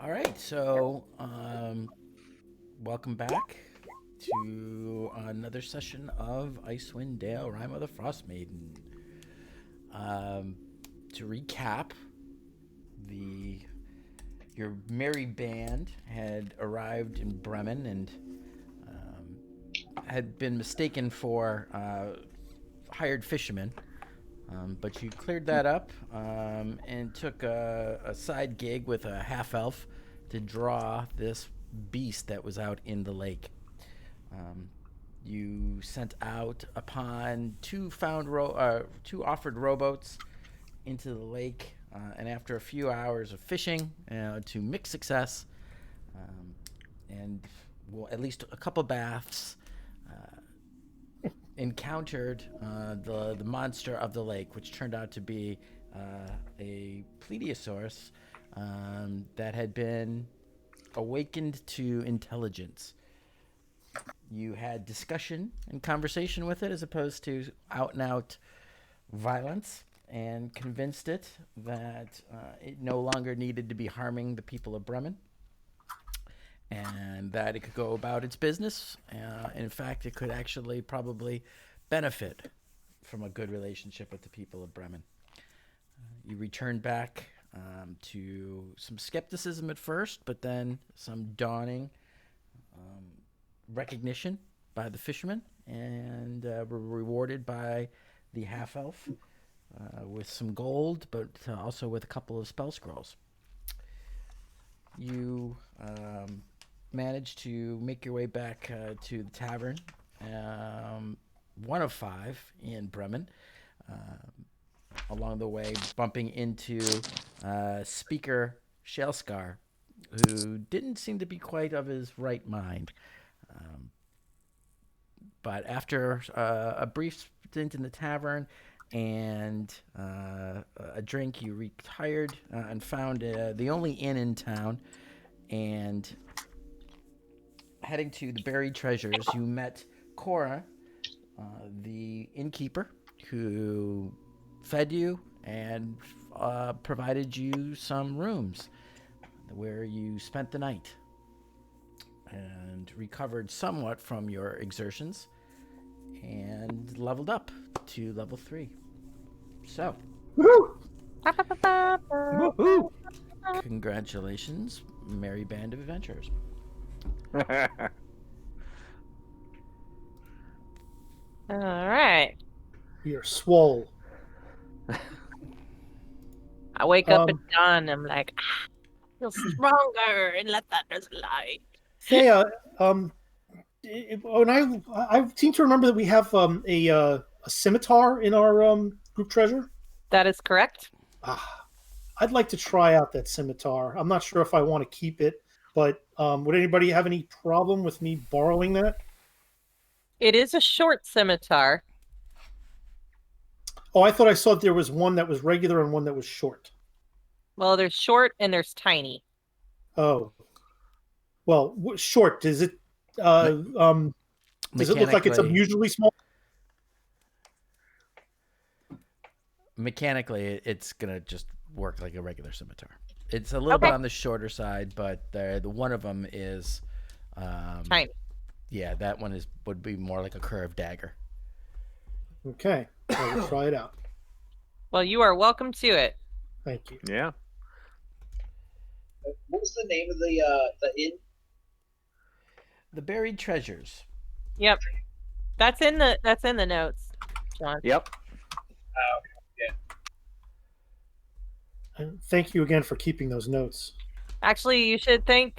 All right, so welcome back to another session of Icewind Dale, Rime of the Frostmaiden. Um, to recap, the your merry band had arrived in Bremen and had been mistaken for hired fishermen. But you cleared that up and took a side gig with a half elf to draw this beast that was out in the lake. Um, you sent out upon two offered rowboats into the lake, and after a few hours of fishing to mixed success, um, and well, at least a couple baths, encountered the monster of the lake, which turned out to be a plesiosaurus that had been awakened to intelligence. You had discussion and conversation with it as opposed to out and out violence, and convinced it that it no longer needed to be harming the people of Bremen, and that it could go about its business. In fact, it could actually probably benefit from a good relationship with the people of Bremen. You returned back to some skepticism at first, but then some dawning recognition by the fishermen, and were rewarded by the half elf with some gold, but also with a couple of spell scrolls. You managed to make your way back to the tavern, one of five in Bremen. Along the way, bumping into Speaker Shalskar, who didn't seem to be quite of his right mind. But after a brief stint in the tavern and a drink, you retired and found the only inn in town. And heading to the buried treasures, you met Cora, the innkeeper, who fed you and provided you some rooms where you spent the night and recovered somewhat from your exertions and leveled up to level 3. So, Woohoo! congratulations, merry band of adventurers. All right. We are swole. I wake up at dawn. I'm like, feel stronger in the thunder's light. Thea, when I seem to remember that we have a scimitar in our group treasure. That is correct. I'd like to try out that scimitar. I'm not sure if I want to keep it, but would anybody have any problem with me borrowing that? It is a short scimitar. Oh, I thought I saw there was one that was regular and one that was short. Well, there's short and there's tiny. Oh, well, short. Does it? Does it look like it's unusually small? Mechanically, it's gonna just work like a regular scimitar. It's a little bit on the shorter side, but the one of them is tiny. Yeah, that one would be more like a curved dagger. Okay, we'll try it out. Well, you are welcome to it. Thank you. Yeah. What was the name of the inn? The Buried Treasures. Yep. That's in the notes, John. Yep. Yeah. And thank you again for keeping those notes. Actually, you should thank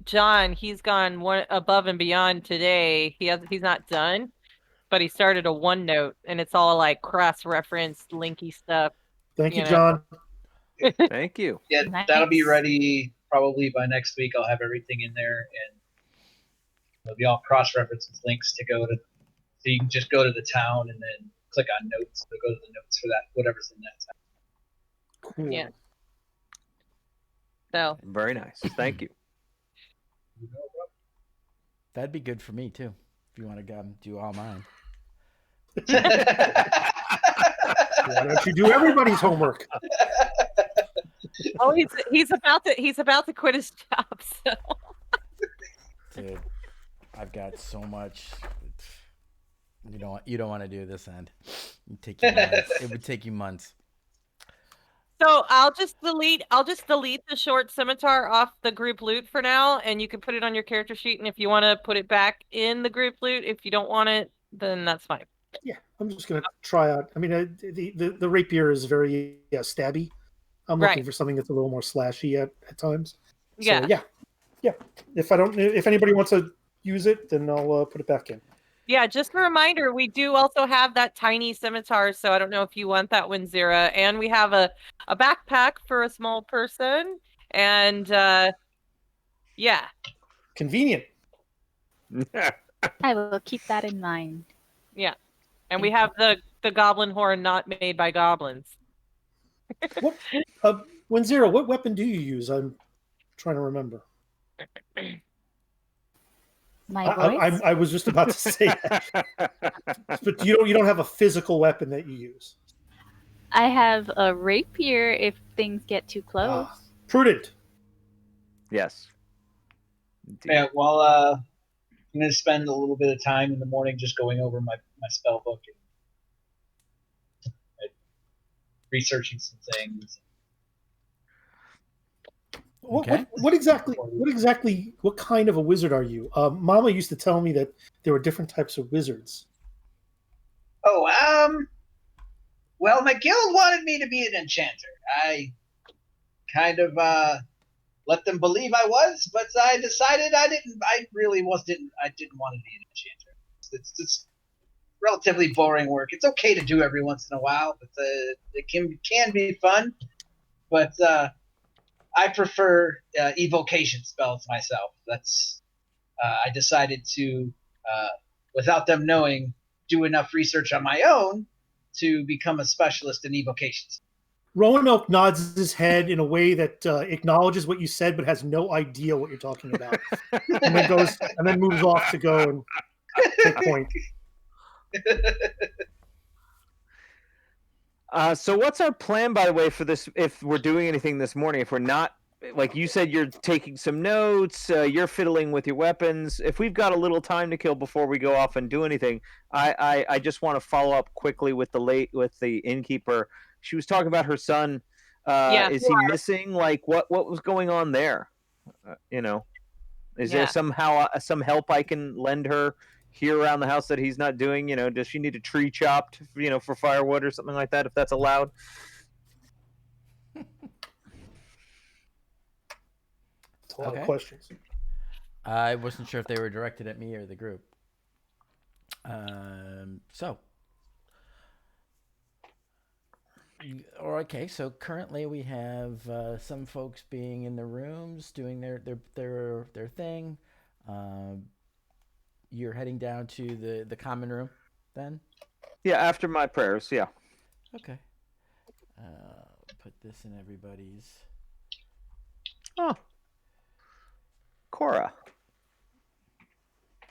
John. He's gone one above and beyond today. He's not done, but he started a OneNote, and it's all like cross-referenced, linky stuff. Thank you, John. Thank you. Yeah, Nice. That'll be ready probably by next week. I'll have everything in there, and it'll be all cross-references, links to go to. So you can just go to the town and then click on notes to go to the notes for that, whatever's in that town. Cool. Yeah. So Very nice. Thank you. That'd be good for me too, if you want to go do all mine. Why don't you do everybody's homework? Oh, he's about to quit his job. So. Dude, I've got so much. You don't want to do this end. It'd take you months. It would take you months. So I'll just delete the short scimitar off the group loot for now, and you can put it on your character sheet. And if you want to put it back in the group loot, if you don't want it, then that's fine. Yeah, I'm just gonna try out. I mean, the rapier is very stabby. I'm looking Right. for something that's a little more slashy at times. Yeah. So yeah. If anybody wants to use it, then I'll put it back in. Yeah, just a reminder, we do also have that tiny scimitar, so I don't know if you want that one, Zira. And we have a backpack for a small person. And yeah. Convenient. I will keep that in mind. Yeah. And we have the goblin horn not made by goblins. When Zero, what weapon do you use? I'm trying to remember. My voice? I was just about to say that. But you don't have a physical weapon that you use. I have a rapier if things get too close. Prudent. Yes. Indeed. Yeah, well, I'm going to spend a little bit of time in the morning just going over my spell book and researching some things. Okay. What kind of a wizard are you? Mama used to tell me that there were different types of wizards. Oh, well, my guild wanted me to be an enchanter. I kind of let them believe I was, but I decided I didn't. I really didn't want to be an enchanter. It's relatively boring work. It's okay to do every once in a while, but it can be fun. But I prefer evocation spells myself. That's I decided to, without them knowing, do enough research on my own to become a specialist in evocations. Roanoke nods his head in a way that acknowledges what you said, but has no idea what you're talking about, and then moves off to go and take point. So what's our plan, by the way, for this? If we're doing anything this morning, if we're not, like you said, you're taking some notes, you're fiddling with your weapons. If we've got a little time to kill before we go off and do anything, I just want to follow up quickly with the innkeeper. She was talking about her son. Is he missing? Like what was going on there? Is there some help I can lend her here around the house that he's not doing? Does she need a tree chopped, for firewood or something like that, if that's allowed? That's a lot of questions. I wasn't sure if they were directed at me or the group. So currently we have some folks being in the rooms doing their thing. You're heading down to the common room then? Yeah, after my prayers, yeah. Okay. Put this in everybody's. Oh. Cora.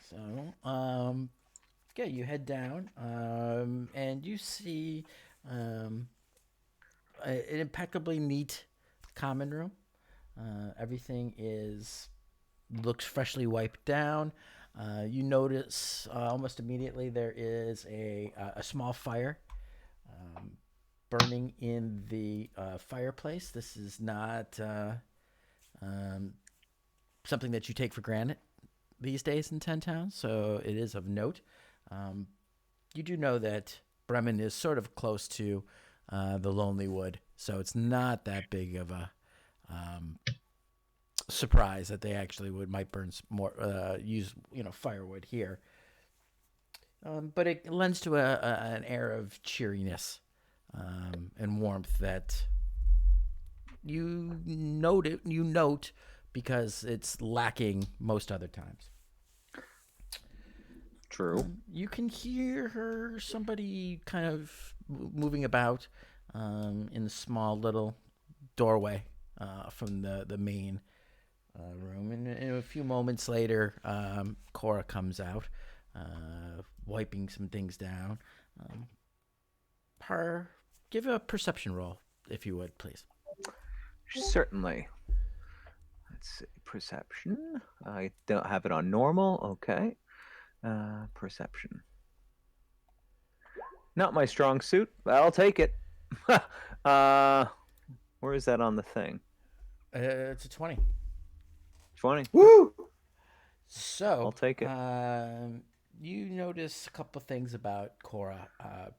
So, you head down, and you see an impeccably neat common room. Everything looks freshly wiped down. You notice almost immediately there is a small fire burning in the fireplace. This is not something that you take for granted these days in 10 towns, so it is of note. You do know that Bremen is sort of close to the Lonely Wood, so it's not that big of a surprise that they actually might burn more, use firewood here. But it lends to an air of cheeriness and warmth that you note because it's lacking most other times. True. You can hear somebody kind of moving about in the small little doorway from the main room. And a few moments later, Cora comes out, wiping some things down. Give a perception roll, if you would, please. Certainly. Let's see. Perception. I don't have it on normal. Okay. Perception. Not my strong suit, but I'll take it. Where is that on the thing? It's a 20. 20. Woo! So I'll take it. You notice a couple things about Cora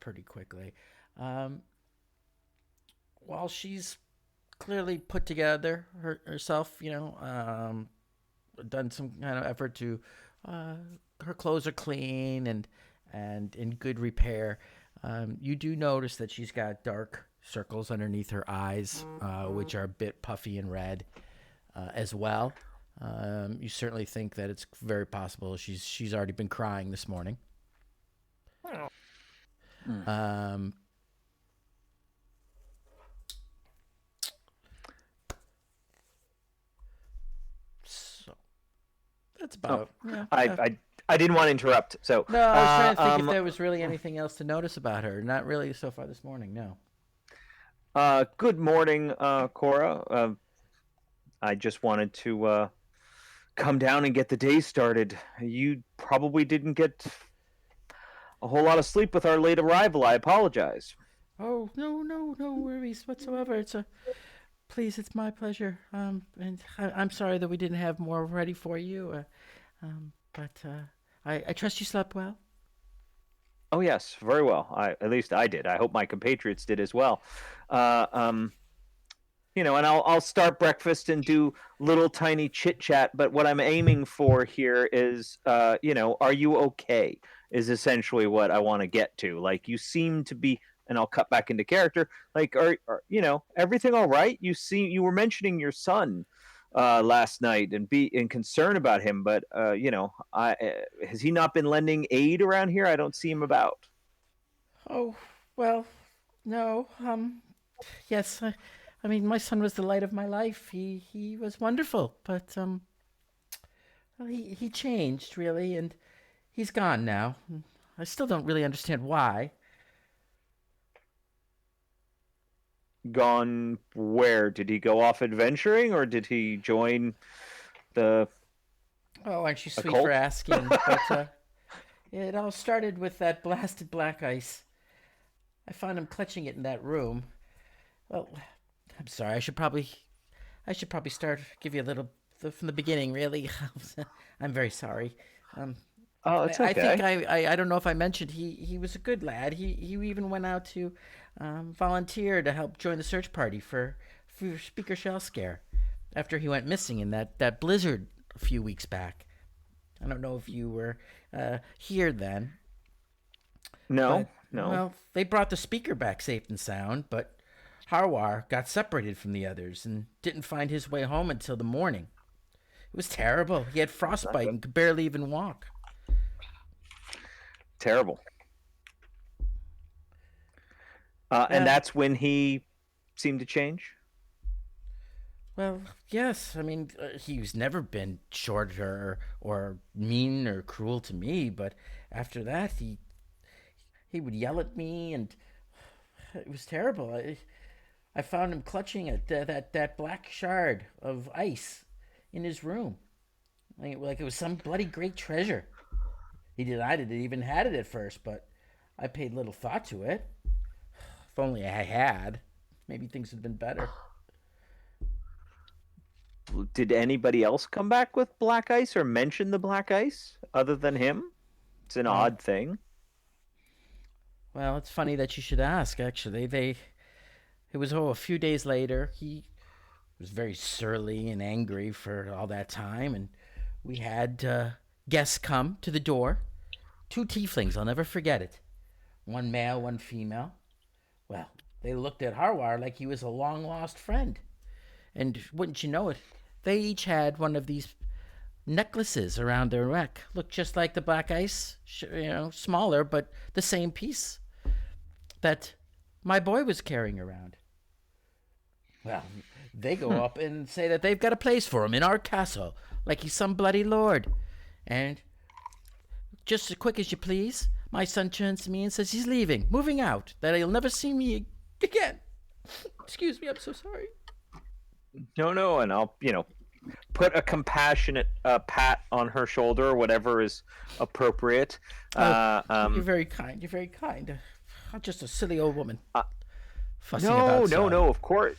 pretty quickly. While she's clearly put together herself, done some kind of effort to, her clothes are clean and in good repair. You do notice that she's got dark circles underneath her eyes, which are a bit puffy and red as well. You certainly think that it's very possible she's already been crying this morning. So that's about. I didn't want to interrupt. So no, I was trying to think if there was really anything else to notice about her. Not really so far this morning. No. Good morning, Cora. I just wanted to come down and get the day started. You probably didn't get a whole lot of sleep with our late arrival. I apologize. Oh, no worries whatsoever. Please, it's my pleasure. And I'm sorry that we didn't have more ready for you. But I trust you slept well. Oh yes, very well. At least I did. I hope my compatriots did as well. And I'll start breakfast and do little tiny chit chat. But what I'm aiming for here is, are you okay? Is essentially what I want to get to. Like, you seem to be, and I'll cut back into character. Like, are everything all right? You were mentioning your son last night and concern about him, but has he not been lending aid around here? I don't see him about. Oh well, no. Yes. I mean, my son was the light of my life. He was wonderful, but he changed really, and he's gone now. I still don't really understand why. Gone where? Did he go off adventuring, or did he join the? Oh, aren't you sweet cult? for asking? But it all started with that blasted black ice. I found him clutching it in that room. Well, I'm sorry. I should probably give you a little from the beginning. Really, I'm very sorry. Oh, it's okay. I think I don't know if I mentioned he was a good lad. He even went out to volunteer to help join the search party for Speaker Shell Scare after he went missing in that blizzard a few weeks back. I don't know if you were here then. No. Well, they brought the speaker back safe and sound, but Harwar got separated from the others and didn't find his way home until the morning. It was terrible. He had frostbite and could barely even walk. Terrible. And that's when he seemed to change? Well, yes. I mean, he's never been short or mean or cruel to me, but after that, he would yell at me, and it was terrible. I found him clutching at that black shard of ice in his room, like it was some bloody great treasure. He denied it even had it at first, but I paid little thought to it. If only I had, maybe things would have been better. Did anybody else come back with black ice or mention the black ice other than him? It's an odd thing. Well, it's funny that you should ask, actually. It was a few days later. He was very surly and angry for all that time, and we had guests come to the door. 2 tieflings, I'll never forget it. 1 male, 1 female. Well, they looked at Harwar like he was a long-lost friend. And wouldn't you know it, they each had one of these necklaces around their neck. Looked just like the black ice, smaller, but the same piece that my boy was carrying around. Well, they go up and say that they've got a place for him in our castle, like he's some bloody lord. And just as quick as you please, my son turns to me and says he's leaving, moving out, that he'll never see me again. Excuse me, I'm so sorry. No, and I'll put a compassionate pat on her shoulder, whatever is appropriate. You're very kind. You're very kind. I'm just a silly old woman. Fussing No, about no, some. no. Of course,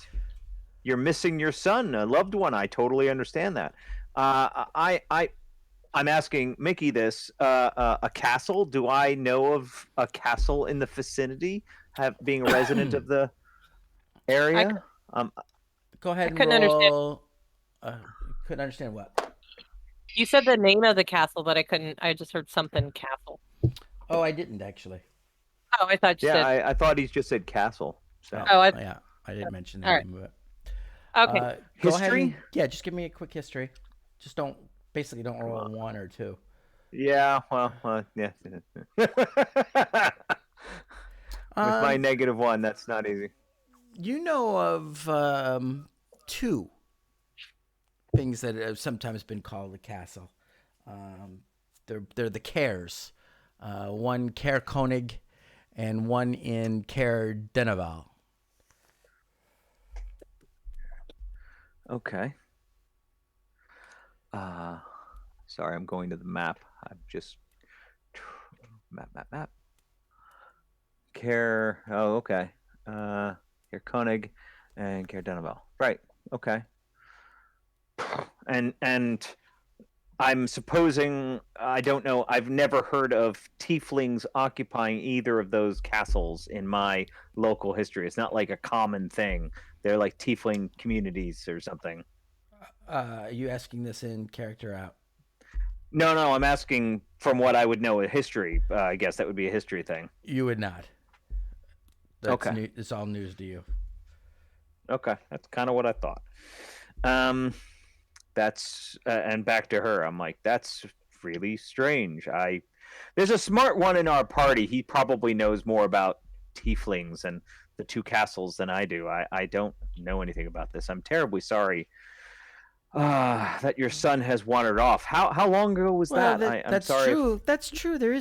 you're missing your son, a loved one. I totally understand that. I'm asking Mickey this. A castle? Do I know of a castle in the vicinity? Being a resident of the area. Go ahead and couldn't understand. roll. Couldn't understand what? You said the name of the castle, but I couldn't. I just heard something castle. Oh, I didn't actually. Oh, I thought you Yeah, said. I thought he just said castle. So Yeah, I didn't mention All right. anything. But Okay. go ahead History? and, yeah, just give me a quick history. Just don't roll a 1 or 2. Yeah, well, yeah. With my -1, that's not easy. You know of 2 things that have sometimes been called a castle. They're the Cares. One Care Konig and one in Care Deneval. Okay. Sorry, I'm going to the map. I'm just map. Care. Oh, okay. Care Koenig and Care Deneval. Right. Okay. And I'm supposing, I don't know, I've never heard of tieflings occupying either of those castles in my local history. It's not like a common thing. They're like tiefling communities or something. Are you asking this in character out? No, I'm asking from what I would know of history. I guess that would be a history thing. You would not. That's Okay. New, it's all news to you. Okay, that's kind of what I thought. That's and back to her. I'm like, that's really strange. There's a smart one in our party. He probably knows more about tieflings and the 2 castles than I do. I don't know anything about this. I'm terribly sorry that your son has wandered off. How long ago was that? I'm that's sorry. true. That's true. There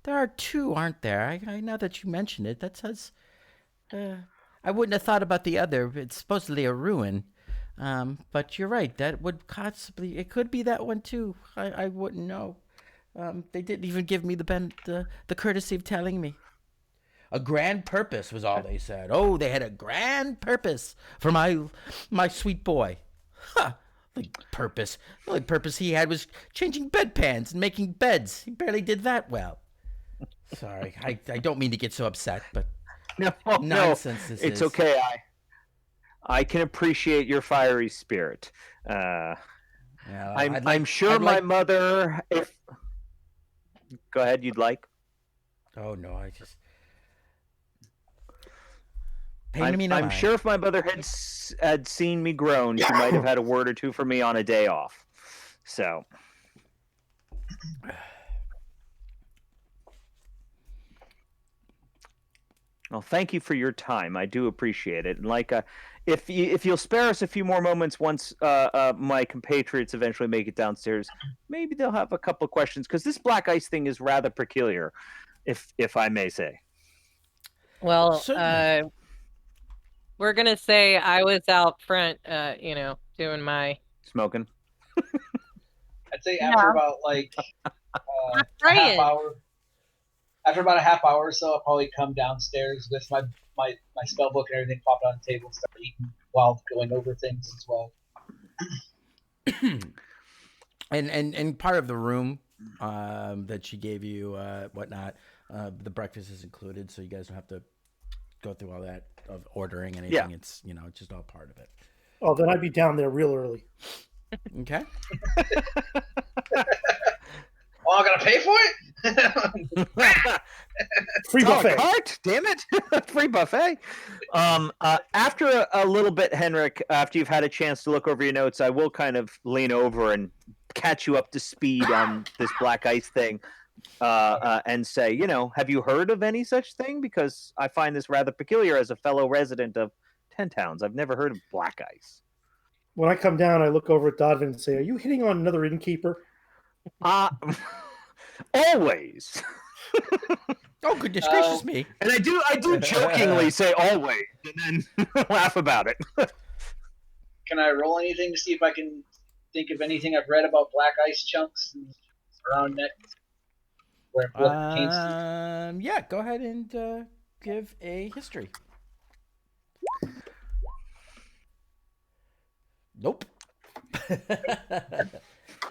are 2, aren't there? I know that you mentioned it. That says, I wouldn't have thought about the other. It's supposedly a ruin. But you're right. That would possibly, it could be that one too. I wouldn't know. They didn't even give me the courtesy of telling me. A grand purpose was all they said. Oh, they had a grand purpose for my sweet boy. Ha! The only purpose he had was changing bedpans and making beds. He barely did that well. Sorry, I don't mean to get so upset, but nonsense this is. It's okay. I can appreciate your fiery spirit. I'm sure my mother. If go ahead, you'd like. Oh no, I just. I'm sure if my mother had seen me groan, she might have had a word or two for me on a day off. So. Well, thank you for your time. I do appreciate it. And if you'll spare us a few more moments once my compatriots eventually make it downstairs, maybe they'll have a couple of questions because this black ice thing is rather peculiar, if I may say. Well, we're gonna say I was out front, doing my smoking. I'd say after about like Not a half praying. hour. After about a half hour or so, I'll probably come downstairs with my spell book and everything, pop it on the table, and start eating while going over things as well. And part of the room that she gave you, whatnot, the breakfast is included, so you guys don't have to go through all that of ordering anything. Yeah. It's it's just all part of it. Oh, then I'd be down there real early. Okay. Oh, I'm gonna pay for it. Free buffet. Cart, damn it! Free buffet. After a little bit, Henrik, after you've had a chance to look over your notes, I will kind of lean over and catch you up to speed on this black ice thing, and say, have you heard of any such thing? Because I find this rather peculiar as a fellow resident of 10 Towns. I've never heard of black ice. When I come down, I look over at Donovan and say, "Are you hitting on another innkeeper?" Always. Oh, goodness gracious me! And I do jokingly say always, and then laugh about it. Can I roll anything to see if I can think of anything I've read about black ice chunks around that? Where it pertains to? Yeah, go ahead and give a history. Nope.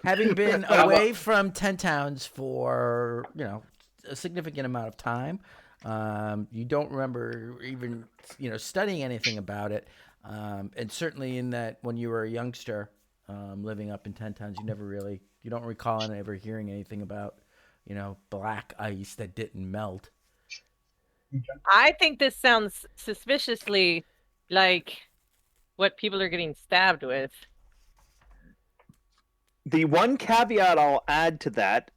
Having been away from 10 towns for, a significant amount of time, you don't remember even, studying anything about it. And certainly in that when you were a youngster living up in 10 towns, you don't recall ever hearing anything about, black ice that didn't melt. I think this sounds suspiciously like what people are getting stabbed with. The one caveat I'll add to that,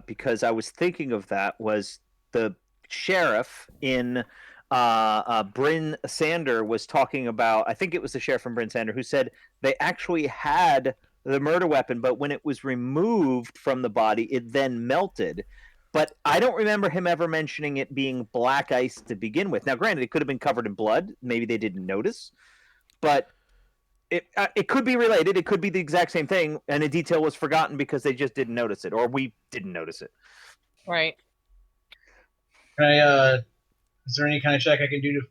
because I was thinking of that, was the sheriff in Bryn Sander was talking about. I think it was the sheriff from Bryn Sander who said they actually had the murder weapon, but when it was removed from the body, it then melted. But I don't remember him ever mentioning it being black ice to begin with. Now, granted, it could have been covered in blood. Maybe they didn't notice, but it could be related. It could be the exact same thing, and a detail was forgotten because they just didn't notice it, or we didn't notice it. Right. Can I? Is there any kind of check I can do to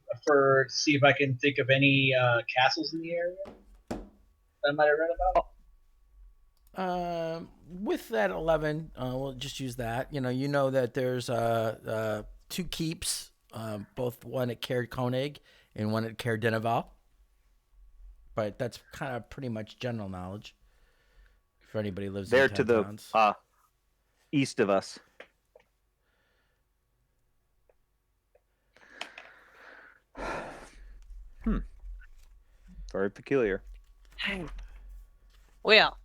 see if I can think of any castles in the area that I might have read about? With that 11, we'll just use that. You know that there's 2 keeps, both one at Caer Konig and one at Caer Dineval. But that's kind of pretty much general knowledge for anybody who lives there in 10 to towns. the east of us. Very peculiar. Well,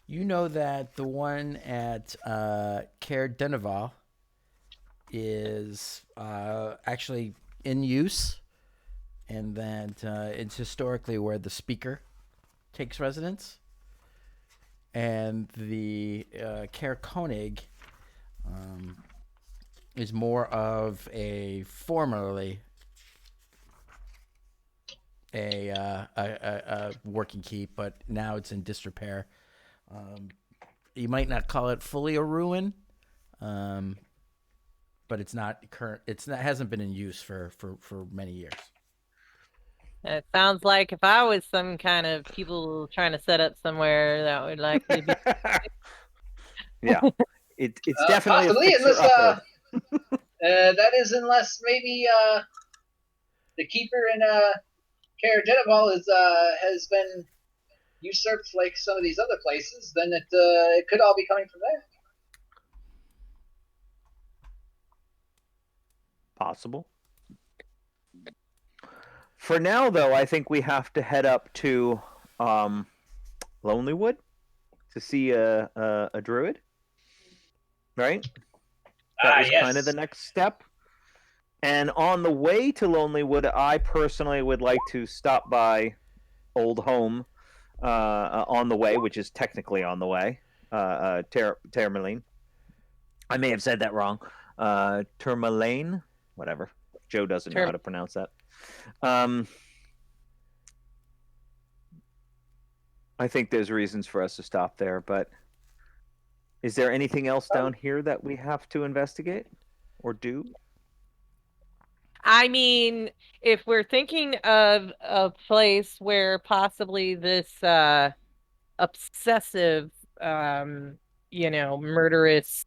you know that the one at Caer Dineval is actually in use, and that it's historically where the speaker takes residence. And the Caer Konig is more of formerly a working keep, but now it's in disrepair. You might not call it fully a ruin, but it's not current. Hasn't been in use for many years. it sounds like if I was some kind of people trying to set up somewhere, that would likely be. Yeah, it's definitely possibly, a fixer-upper. That is unless maybe the keeper in Caer Dineval has been usurped like some of these other places. Then it could all be coming from there. Possible. For now, though, I think we have to head up to Lonelywood to see a druid. Right? That was yes. kind of the next step. And on the way to Lonelywood, I personally would like to stop by Old Home on the way, which is technically on the way. Termaline. I may have said that wrong. Termaline? Whatever. Joe doesn't know how to pronounce that. I think there's reasons for us to stop there, but is there anything else down here that we have to investigate or do? I mean, if we're thinking of a place where possibly this obsessive, murderous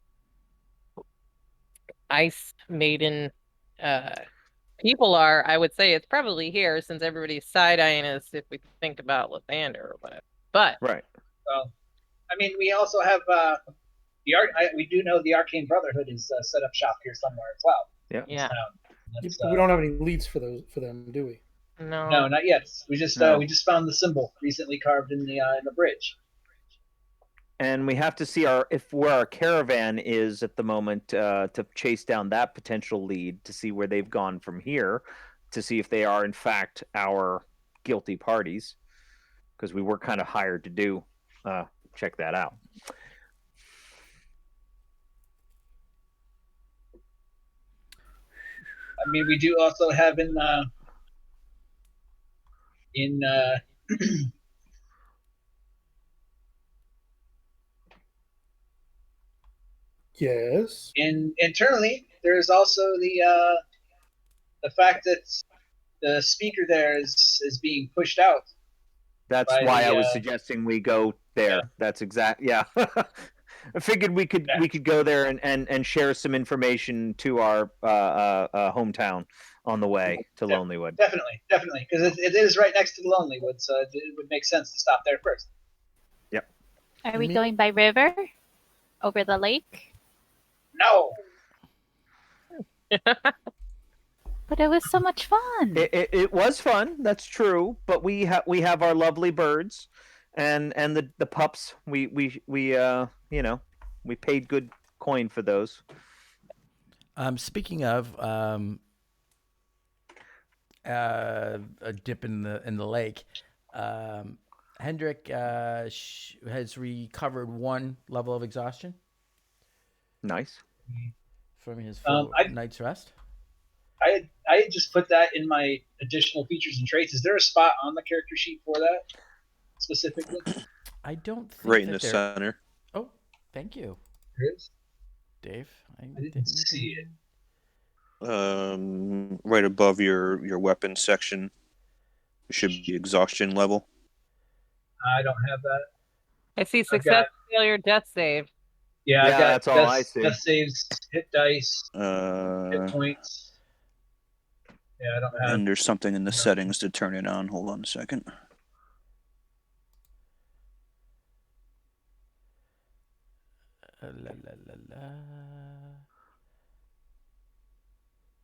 ice maiden people are, I would say it's probably here since everybody's side-eyeing us if we think about Lathander or whatever. But right. Well, I mean, we also have we do know the Arcane Brotherhood is set up shop here somewhere as well. Yeah. We don't have any leads for them, do we? No, not yet. We just found the symbol recently carved in the bridge. And we have to see where our caravan is at the moment to chase down that potential lead to see where they've gone from here, to see if they are in fact our guilty parties, because we were kind of hired to check that out. I mean, we do also have in Yes. internally, there's also the fact that the speaker there is being pushed out That's by why I the was suggesting we go there. Yeah. That's exact. Yeah, I figured we could go there and share some information to our hometown on the way to Yeah. Lonelywood. definitely because it is right next to the Lonelywood, so it would make sense to stop there first. Yep. Are we going by river? Over the lake? No, But it was so much fun. It was fun. That's true. But we have our lovely birds, and the pups. We you know, we paid good coin for those. Speaking of a dip in the lake, Hendrik has recovered 1 level of exhaustion Nice. from his full I- night's rest. I had just put that in my additional features and traits. Is there a spot on the character sheet for that specifically? I don't think Right in that the there. center. Oh, thank you, There is. Dave. I didn't see it. Right above your weapon section. It should be exhaustion level. I don't have that. I see success, failure, death save. Yeah, I Yeah, got that's all I see. death saves, hit dice, hit Uh, points. Yeah, I don't have. and there's something in the settings to turn it on. Hold on a second. La, la, la, la.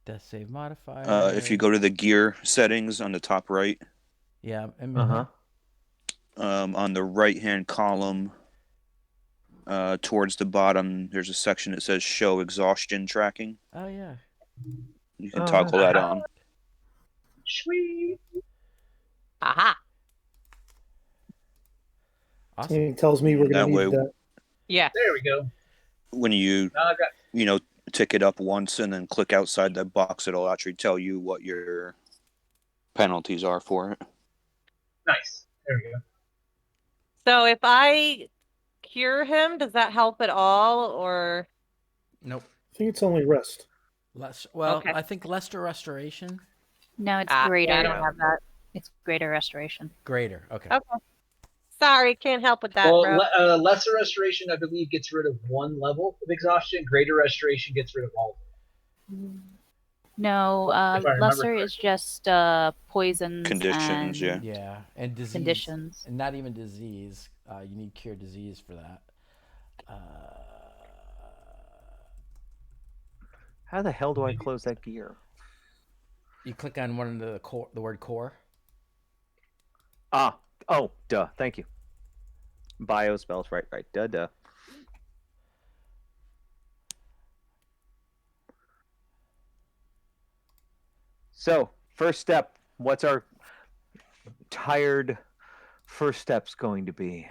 Death save modifier. If you go to the gear settings on the top right, Yeah, I'm in Uh-huh. on the right-hand column, towards the bottom, there's a section that says Show Exhaustion Tracking. there. Oh yeah. You can toggle that on. Sweet. Aha. Awesome. It tells me we're That going to way- need that. Yeah. There we go. When you Now I got. tick it up once and then click outside that box, it'll actually tell you what your penalties are for it. Nice. There we go. So if I cure him, does that help at all, or? Nope. I think it's only rest. Well, Okay. I think Lester restoration. No, it's Ah, greater. yeah, I don't have that. It's greater restoration. Greater. Okay. Okay. Sorry, can't help with that, Well, bro. lesser restoration, I believe, gets rid of 1 level of exhaustion. Greater restoration gets rid of all. No, If I remember lesser correctly. is just poisons Conditions, and Yeah, and disease. conditions. And not even disease. You need cure disease for that. How the hell do I close that gear? You click on one of the word core. Ah. Oh, duh. Thank you. Bio spells. Right. Duh. So, first step. What's our tired first steps going to be?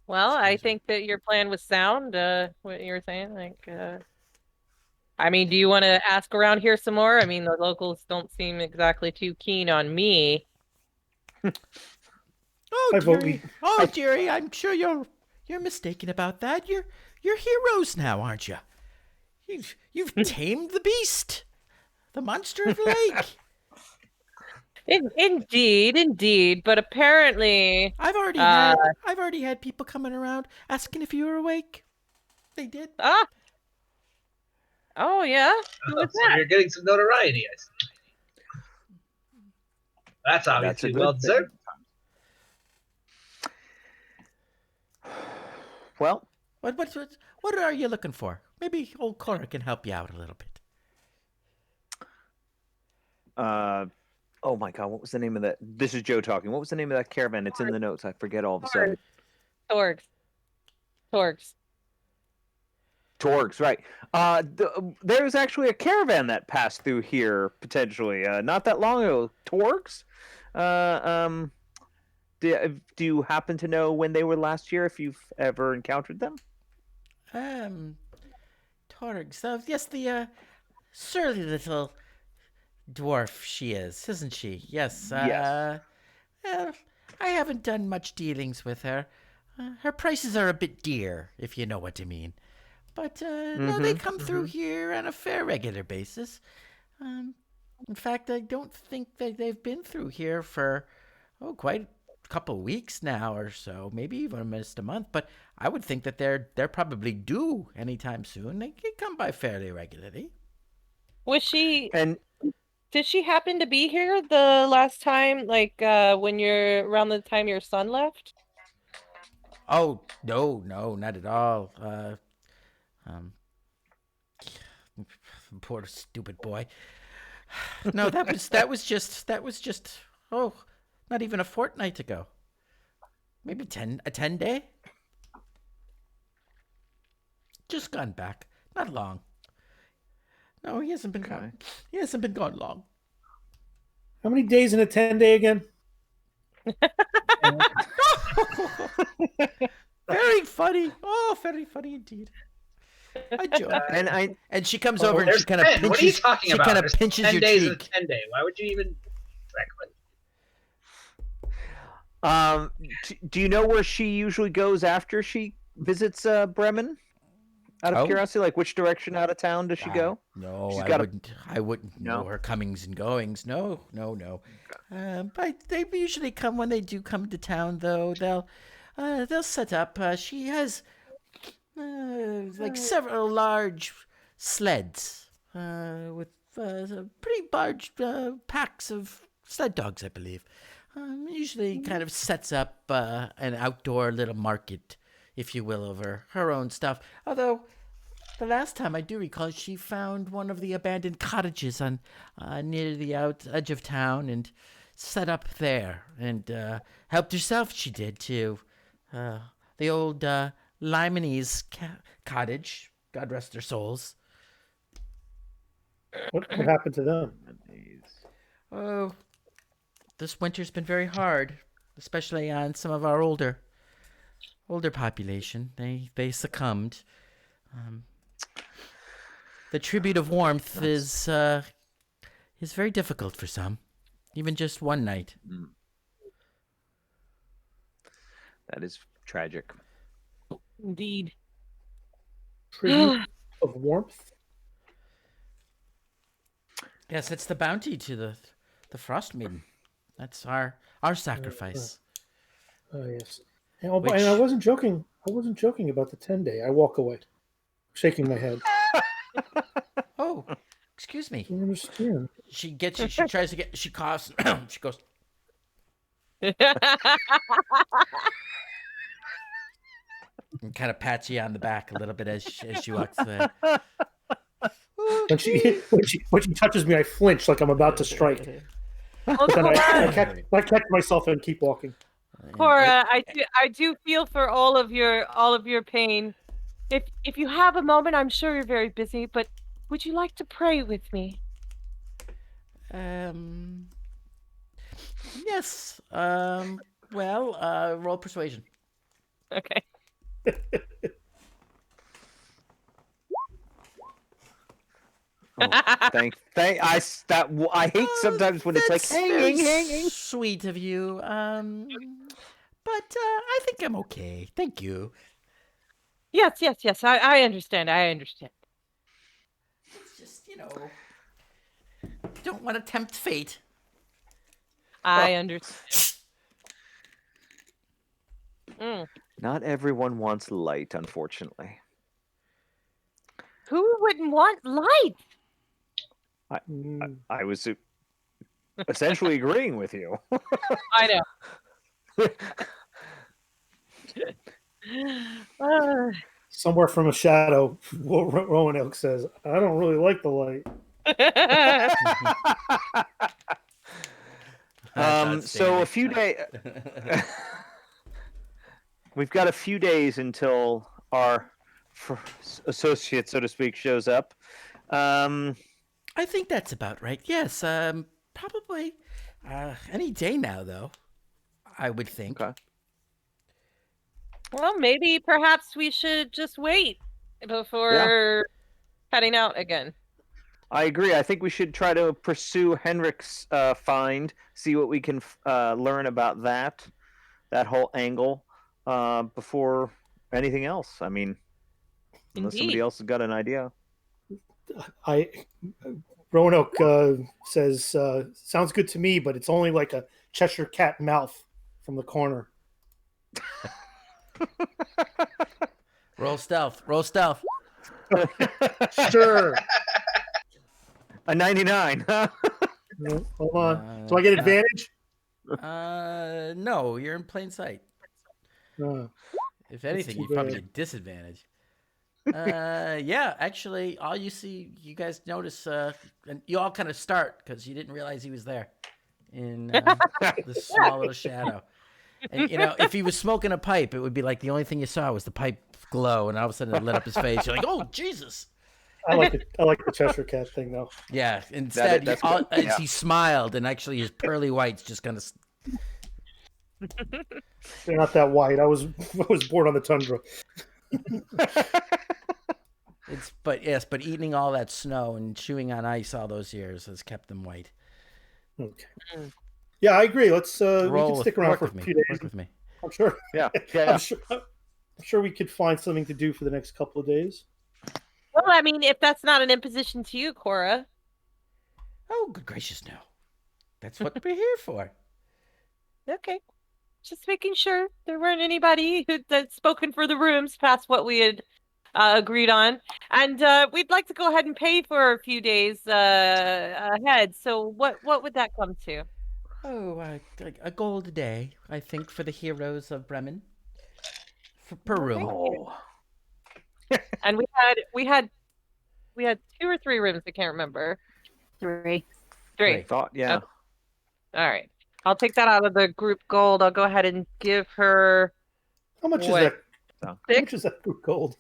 Well, I think that your plan was sound. What you were saying, I mean, do you want to ask around here some more? I mean, the locals don't seem exactly too keen on me. Oh, I vote dearie. Oh, dearie, I'm sure you're mistaken about that. You're heroes now, aren't you? You've tamed the beast, the monster of the lake. Indeed. But apparently, I've already had people coming around asking if you were awake. They did. oh yeah, who was So that? you're getting some notoriety, I see. That's obviously good well thing. deserved. Well, What are you looking for? Maybe old Cora can help you out a little bit. oh my God, what was the name of that? This is Joe talking. What was the name of that caravan? It's in the notes. I forget all of a sudden. Torgs. Torgs, right. There's actually a caravan that passed through here, potentially, not that long ago. Torgs? Do you happen to know when they were last year, if you've ever encountered them? Torg. So yes, the surly little dwarf she is, isn't she? Yes. Yes. Well, I haven't done much dealings with her. Her prices are a bit dear, if you know what I mean. But no, they come through here on a fair regular basis. In fact, I don't think that they've been through here for quite a couple weeks now or so, maybe even almost a month. But I would think that they're probably due anytime soon. They come by fairly regularly. Was she? And Did she happen to be here the last time, like when you're around the time your son left? Oh no, not at all. Um, poor stupid boy. No, that was just not even a fortnight ago. Maybe a 10 day. Just gone back. Not long. No, he hasn't been gone. He hasn't been gone long. How many days in a 10-day again? Very funny. Oh, very funny indeed. I joke. And she comes over and There's she kind of 10. pinches. What are you talking she about? kind of There's pinches 10 your days in a cheek. 10-day. Why would you even? do you know where she usually goes after she visits Bremen? Out of Oh. curiosity, like which direction out of town does she go? No, She's I got wouldn't. I wouldn't know her comings and goings. No. But they usually come when they do come to town, though. They'll set up. She has like several large sleds with pretty large packs of sled dogs, I believe. Usually kind of sets up an outdoor little market, if you will, over her own stuff. Although the last time I do recall, she found one of the abandoned cottages on near the edge of town and set up there and helped herself. She did too. The old Limeny's cottage. God rest their souls. What happened to them? Oh, this winter's been very hard, especially on some of our older population. They succumbed. The tribute of warmth is very difficult for some, even just one night. That is tragic. Indeed. Tribute of warmth? Yes, it's the bounty to the Frostmaiden. That's our sacrifice. Oh, yes. And I wasn't joking. I wasn't joking about the 10-day. I walk away, shaking my head. Oh, excuse me. I don't understand. She gets you. She tries to get. She coughs. She goes. And kind of pats you on the back a little bit as she walks away. When she touches me, I flinch like I'm about to strike. But then I catch myself and keep walking. Cora, I do feel for all of your pain. If you have a moment, I'm sure you're very busy, but would you like to pray with me? Yes. Well, roll persuasion. Okay. I hate sometimes when it's like hanging. Sweet of you. But I think I'm okay. Thank you. Yes. I understand. It's just, don't want to tempt fate. I understand. Not everyone wants light, unfortunately. Who wouldn't want light? I was essentially agreeing with you. I know. Somewhere from a shadow, Roanoke says, I don't really like the light. So a few days. We've got a few days until our associate, so to speak, shows up. I think that's about right. Yes. Probably any day now, though. I would think. Okay. Well, maybe perhaps we should just wait before heading out again. I agree. I think we should try to pursue Henrik's find, see what we can learn about that whole angle before anything else. I mean, unless somebody Indeed. else has got an idea. Roanoke says, sounds good to me, but it's only like a Cheshire cat mouth from the corner. Roll stealth. Roll stealth. Sure. A 99. No, hold on. Do I get advantage? No, you're in plain sight. If anything, too you probably bad. get disadvantage. Yeah, actually, all you see, you guys notice, and you all kind of start because you didn't realize he was there in this small little shadow. And if he was smoking a pipe, it would be like the only thing you saw was the pipe glow, and all of a sudden it lit up his face. You're like, "Oh, Jesus!" I like the Cheshire cat thing though. Yeah. Instead, that's good. Yeah. he smiled, and actually his pearly whites just kind of. They're not that white. I was born on the tundra. But eating all that snow and chewing on ice all those years has kept them white. Okay. Yeah, I agree. Let's we Roll can stick around work for a with me. few days. Work with me. I'm sure. Yeah. I'm sure we could find something to do for the next couple of days. Well, I mean, if that's not an imposition to you, Cora. Oh, good gracious, no. That's what we're here for. Okay. Just making sure there weren't anybody that's spoken for the rooms past what we had agreed on. And we'd like to go ahead and pay for a few days ahead. So what would that come to? Oh, a gold a day, I think, for the heroes of Bremen. Per room. Oh. And we had 2 or 3 rooms. I can't remember. 3. 3. Thought, yeah. Okay. All right. I'll take that out of the group gold. I'll go ahead and give her. How much What? is that? So. How much is that group gold?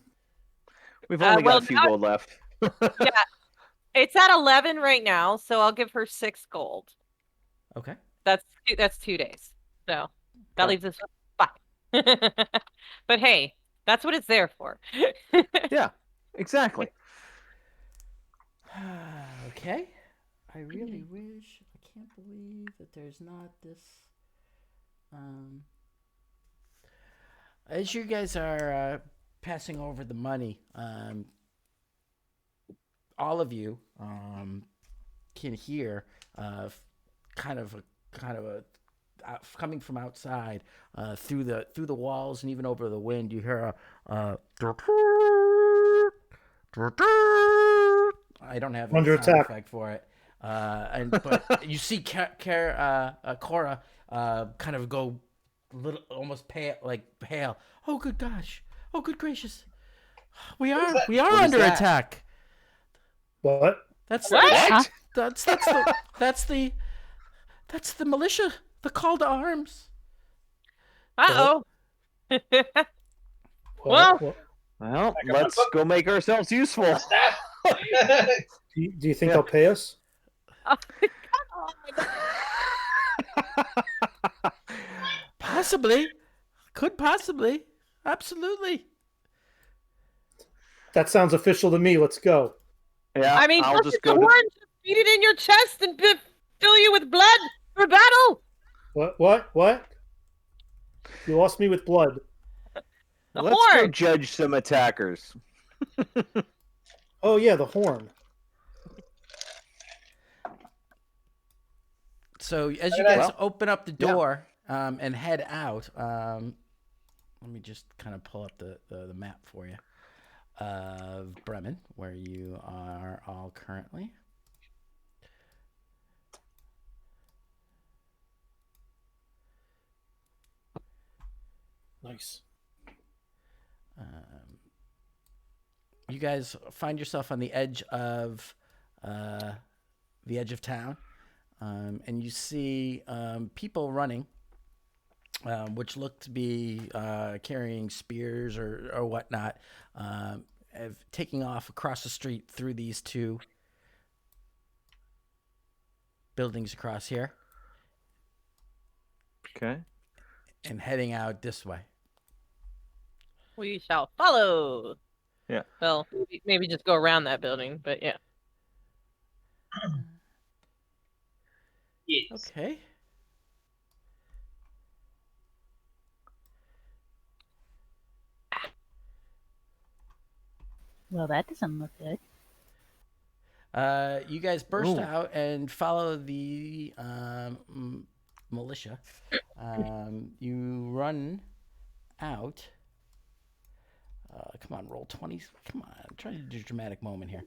We've only got a few now- gold left. Yeah, it's at 11 right now, so I'll give her 6 gold. Okay. That's 2 days. So that Okay. leaves us with 5. But hey, that's what it's there for. Yeah, exactly. Okay. I really wish. I can't believe that there's not this. As you guys are passing over the money, all of you can hear kind of a coming from outside through the walls and even over the wind. You hear a I don't have any Under sound attack. effect for it. But you see Cora kind of go a little, almost pale. Oh, good gosh! Oh, good gracious! We are What is under that? attack. What? That's What? That's the militia. The call to arms. Uh-oh. What? Well- Well, let's go make ourselves useful. Staff. Do you think they'll pay us? Possibly. Could possibly. Absolutely. That sounds official to me. Let's go. Yeah, I mean, I'll plus just it's a go. horn. Just beat it in your chest and fill you with blood for battle. What? You lost me with blood. The Let's go horn. judge some attackers. Oh yeah, the horn. So as you guys open up the door and head out, let me just kind of pull up the map for you of Bremen, where you are all currently. Nice. You guys find yourself on the edge of town, and you see people running, which look to be carrying spears or whatnot, taking off across the street through these 2 buildings across here Okay. and heading out this way. We shall follow. Yeah. Well, maybe just go around that building, but yeah. Yes. Okay. Well, that doesn't look good. You guys burst Ooh. out and follow the militia. You run out. Come on, roll 20. Come on, I'm trying to do a dramatic moment here.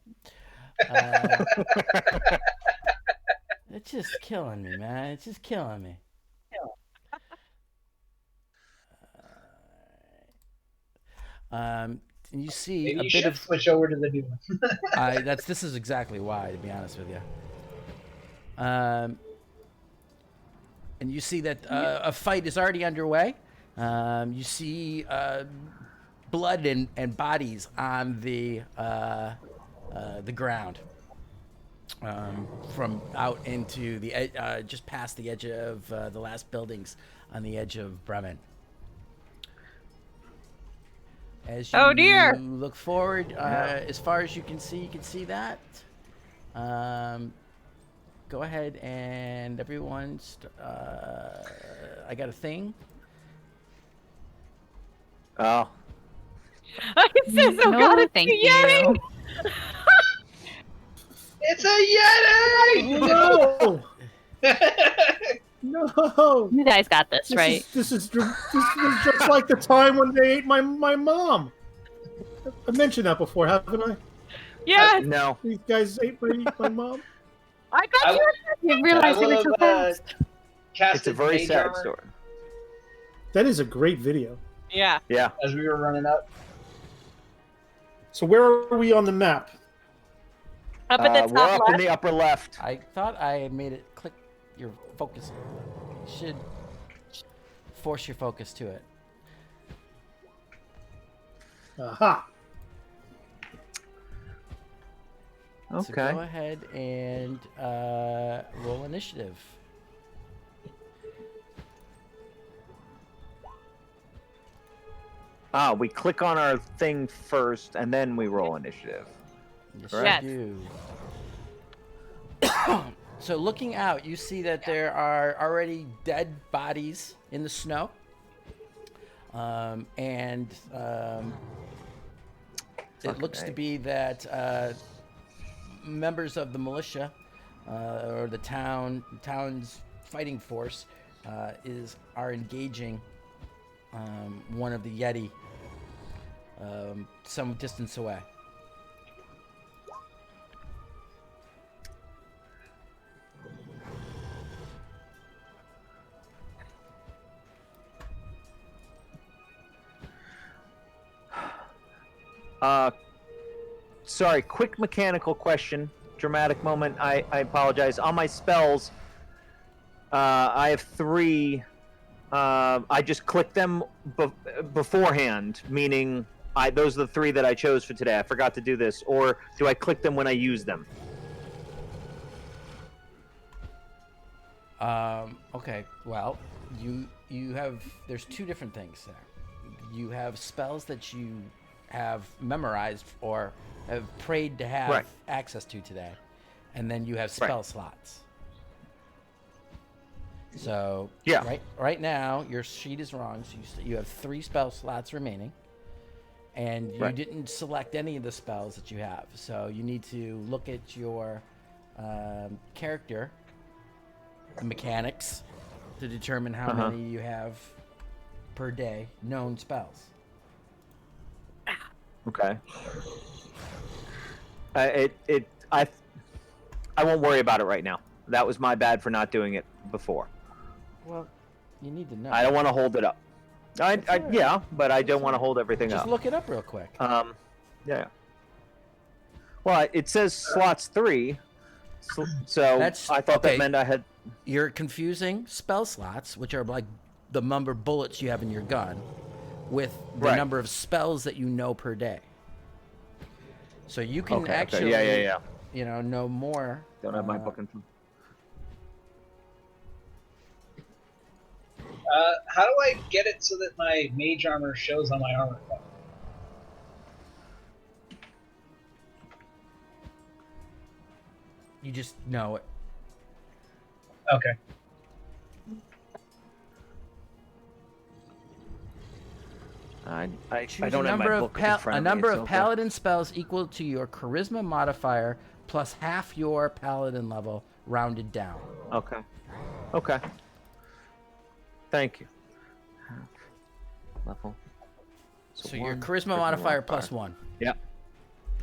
It's just killing me, man. It's just killing me. And you see Maybe a you bit should of. switch over to the new one. This is exactly why, to be honest with you. And you see that a fight is already underway. You see blood and bodies on the ground. From out into the just past the edge of the last buildings on the edge of Bremen. As you Oh, dear. look forward, as far as you can see that. Go ahead and everyone. I got a thing. Oh. It says, oh No, god, it's thank a Yeti! you. It's a Yeti! Oh, no! No! You guys got this, This right? is just like the time when they ate my mom. I mentioned that before, haven't I? Yes, No. These guys ate my mom. I thought you were. You realized I they were will so have, fast. casted It's a very Mage sad Armor story. That is a great video. Yeah. Yeah. as we were running up. So where are we on the map? Up at the We're top up in left. the upper left. I thought I had made it click your focus. You should force your focus to it. Aha! So go Okay. ahead and roll initiative. We click on our thing first, and then we roll initiative. Yes, Right. you do. So looking out, you see that there are already dead bodies in the snow. It looks to Fucking be that members of the militia or the town's fighting force are engaging one of the Yeti some distance away. Sorry, quick mechanical question. Dramatic moment. I apologize. On my spells, I have 3. I just click them beforehand, meaning those are the 3 that I chose for today. I forgot to do this. Or do I click them when I use them? Okay. Well, you have. There's 2 different things there. You have spells that you have memorized or have prayed to have access to today, and then you have spell slots. So right now your sheet is wrong. So you have 3 spell slots remaining, and you didn't select any of the spells that you have. So you need to look at your character mechanics to determine how many you have per day known spells. Okay. I won't worry about it right now. That was my bad for not doing it before. Well, you need to know. I don't want to hold it up. Yeah, but I don't want to hold everything Just up. look it up real quick. Yeah. Well, it says slots 3, so I thought that meant I had. You're confusing spell slots, which are like the number of bullets you have in your gun, with the number of spells that you know per day. So you can actually, know more. Don't have my book in front. How do I get it so that my mage armor shows on my armor class? You just know it. Okay. I Choose don't a have my number book of in front a of me. number It's of okay. paladin spells equal to your charisma modifier plus half your paladin level, rounded down. Okay. Okay. Thank you. Level. So your one, charisma modifier plus 1. Yep.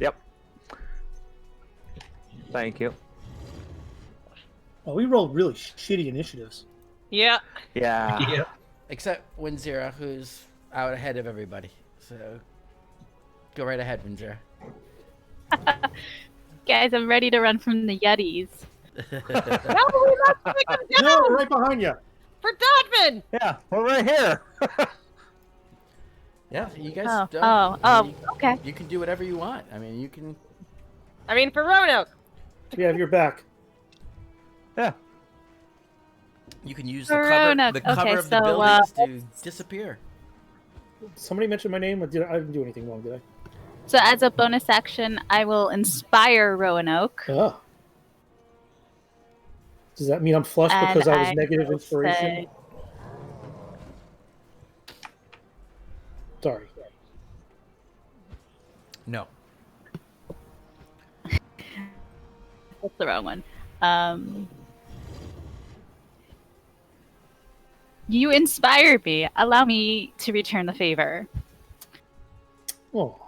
Yep. Thank you. Oh, we rolled really shitty initiatives. Yeah. Yeah. Yeah. Except Winzira, who's out ahead of everybody. So go right ahead, Winzira. Guys, I'm ready to run from the Yetis. No, we must take him No, down we're right behind you. for Dodman. Yeah, we're right here. Yeah, you guys Oh, don't. oh, I mean, okay. You can do whatever you want. I mean, you can. I mean, for Roanoke. We have your back. Yeah. You can use the Roanoke. cover Okay, of the so, buildings to disappear. Somebody mentioned my name. I didn't do anything wrong, did I? So as a bonus action, I will inspire Roanoke. Ah. Does that mean I'm flushed And because I was I negative will inspiration? say- Sorry. No. That's the wrong one. You inspire me. Allow me to return the favor. Oh.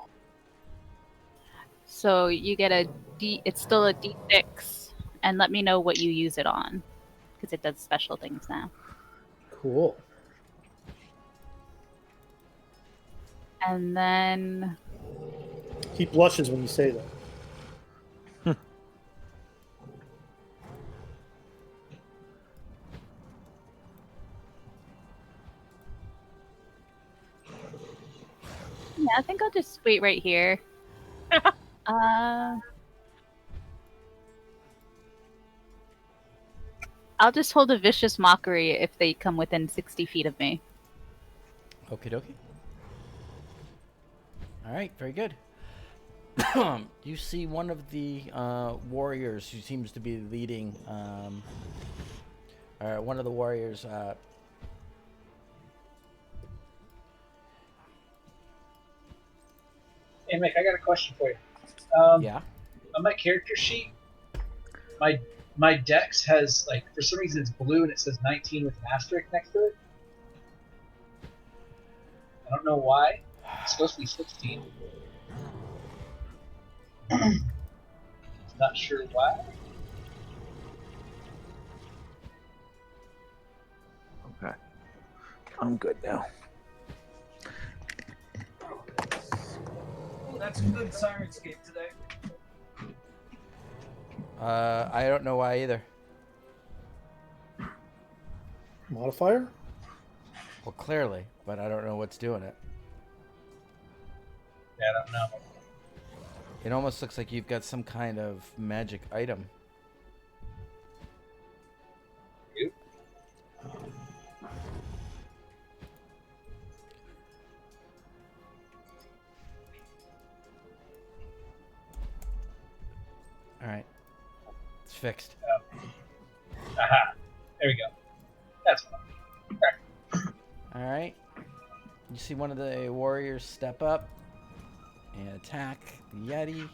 So you get a D. It's still a D6, and let me know what you use it on, because it does special things now. Cool. And then He blushes when you say that. yeah, I think I'll just wait right here. I'll just hold a vicious mockery if they come within 60 feet of me. Okie dokie. All right, very good. You see one of the warriors who seems to be leading. One of the warriors. Hey, Mick, I got a question for you. Yeah. On my character sheet, my dex has, like, for some reason it's blue and it says 19 with an asterisk next to it. I don't know why. It's supposed to be 16. Not sure why. Okay. I'm good now. Oh, that's a good Sirenscape today. I don't know why either. Modifier? Well, clearly, but I don't know what's doing it. Yeah, I don't know. It almost looks like you've got some kind of magic item. You? All right. It's fixed. Aha. There we go. That's fine. All right. You see one of the warriors step up and attack the Yeti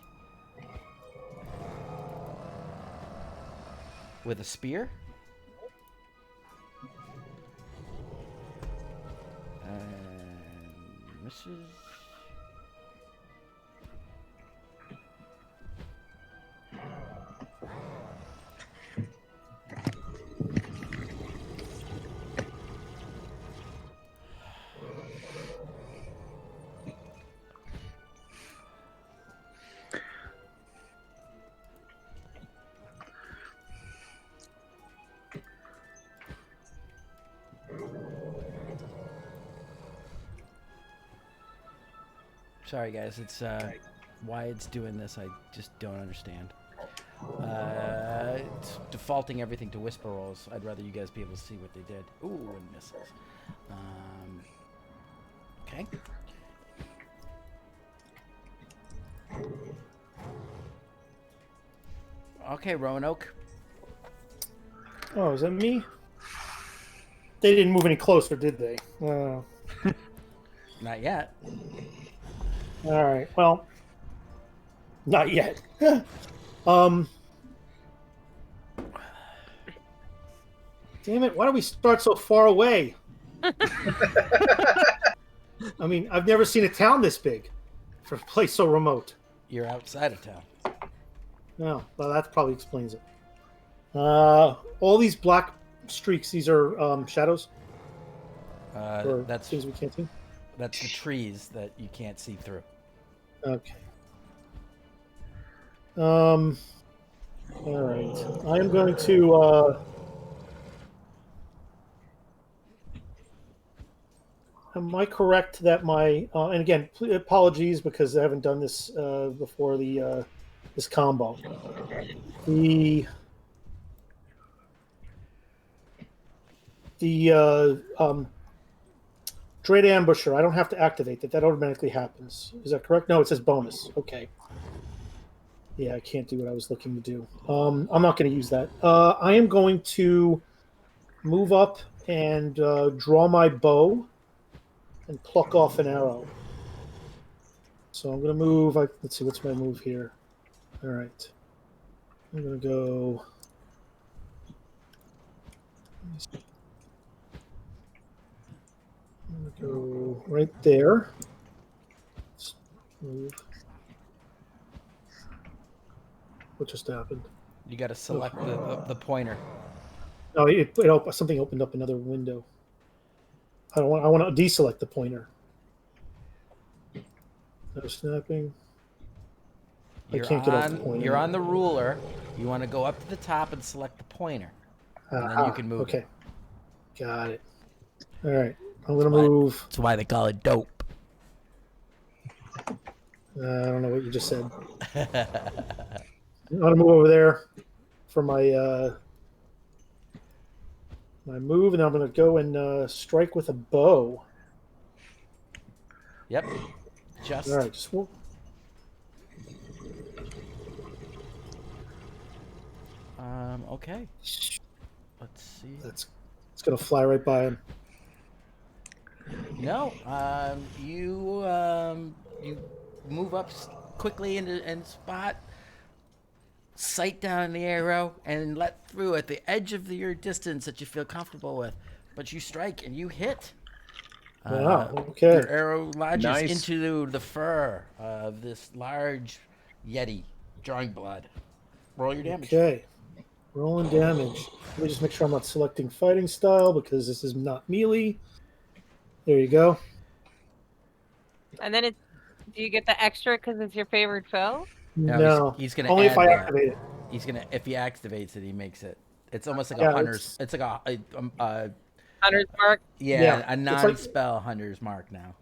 with a spear. And misses. Sorry, guys. It's why it's doing this. I just don't understand. It's defaulting everything to whisper rolls. I'd rather you guys be able to see what they did. Ooh, and misses. Okay. Okay, Roanoke. Oh, is that me? They didn't move any closer, did they? Not yet. All right. Well, not yet. um. Damn it! Why do we start so far away? I mean, I've never seen a town this big for a place so remote. You're outside of town. No, well, that probably explains it. All these black streaks, these are shadows? Or That's things we can't see? the trees that you can't see through. Okay. All right. I am going to. Am I correct that my and again, apologies because I haven't done this before the this combo. The Dread Ambusher, I don't have to activate that. That automatically happens. Is that correct? No, it says bonus. Okay. Yeah, I can't do what I was looking to do. I'm not going to use that. I am going to move up and draw my bow and pluck off an arrow. So I'm going to move. Let's see, what's my move here? All right. I'm going to go. I'm going to go right there. Let's move. What just happened? You got to select the pointer. No, something opened up another window. I want to deselect the pointer. No snapping. I can't get off the pointer. You're on the ruler. You want to go up to the top and select the pointer, and then you can move. Okay, got it. All right, I'm gonna move. That's why they call it dope. I don't know what you just said. I'm gonna move over there for my my move, and I'm gonna go and strike with a bow. Yep. Just. All right, just. Okay. Let's see. It's gonna fly right by him. No. You move up quickly and spot, sight down the arrow, and let through at the edge of your distance that you feel comfortable with. But you strike and you hit. Wow. Okay. Your arrow lodges Nice. into the fur of this large yeti, drawing blood. Roll your damage. Okay. Rolling damage. Let me just make sure I'm not selecting fighting style because this is not melee. There you go. And then do you get the extra because it's your favorite foe? No, he's gonna only add if I that. activate it. If he activates it, he makes it. It's almost like Yeah, a hunter's. It's like a Hunter's mark. Yeah, a it's non-spell hunter's mark now.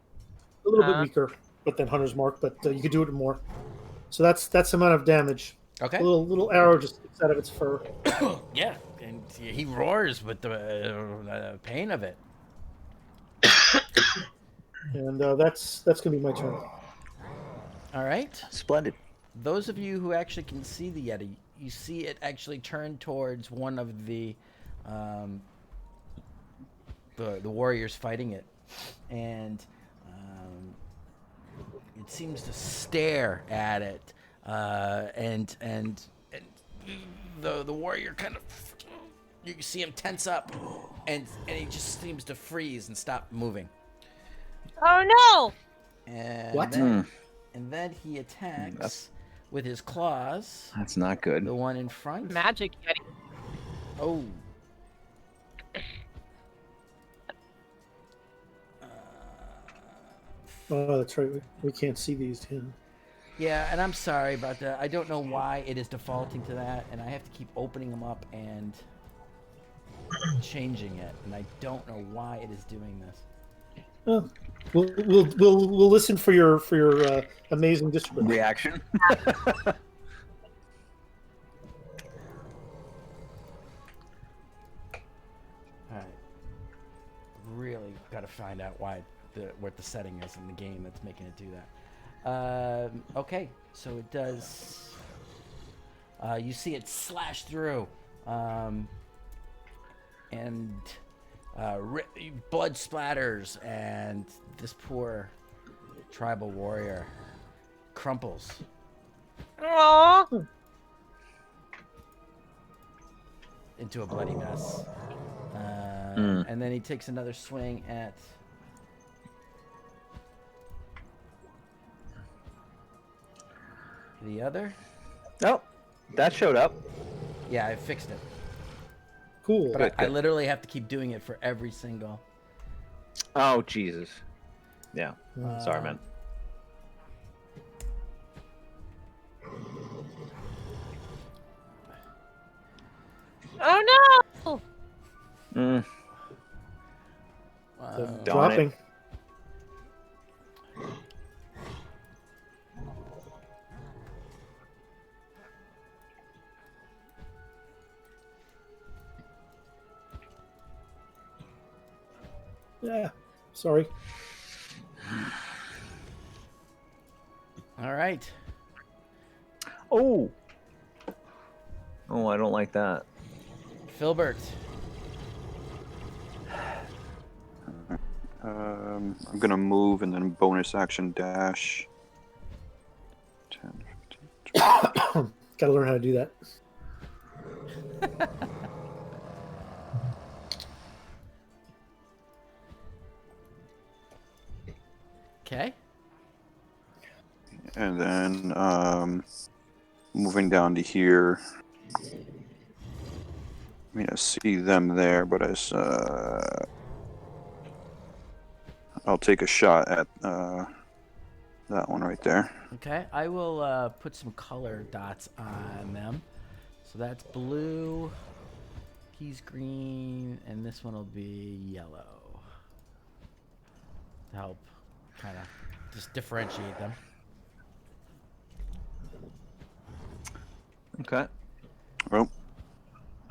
A little bit weaker, but then Hunter's Mark. But you could do it more. So that's the amount of damage. Okay. A little arrow just sticks out of its fur. Yeah, and he roars with the pain of it. And that's gonna be my turn. All right. Splendid. Those of you who actually can see the yeti, you see it actually turn towards one of the warriors fighting it, and it seems to stare at it, and the warrior kind of, you can see him tense up, and he just seems to freeze and stop moving. Oh no! And What? then he attacks with his claws. That's not good. The one in front. Magic Yeti. Oh. Oh, that's right. We can't see these. Yeah. Yeah, and I'm sorry about that. I don't know why it is defaulting to that, and I have to keep opening them up and changing it, and I don't know why it is doing this. Oh, we'll listen for your amazing distribution. Reaction. All right. Really got to find out what the setting is in the game that's making it do that. Okay, so it does You see it slash through, and blood splatters, and this poor tribal warrior crumples. Aww. Into a bloody mess. And then he takes another swing at the other. Oh, that showed up. Yeah, I fixed it. Cool. But I literally have to keep doing it for every single. Oh, Jesus. Yeah. Sorry, man. Oh no! Dropping. Yeah. Sorry. All right. Oh. Oh, I don't like that. Filbert. I'm gonna move and then bonus action dash. 10, 15, 20. Gotta learn how to do that. Okay. And then moving down to here. I mean, I see them there, but I'll take a shot at that one right there. Okay. I will put some color dots on them. So that's blue. He's green, and this one will be yellow. To help kind of just differentiate them. Okay. Well,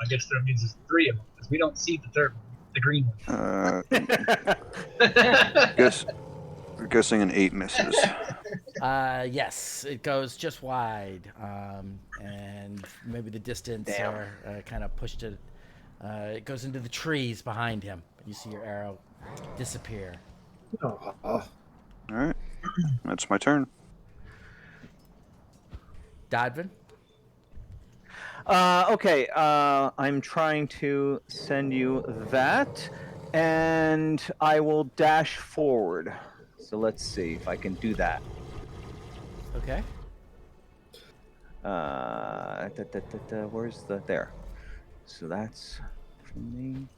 I guess that means there's 3 of them because we don't see the third one, the green one. We're guessing an 8 misses. Yes, it goes just wide, and maybe the distance kind of pushed it. It goes into the trees behind him. You see your arrow disappear. Oh. All right, that's my turn. Dodvin? Okay, I'm trying to send you that, and I will dash forward. So let's see if I can do that. Okay. Where's the there? So that's for me.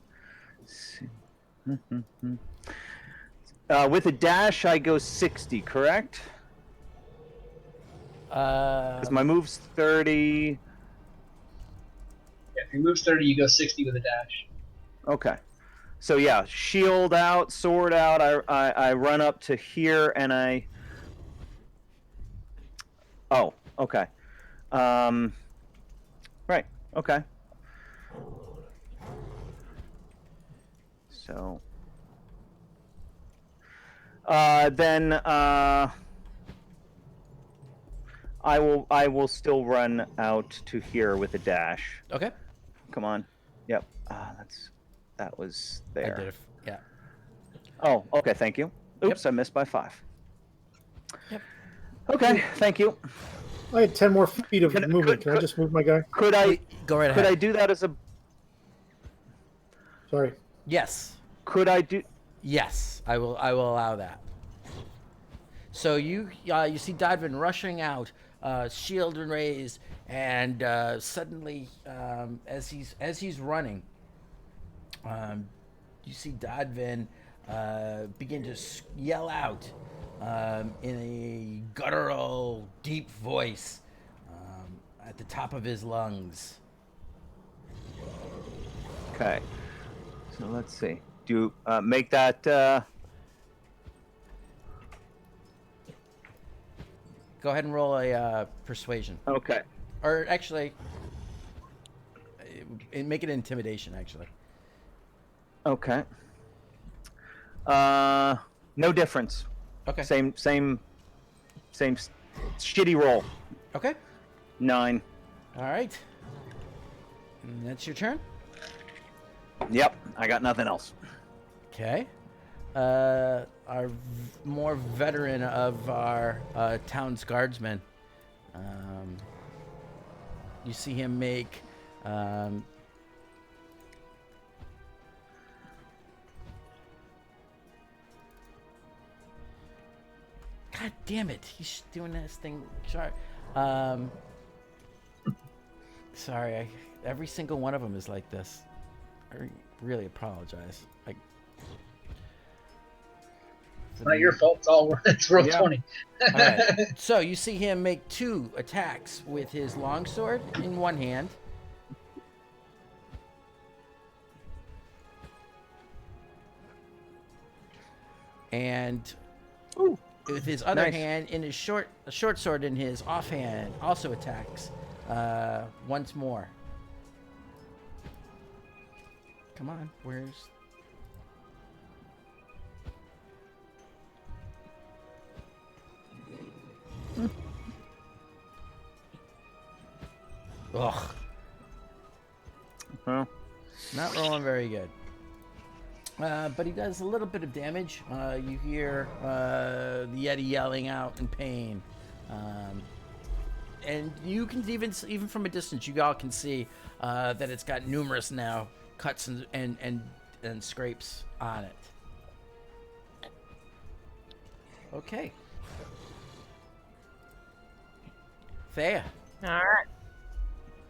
With a dash, I go 60, correct? Because my move's 30. Yeah, if your move's 30, you go 60 with a dash. Okay. So yeah, shield out, sword out. I run up to here and I. Oh, okay. Right. Okay. So. Then I will still run out to here with a dash. Okay. Come on. Yep. That was there. I did it. Yeah. Oh, okay. Thank you. Oops, Yep. I missed by 5. Yep. Okay, thank you. I had 10 more feet of movement. Can I just move my guy? Could I Go right could ahead. I do that as a? Sorry. Yes. Could I do? Yes, I will allow that. So you see Dodvin rushing out, shield raised, and suddenly, as he's running, you see Dodvin begin to yell out in a guttural, deep voice at the top of his lungs. Okay. So let's see. Do you make that? Go ahead and roll a persuasion. Okay. Or actually, make it intimidation, actually. Okay. No difference. Okay. Same shitty roll. Okay. 9. All right. And that's your turn? Yep, I got nothing else. Okay. Our more veteran of our town's guardsmen. You see him make God damn it! He's doing this thing. Sorry. Sorry. Every single one of them is like this. I really apologize. It's not your fault. It's roll 20. All right. So you see him make 2 attacks with his longsword in one hand. And with his other hand in his short sword in his offhand also attacks once more. Come on, where's... Ugh. Well, not rolling very good. But he does a little bit of damage. You hear the Yeti yelling out in pain. And you can even from a distance, you all can see that it's got numerous now cuts and scrapes on it. Okay. Thea. All right.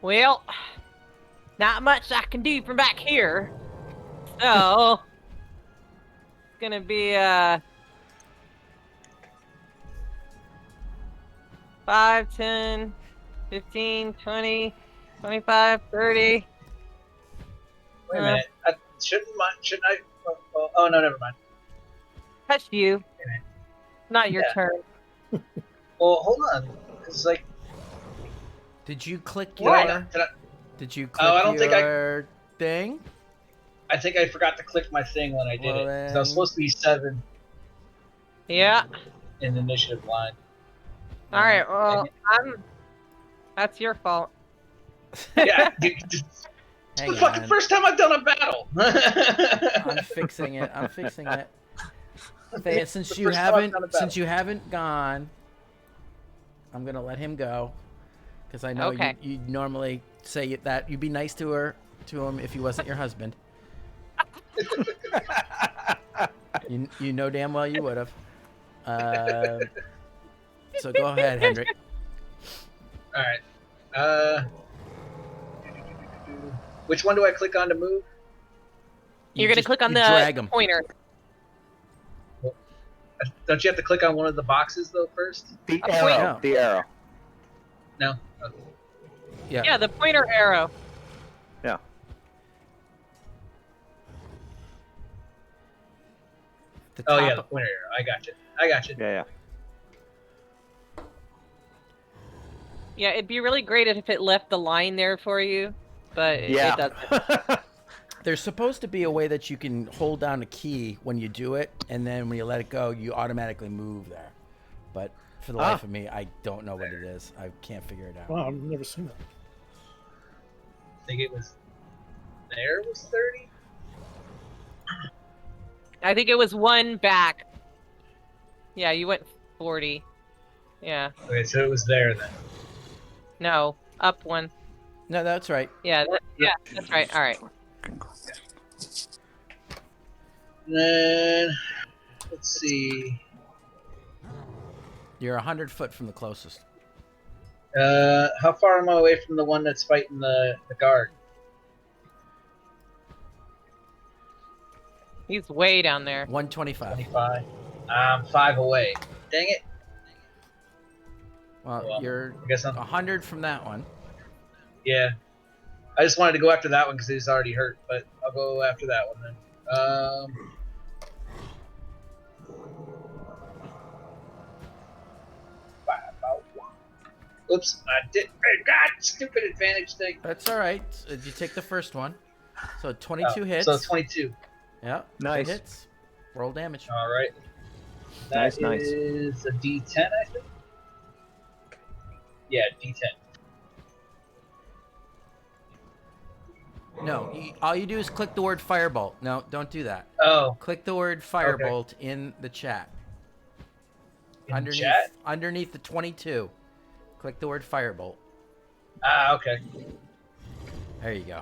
Well, not much I can do from back here. So, it's going to be 5, 10, 15, 20, 25, 30. Wait a minute. Shouldn't I? Oh, no, never mind. Touched you. Not your turn. Well, hold on. It's like... Did you click What? your... Did you click I don't think your thing? I think I forgot to click my thing when I did Well, it. 'Cause I was supposed to be 7 Yeah. in the initiative line. All right. Well, that's your fault. Yeah. It's Hang the fucking on. first time I've done a battle. I'm fixing it. Thea, since you haven't gone, I'm gonna let him go because I know Okay. you normally say that you'd be nice to him if he wasn't your husband. you know damn well you would have. So go ahead, Hendrik. All right. Which one do I click on to move? You're going to click on you drag the 'em. pointer. Don't you have to click on one of the boxes though first? the A arrow. point- The arrow. No. Okay. Yeah, the pointer arrow. Yeah. The Oh top yeah, the pointer arrow. I got you. Yeah. Yeah, it'd be really great if it left the line there for you, but it doesn't. There's supposed to be a way that you can hold down a key when you do it, and then when you let it go, you automatically move there. But for the life of me, I don't know what it is. I can't figure it out. Wow, I've never seen that. I think it was 30. I think it was 1 back. Yeah, you went 40. Yeah. Okay, so it was there then. No, up 1. No, that's right. Yeah, that's right. All right. Then let's see. You're 100 foot from the closest. How far am I away from the one that's fighting the guard? He's way down there. 125. 25. I'm 5 away. Dang it. Well, you're I guess I'm 100 from that one. Yeah. I just wanted to go after that one because he's already hurt, but I'll go after that one then. Oops, I did. God, stupid advantage thing. That's all right. You take the first one. So 22 hits. So 22. Yeah. Nice. It hits. Roll damage. All right. That Nice. is a D10, I think. Yeah, D10. No, all you do is click the word firebolt. No, don't do that. Oh, Click the word firebolt in the chat. in the chat? Underneath the 22. Click the word firebolt. Ah, okay. There you go.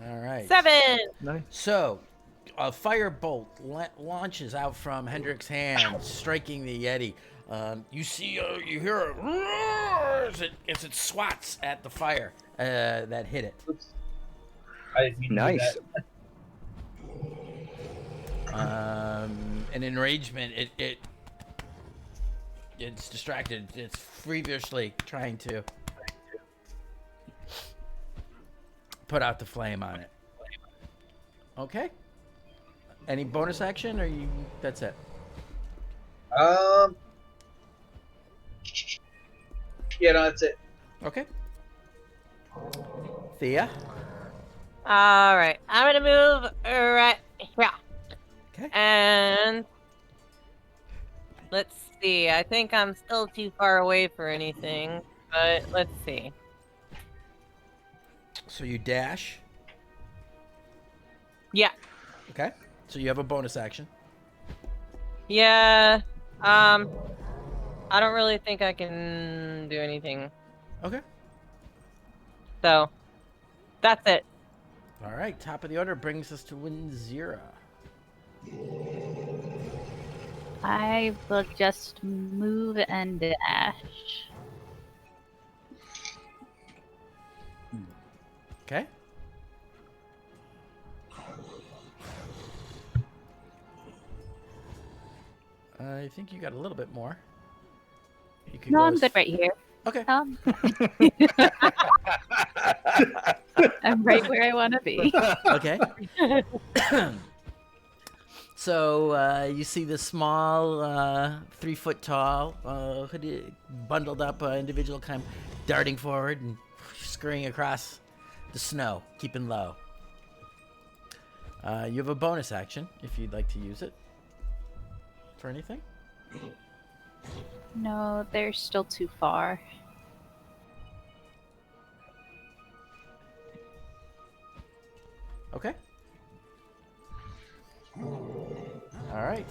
All right. 7. Nice. So, a firebolt launches out from Hendrik's hand, striking the Yeti. You hear a roar as it swats at the fire that hit it. Oops. I didn't mean to do Nice. that. In enragement, it's distracted. It's feverishly trying to put out the flame on it. Okay. Any bonus action, or that's it? Yeah, no, that's it. Okay. Thea. All right. I'm going to move right here. Okay. And let's see. I think I'm still too far away for anything, but let's see. So you dash. Yeah. Okay. So you have a bonus action. Yeah. I don't really think I can do anything. Okay. So that's it. All right. Top of the order brings us to Winzira. I will just move and dash. Okay. I think you got a little bit more. You could No, go I'm as- good right here. Okay. I'm right where I want to be. Okay. So you see this small, 3 foot tall, hooded, bundled up individual kind of darting forward and scurrying across the snow, keeping low. You have a bonus action if you'd like to use it for anything. No, they're still too far. Okay. All right.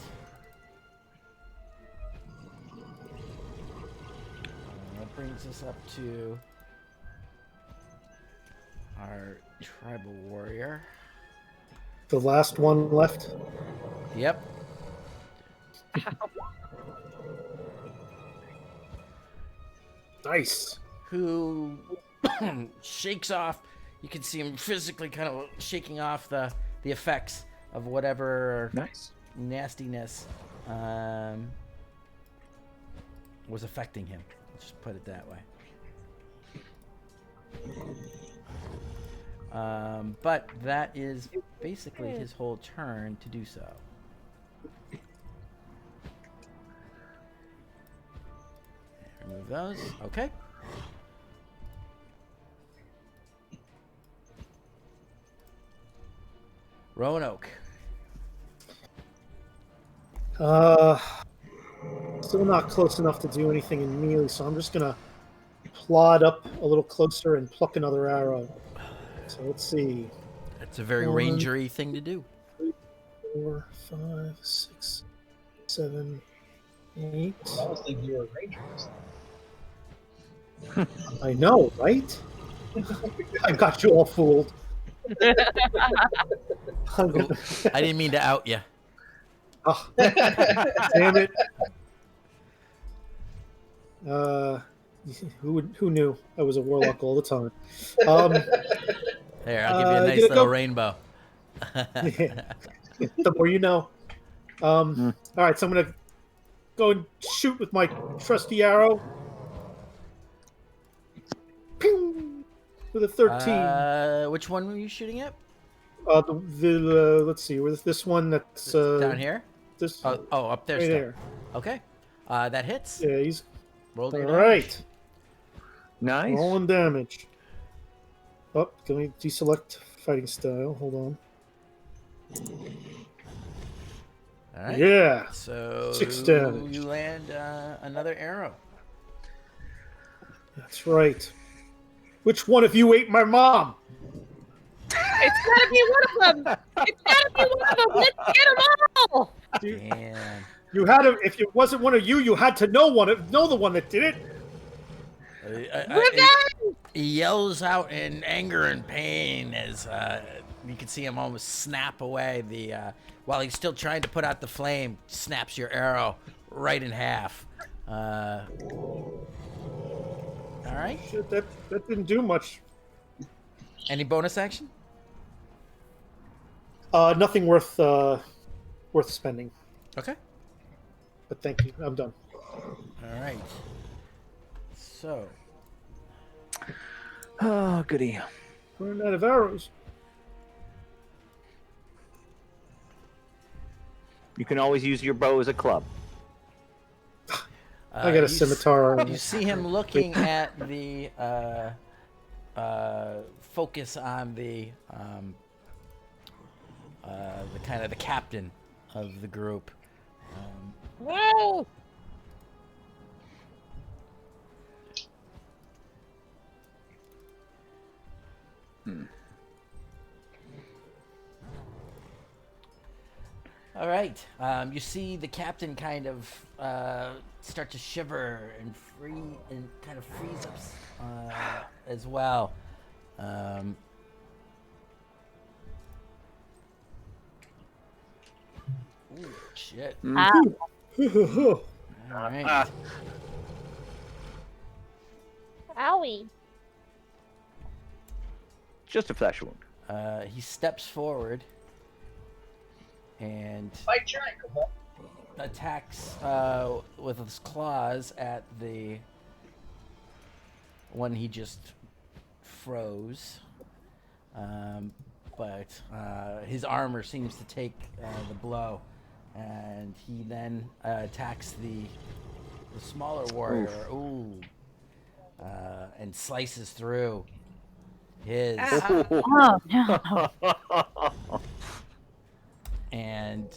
That brings us up to our tribal warrior. The last one left. Yep. Nice. Who shakes off. You can see him physically kind of shaking off the effects of whatever Nice. nastiness was affecting him. Let's just put it that way. But that is basically his whole turn to do so. Remove those. Okay. Roanoke. Still not close enough to do anything in melee, so I'm just gonna plod up a little closer and pluck another arrow. So let's see. That's a very 1, rangery thing to do. 4, 5, 6, 7, 8. I was thinking you were a ranger. I know, right? I got you all fooled. I'm gonna- I didn't mean to out you. Oh, damn it. Who knew I was a warlock all the time? There, I'll give you a nice gonna little go- rainbow. The more you know. All right, so I'm gonna go and shoot with my trusty arrow. Pew! With a 13. Which one were you shooting at? Let's see, with this one that's Down here? This Oh, up there. right Still. there. Okay. That hits. Yeah, he's Roll all your right. damage. Nice. Rolling damage. Oh, can we deselect fighting style? Hold on. All right. Yeah. So 6 damage. you land another arrow. That's right. Which one of you ate my mom? It's gotta be one of them. It's gotta be one of them. Let's get them all. Damn. You had to. If it wasn't one of you, you had to know the one that did it. Revenge! He yells out in anger and pain as you can see him almost snap away. While he's still trying to put out the flame, snaps your arrow right in half. All right. Shit, that didn't do much. Any bonus action? Nothing worth spending. Okay. But thank you. I'm done. All right. So. Oh, goody. Running out of arrows. You can always use your bow as a club. I got a scimitar. You see him looking at the focus on the kind of the captain of the group. Whoa! All right. You see the captain kind of start to shiver and kind of freeze up as well. Ooh, shit. All right. Owie. Just a flesh wound. He steps forward and Bite your ankle, huh? attacks with his claws at the one he just froze. But his armor seems to take the blow, and he then attacks the smaller warrior. And slices through his. Oh, no. And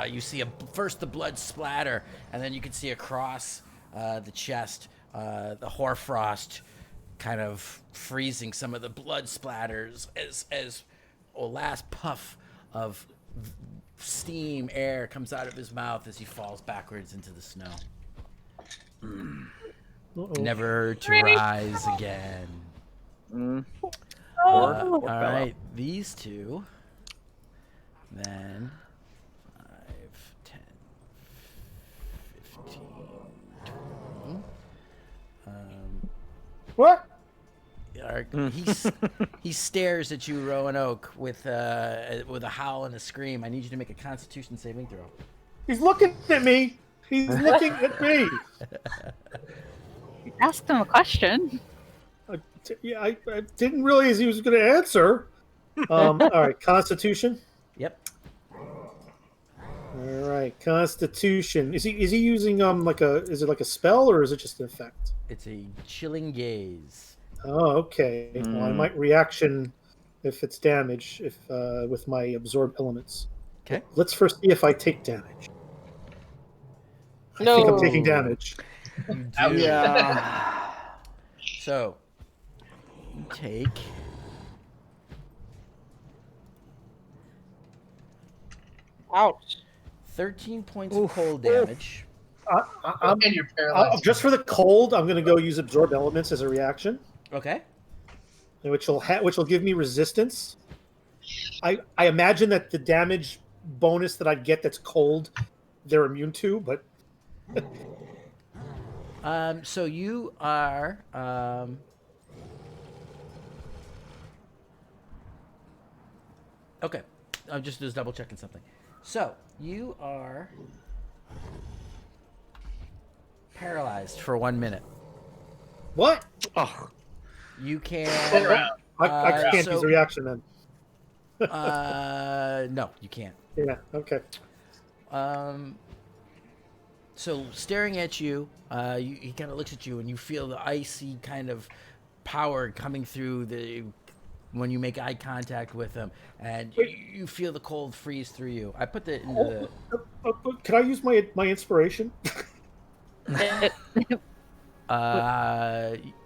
you see first the blood splatter, and then you can see across the chest the hoarfrost kind of freezing some of the blood splatters as a last puff of steam air comes out of his mouth as he falls backwards into the snow. Never to rise again. All right, these two. Then 5, 10, 15, 20. What? He stares at you, Roanoke, with a howl and a scream. I need you to make a Constitution saving throw. He's looking at me. He's looking at me. Ask him a question. I didn't realize he was going to answer. All right, Constitution. Yep. All right, Constitution. Is he using is it like a spell or is it just an effect? It's a chilling gaze. Oh, okay. Well, I might reaction if it's damage with my absorb elements. Okay. Let's first see if I take damage. No. I think I'm taking damage. You do. Yeah. So you take 13 points of cold damage. And you're paralyzed. Just for the cold, I'm going to go use absorb elements as a reaction, Okay. which will give me resistance. I imagine that the damage bonus that I'd get that's cold, they're immune to, but So you are okay. I'm just double checking something. So you are paralyzed for 1 minute. what? Oh, You can. I can't use a reaction then. No, you can't. Yeah. Okay. So staring at you, he kind of looks at you, and you feel the icy kind of power coming through when you make eye contact with him, and you feel the cold freeze through you. I put that into the. Can I use my inspiration?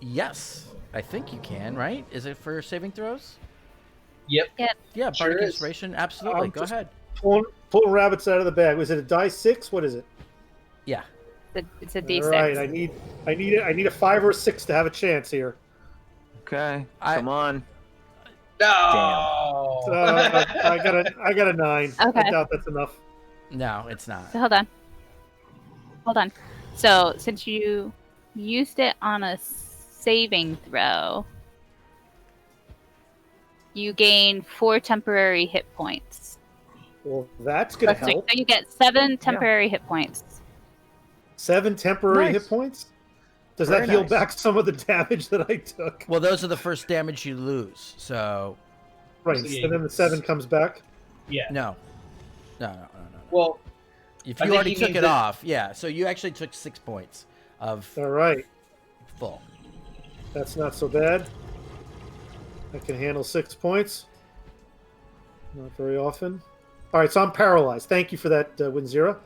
Yes, I think you can. Right? Is it for saving throws? Yep. Yeah, Sure bardic is. inspiration. Absolutely. Go Just ahead. Pulling rabbits out of the bag. Was it a die 6? What is it? Yeah. It's a All D6. right, I need a 5 or a 6 to have a chance here. Okay, I- come on. No. I got a 9. Okay. I doubt that's enough. No, it's not. So hold on. So since you used it on a saving throw, you gain 4 temporary hit points. Well, that's gonna So help. you get 7 temporary hit points. 7 temporary Nice. hit points. Does Very that heal nice. back some of the damage that I took? Well, those are the first damage you lose. So Right, So, yeah, and then the 7 comes back. Yeah. no. Well, If I you think already he took means it that- off, yeah. So you actually took 6 points of All right, full. that's not so bad. I can handle 6 points. Not very often. All right, so I'm paralyzed. Thank you for that, Winzira.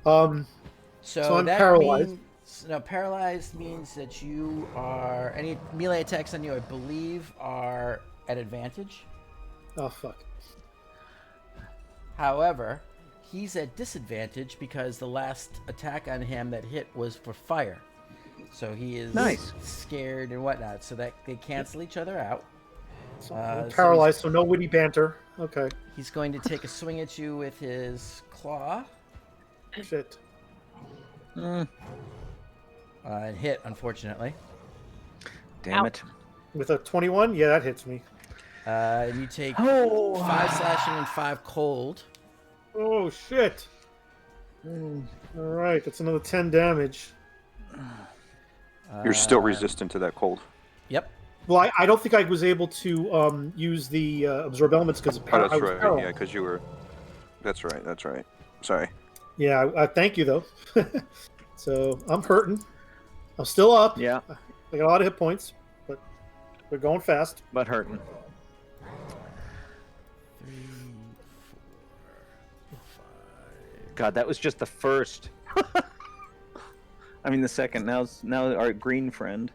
So I'm that paralyzed. Means, no, paralyzed means that you are any melee attacks on you, I believe, are at advantage. Oh fuck. However, he's at disadvantage because the last attack on him that hit was for fire. So he is Nice. scared and whatnot. So that they cancel each other out. So Uh, I'm so paralyzed, so no witty banter. Okay. He's going to take a swing at you with his claw. Shit. And hit, unfortunately. Damn Ow. it. With a 21, yeah, that hits me. And you take Oh. 5 slashing and 5 cold. Oh shit. All right, that's another 10 damage. You're still resistant to that cold. Yep. Well, I don't think I was able to use the absorb elements because Oh, that's I was right. paralyzed. Yeah, because you were. That's right. That's right. Sorry. Yeah, thank you though. So I'm hurting. I'm still up. Yeah, I got a lot of hit points, but we're going fast. but hurting. 3, 4, 5. God, that was just the first. I mean, the second. Now our green friend.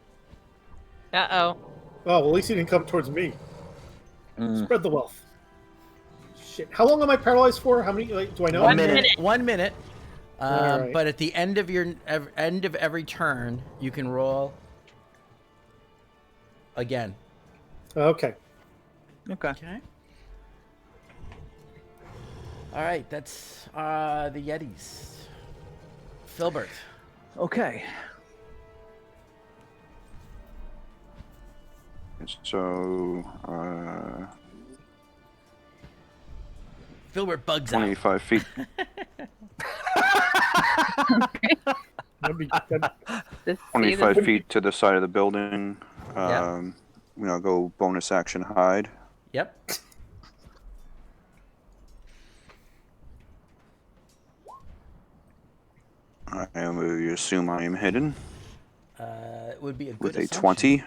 Uh-oh. Oh, well, at least he didn't come towards me. Spread the wealth. Shit. How long am I paralyzed for? How many? Like, do I know? 1 minute. 1 minute. All right. But at the end of end of every turn, you can roll again. Okay. Okay. Okay. All right, that's the Yetis. Filbert. Okay. So, Filbert bugs out. 25 feet. This- 25 feet to the side of the building. Yeah. Go bonus action hide. Yep. I assume I am hidden It would be a good with a assumption. 20.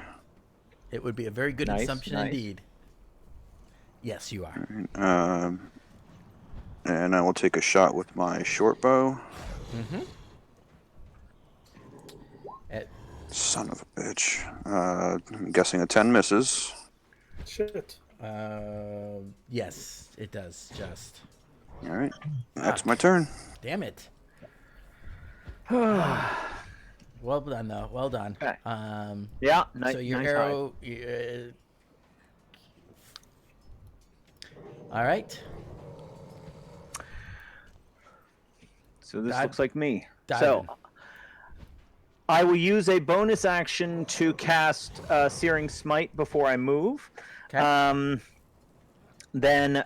It would be a very good Nice, assumption nice. indeed. Yes, you are. And I will take a shot with my short bow. Mm-hmm. Son of a bitch. I'm guessing a 10 misses. Shit. Yes, it does. Just. All right. That's my turn. Damn it. Well done, though. Well done. Okay. So Yeah. your nice arrow. All right. So this Dive- looks like me. dive So in. I will use a bonus action to cast Searing Smite before I move. Okay. Then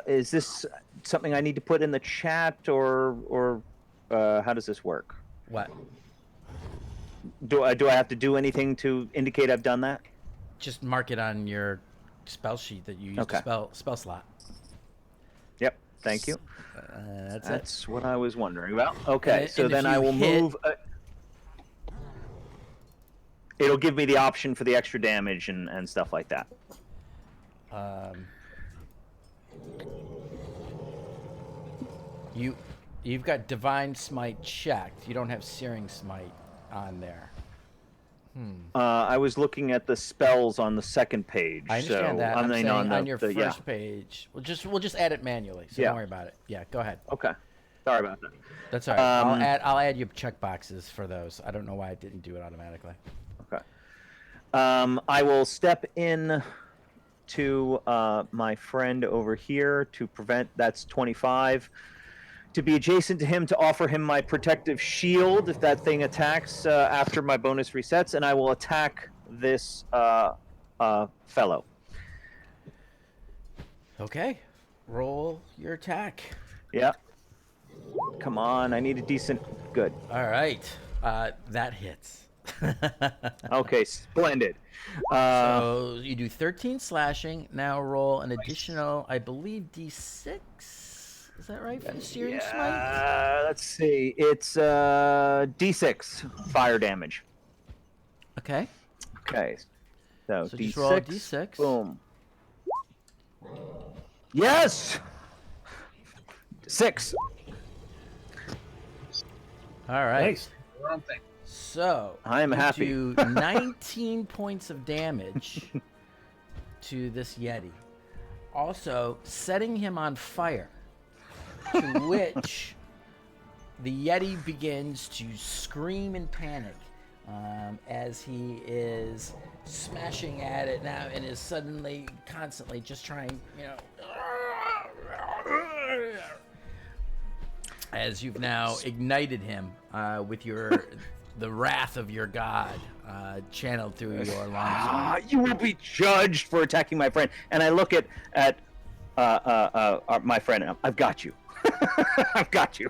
is this something I need to put in the chat, or how does this work? What? Do I have to do anything to indicate I've done that? Just mark it on your spell sheet that you used Okay. to spell slot. Yep. Thank you. That's it. That's what I was wondering about. Okay, And- so and if then I you will hit- move. It'll give me the option for the extra damage and stuff like that. You've got Divine Smite checked. You don't have Searing Smite on there. I was looking at the spells on the second page. I understand so, that. I'm mean, saying the, on your the- first page. We'll just add it manually. So Yeah. don't worry about it. Yeah, go ahead. Okay. Sorry about that. That's all right. Um, I'll add your check boxes for those. I don't know why it didn't do it automatically. Okay. I will step in to my friend over here to prevent. That's 25. To be adjacent to him to offer him my protective shield if that thing attacks after my bonus resets, and I will attack this fellow. Okay. Roll your attack. Yeah. Come on, I need a decent. Good. All right. That hits. Okay, splendid. So you do 13 slashing. Now roll an additional, I believe, D6. Is that right for the searing smite? Let's see. It's D6 fire damage. Okay. Okay. So So D6. just roll a D6. Boom. Yes. 6. All right. Nice. Wrong thing. So I am you happy. do 19 points of damage to this Yeti. Also, setting him on fire, to which the Yeti begins to scream in panic as he is smashing at it now and is suddenly, constantly just trying, as you've now ignited him with the wrath of your god channeled through your lungs. You will be judged for attacking my friend. And I look at my friend. And I've got you. I've got you.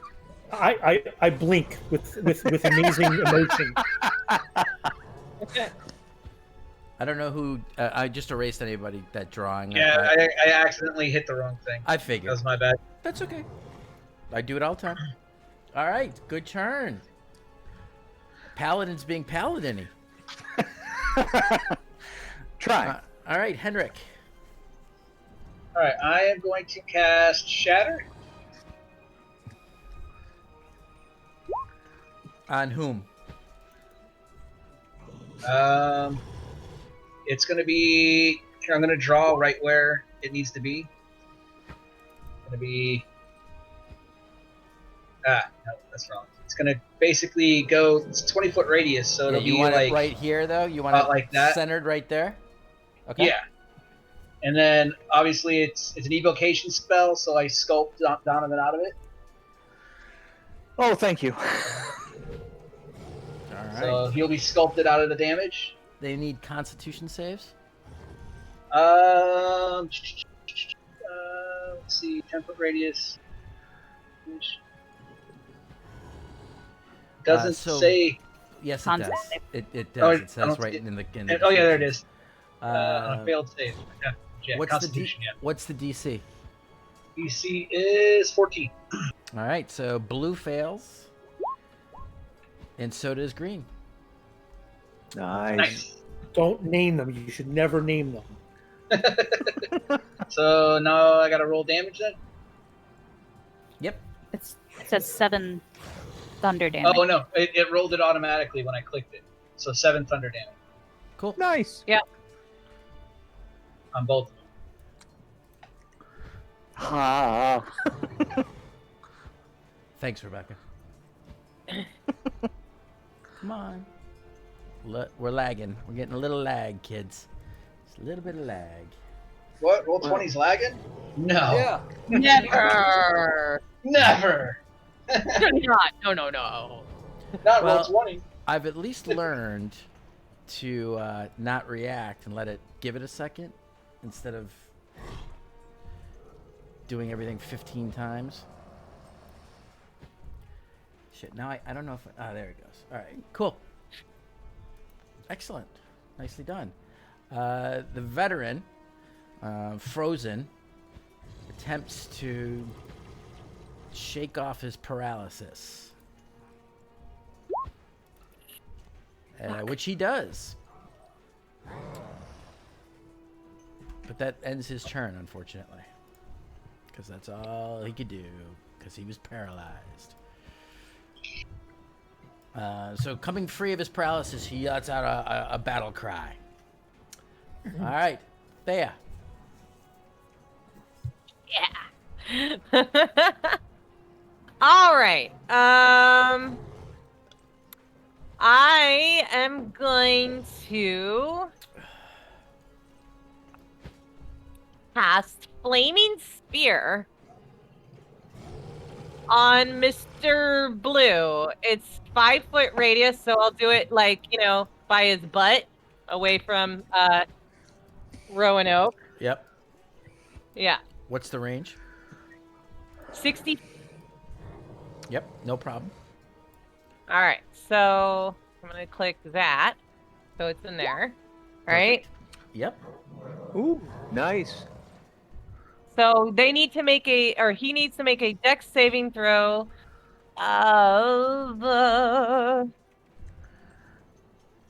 I blink with amazing emotion. I don't know who. I just erased anybody that drawing. Yeah, I accidentally hit the wrong thing. I That figured. was my bad. That's okay. I do it all the time. All right, good turn. Paladin's being paladin-y. Try. All right, Henrik. All right, I am going to cast Shatter. On whom? It's going to be. Here, I'm going to draw right where it needs to be. It's going to be. No, that's wrong. It's going to basically go. It's a 20-foot radius, so it'll you be want like it right here, though. You want it like that? centered right there. Okay. Yeah. And then obviously it's an evocation spell, so I sculpt Donovan out of it. Oh, thank you. All right. So he'll be sculpted out of the damage. They need Constitution saves. Let's see, 10-foot radius. Doesn't so- say. Yes, it Con does. save? It Oh, does. I It says don't right see in the. Oh yeah, there it is. On Uh, a failed save. Yeah, what's Constitution. What's the DC? Yeah. DC is 14. All right, so blue fails, and so does green. Nice. Don't name them. You should never name them. So now I got to roll damage then. Yep. It says 7 thunder damage. Oh no, it rolled it automatically when I clicked it. So 7 thunder damage Cool. Nice. on both of them. Ah. Thanks, Rebecca. Come on. We're lagging. We're getting a little lag, kids. Just a little bit of lag. What? Roll 20's lagging? No. Yeah. Never. Never. Not. No. Not Well- roll 20. I've at least learned to not react and let it give it a second instead of doing everything 15 times. Shit, now I don't know if... there it goes. All right, cool. Excellent. Nicely done. The veteran, Frozen, attempts to shake off his paralysis. Which he does. But that ends his turn, unfortunately. Because that's all he could do. Because he was paralyzed. So coming free of his paralysis, he lets out a battle cry. All right, Thea. Yeah. All right. I am going to cast Flaming Spear on Mr. Blue. It's 5-foot radius, so I'll do it like, by his butt, away from Roanoke. Yep. Yeah. What's the range? 60. Yep, no problem. All right. So I'm going to click that. So it's in there. All right. Yep. Ooh, nice. So they need to make he needs to make a dex saving throw of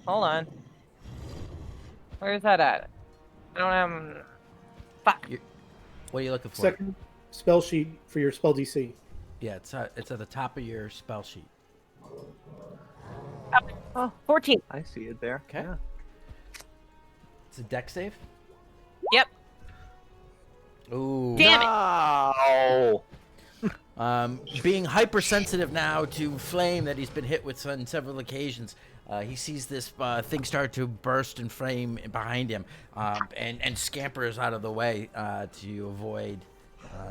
hold on. Where's that at? I don't have fuck. What are you looking for? Second spell sheet for your spell DC. Yeah, it's at the top of your spell sheet. Oh, 14. I see it there. Okay. Yeah. It's a dex save. Yep. Ooh. Damn it. Being hypersensitive now to flame that he's been hit with on several occasions, he sees this thing start to burst and flame behind him, and scampers out of the way to avoid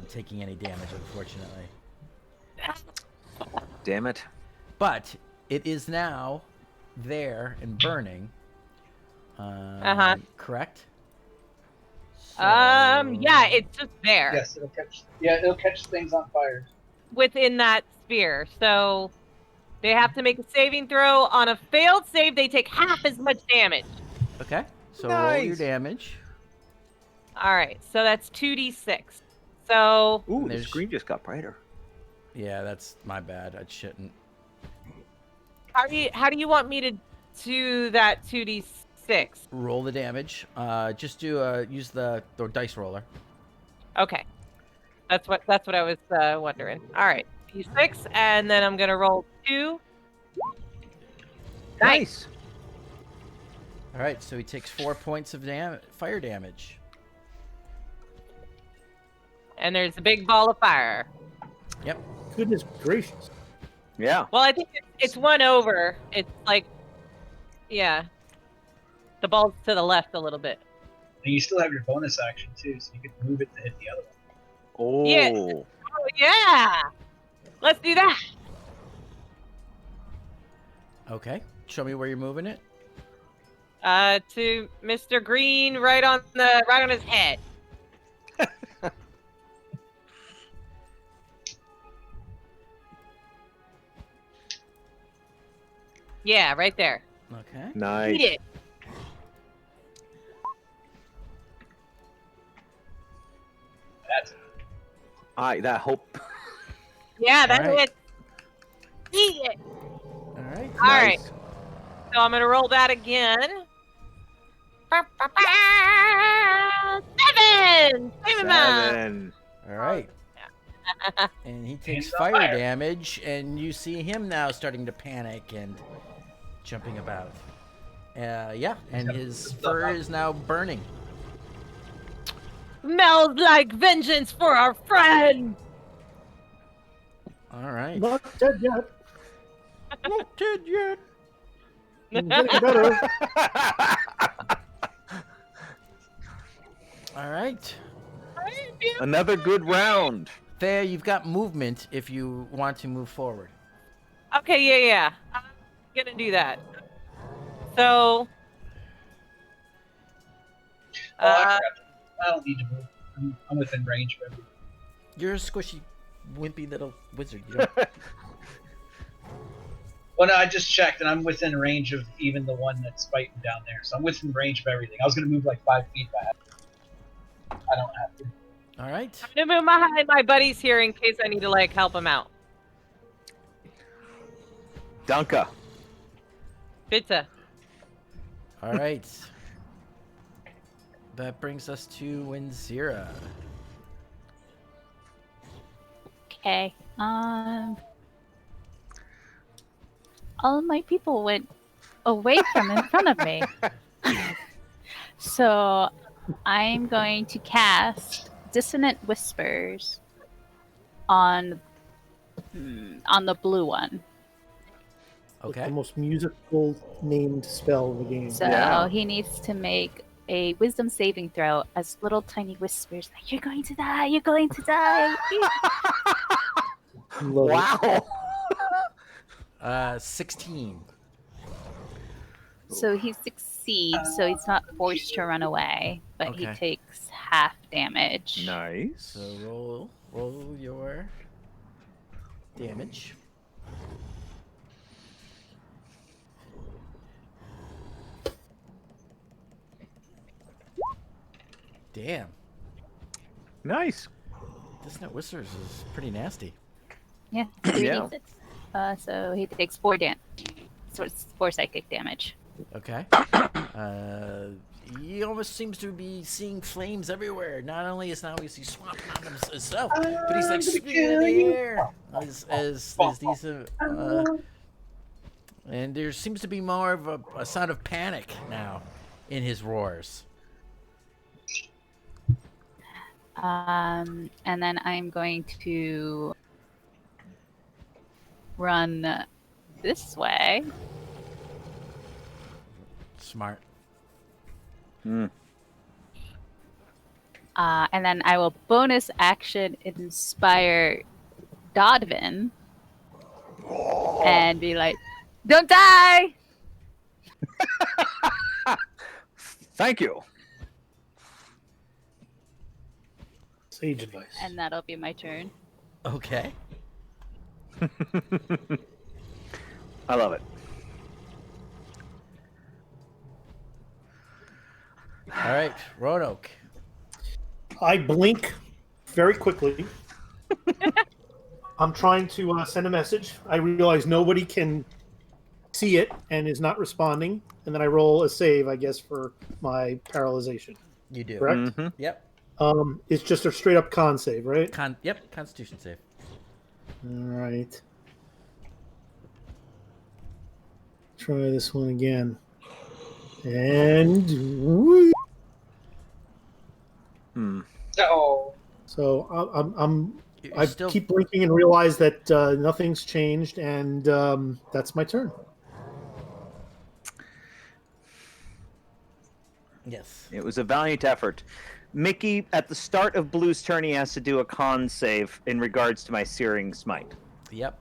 taking any damage, unfortunately. Damn it. But it is now there and burning. Correct? Yeah, it's just there. Yes, it'll catch things on fire. Within that sphere. So they have to make a saving throw. On a failed save, they take half as much damage. Okay, so roll your damage. All right, so that's 2d6. So ooh, the screen just got brighter. Yeah, that's my bad. I shouldn't. How do you want me to do that 2d6? Roll the damage. Just use the dice roller. Okay. That's what I was wondering. All right. D6, and then I'm gonna roll 2. Nice. All right, so he takes 4 points of fire damage. And there's a big ball of fire. Yep. Goodness gracious. Yeah. Well, I think it's one over. It's like, yeah. The ball's to the left a little bit. And you still have your bonus action too, so you can move it to hit the other one. Oh. Yeah. Oh, yeah. Let's do that. Okay. Show me where you're moving it. To Mr. Green, right on his head. Yeah, right there. Okay. Nice. Eat it. That's that hope. Yeah, that's right. it. Eat it. All right. All right. So I'm gonna roll that again. 7. 7. All right. And he takes He's on fire fire. damage, and you see him now starting to panic and jumping about. Yeah, and his fur is now burning. Smells like vengeance for our friend. All right. Not dead yet. Not dead yet. Getting better. All right. Another good round. There, you've got movement if you want to move forward. Okay, yeah. I'm gonna do that. So, I don't need to move. I'm within range of everything. You're a squishy, wimpy little wizard. You don't... Well, no, I just checked, and I'm within range of even the one that's fighting down there. So I'm within range of everything. I was going to move like 5 feet back. I don't have to. All right. I'm gonna move behind my buddies here in case I need to help them out. Dunka. Pizza. All right. That brings us to Winzira. Okay. all my people went away from in front of me. So I'm going to cast Dissonant Whispers on the blue one. Like Okay. the most musical named spell in the game. So Yeah. he needs to make a Wisdom saving throw as little tiny whispers like, "You're going to die! You're going to die!" Love it. Wow. 16. So he succeeds, so he's not forced to run away, but he Okay. takes half damage. Nice. So roll your damage. Damn. Nice. Dissonant Whispers is pretty nasty. Yeah, Yeah. 3d6. So he takes 4 damage. So it's 4 psychic damage. Okay. He almost seems to be seeing flames everywhere. Not only is he swamping on himself, but he's like spinning in the air as these. And there seems to be more of a sound of panic now in his roars. And then I'm going to run this way. Smart. And then I will bonus action inspire Dodvin and be like, "Don't die!" Thank you. Sage advice. And that'll be my turn. Okay. I love it. All right, Roanoke. I blink very quickly. I'm trying to send a message. I realize nobody can see it and is not responding. And then I roll a save, I guess, for my paralyzation. You do. Correct? Yep. It's just a straight up con save, right? Yep. Constitution save. All right. Try this one again. And Oh, so You're I still keep blinking and realize that nothing's changed, and that's my turn. Yes. It was a valiant effort. Mickey, at the start of Blue's turn, he has to do a con save in regards to my Searing Smite. Yep.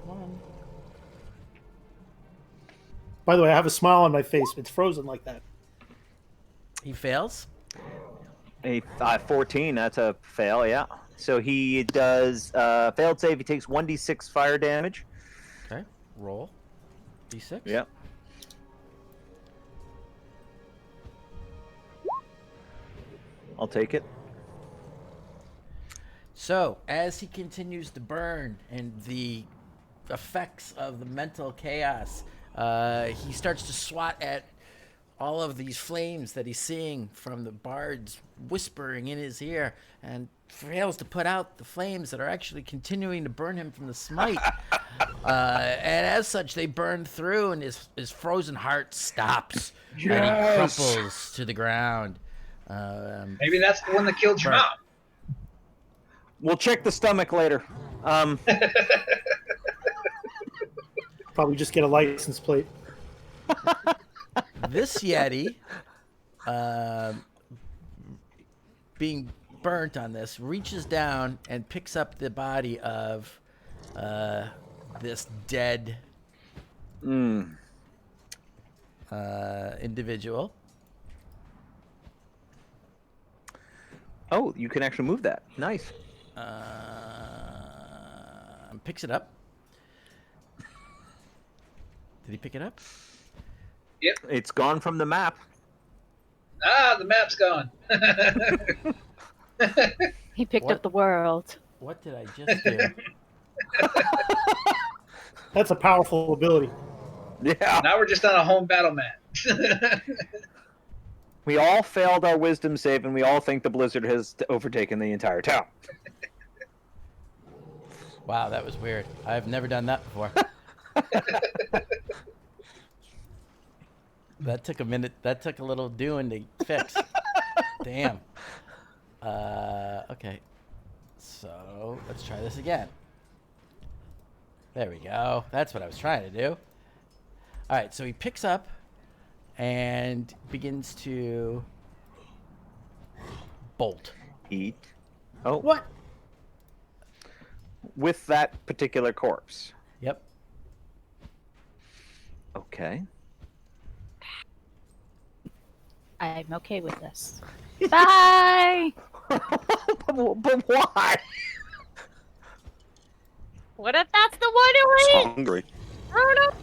Come on. By the way, I have a smile on my face. It's frozen like that. He fails. A 14, that's a fail, yeah. So he does failed save. He takes 1d6 fire damage. Okay. Roll. D6. Yep. I'll take it. So, as he continues to burn and the effects of the mental chaos, he starts to swat at all of these flames that he's seeing from the bards whispering in his ear, and fails to put out the flames that are actually continuing to burn him from the smite. And as such, they burn through, and his frozen heart stops, and he crumples to the ground. maybe that's the one that killed your Right. mom. We'll check the stomach later. Probably just get a license plate. This Yeti, being burnt on this, reaches down and picks up the body of this dead individual. Oh, you can actually move that. Nice. Picks it up. Did he pick it up? It's gone from the map. Ah, the map's gone. He picked What? up the world. What did I just do? That's a powerful ability. Yeah. Now we're just on a home battle map. We all failed our wisdom save, and we all think the blizzard has overtaken the entire town. Wow, that was weird. I've never done that before. That took a minute. That took a little doing to fix. Damn. Okay. So let's try this again. There we go. That's what I was trying to do. All right. So he picks up and begins to bolt. Eat. Oh, What? with that particular corpse. Yep. Okay. I'm okay with this. Bye. But why? What if that's the one who It's ate hungry. Bruno's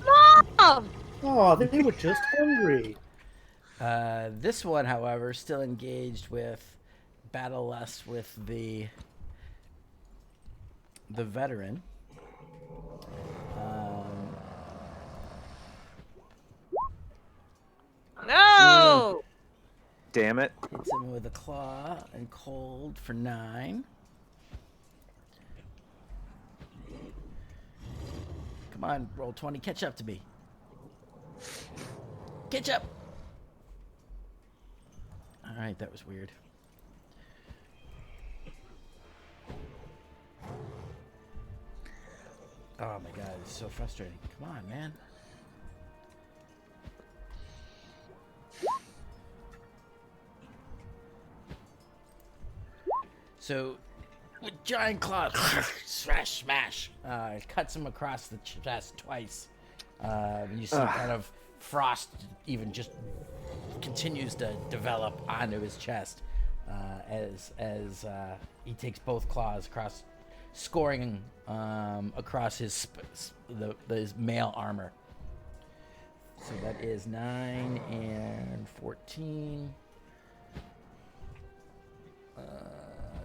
mom? Oh, they were just hungry. This one, however, still engaged with battle lust with the veteran. No. Damn it. Hits him with a claw and cold for 9. Come on, roll 20. Catch up to me. Catch up. All right, that was weird. Oh my god, it's so frustrating. Come on, man. So, with giant claws, smash, smash, cuts him across the chest twice. You see kind of frost even just continues to develop onto his chest as he takes both claws across, scoring across his his mail armor. So that is 9 and 14.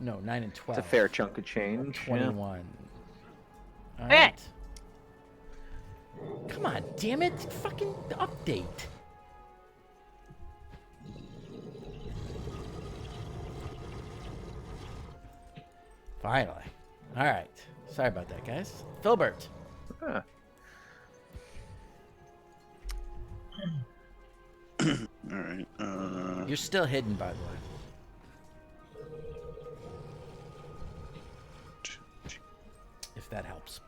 No, 9 and 12. It's a fair chunk of change. 21. All Hey. right. Come on, damn it. Fucking update. Finally. All right. Sorry about that, guys. Filbert. Huh. All right. You're still hidden, by the way. If that helps.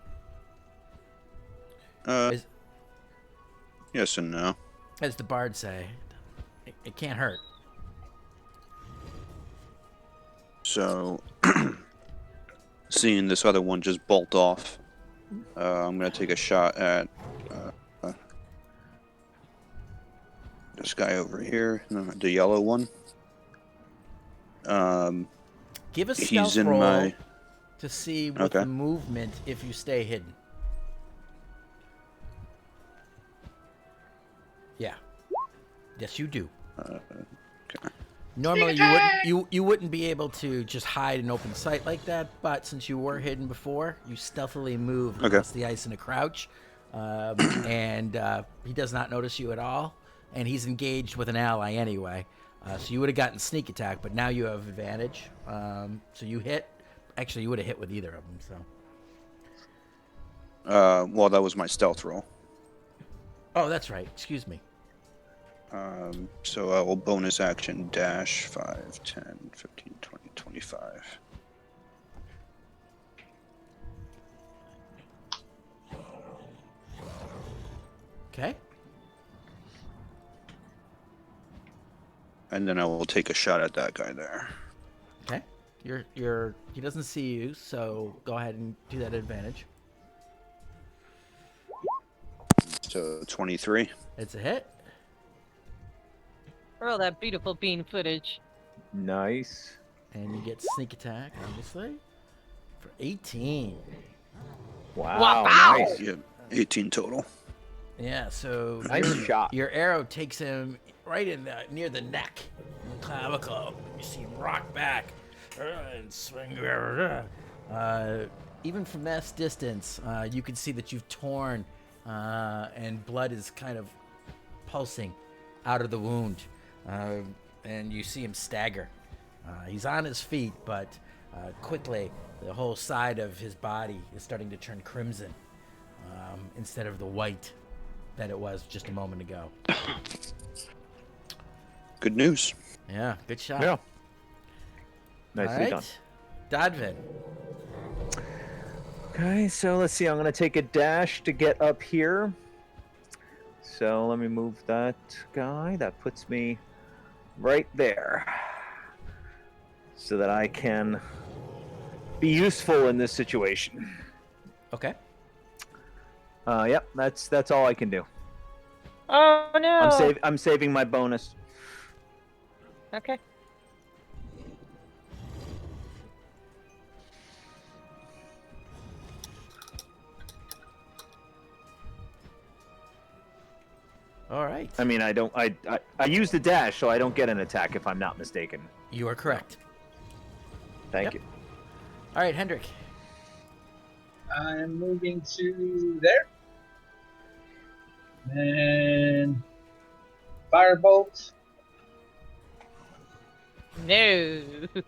As, Yes and no. as the bard say, it can't hurt. So, seeing this other one just bolt off, I'm gonna take a shot at this guy over here, the yellow one. Give a He's stealth in roll my. to see with Okay. the movement if you stay hidden. Yeah. Yes, you do. Okay. Normally, you wouldn't be able to just hide in open sight like that, but since you were hidden before, you stealthily move Okay. across the ice in a crouch, and he does not notice you at all, and he's engaged with an ally anyway. So you would have gotten sneak attack, but now you have advantage. So you hit. Actually, you would have hit with either of them. So. Well, that was my stealth roll. Oh, that's right. Excuse me. So I will bonus action dash 5, 10, 15, 20, 25. Okay. And then I will take a shot at that guy there. Okay. He doesn't see you, so go ahead and do that advantage. So 23. It's a hit. Roll that beautiful bean footage. Nice. And you get sneak attack, obviously, for 18. Wow. Wow. Nice. Yep, 18 total. Yeah, so Nice shot. your arrow takes him right in near the neck, the clavicle. You see him rock back and swing. Even from this distance, you can see that you've torn, and blood is kind of pulsing out of the wound. And you see him stagger. He's on his feet, but Quickly, the whole side of his body is starting to turn crimson instead of the white that it was just a moment ago. Good news. Yeah, good shot. Yeah. All Nicely right, done. Dodvin. Okay, so let's see. I'm going to take a dash to get up here. So let me move that guy. That puts me right there. So that I can be useful in this situation. Okay. Yep, that's all I can do. Oh no. I'm saving my bonus. Okay. All right. I mean, I use the dash, so I don't get an attack if I'm not mistaken. You are correct. Thank Yep. you. All right, Hendrik. I'm moving to there. And firebolt. No. I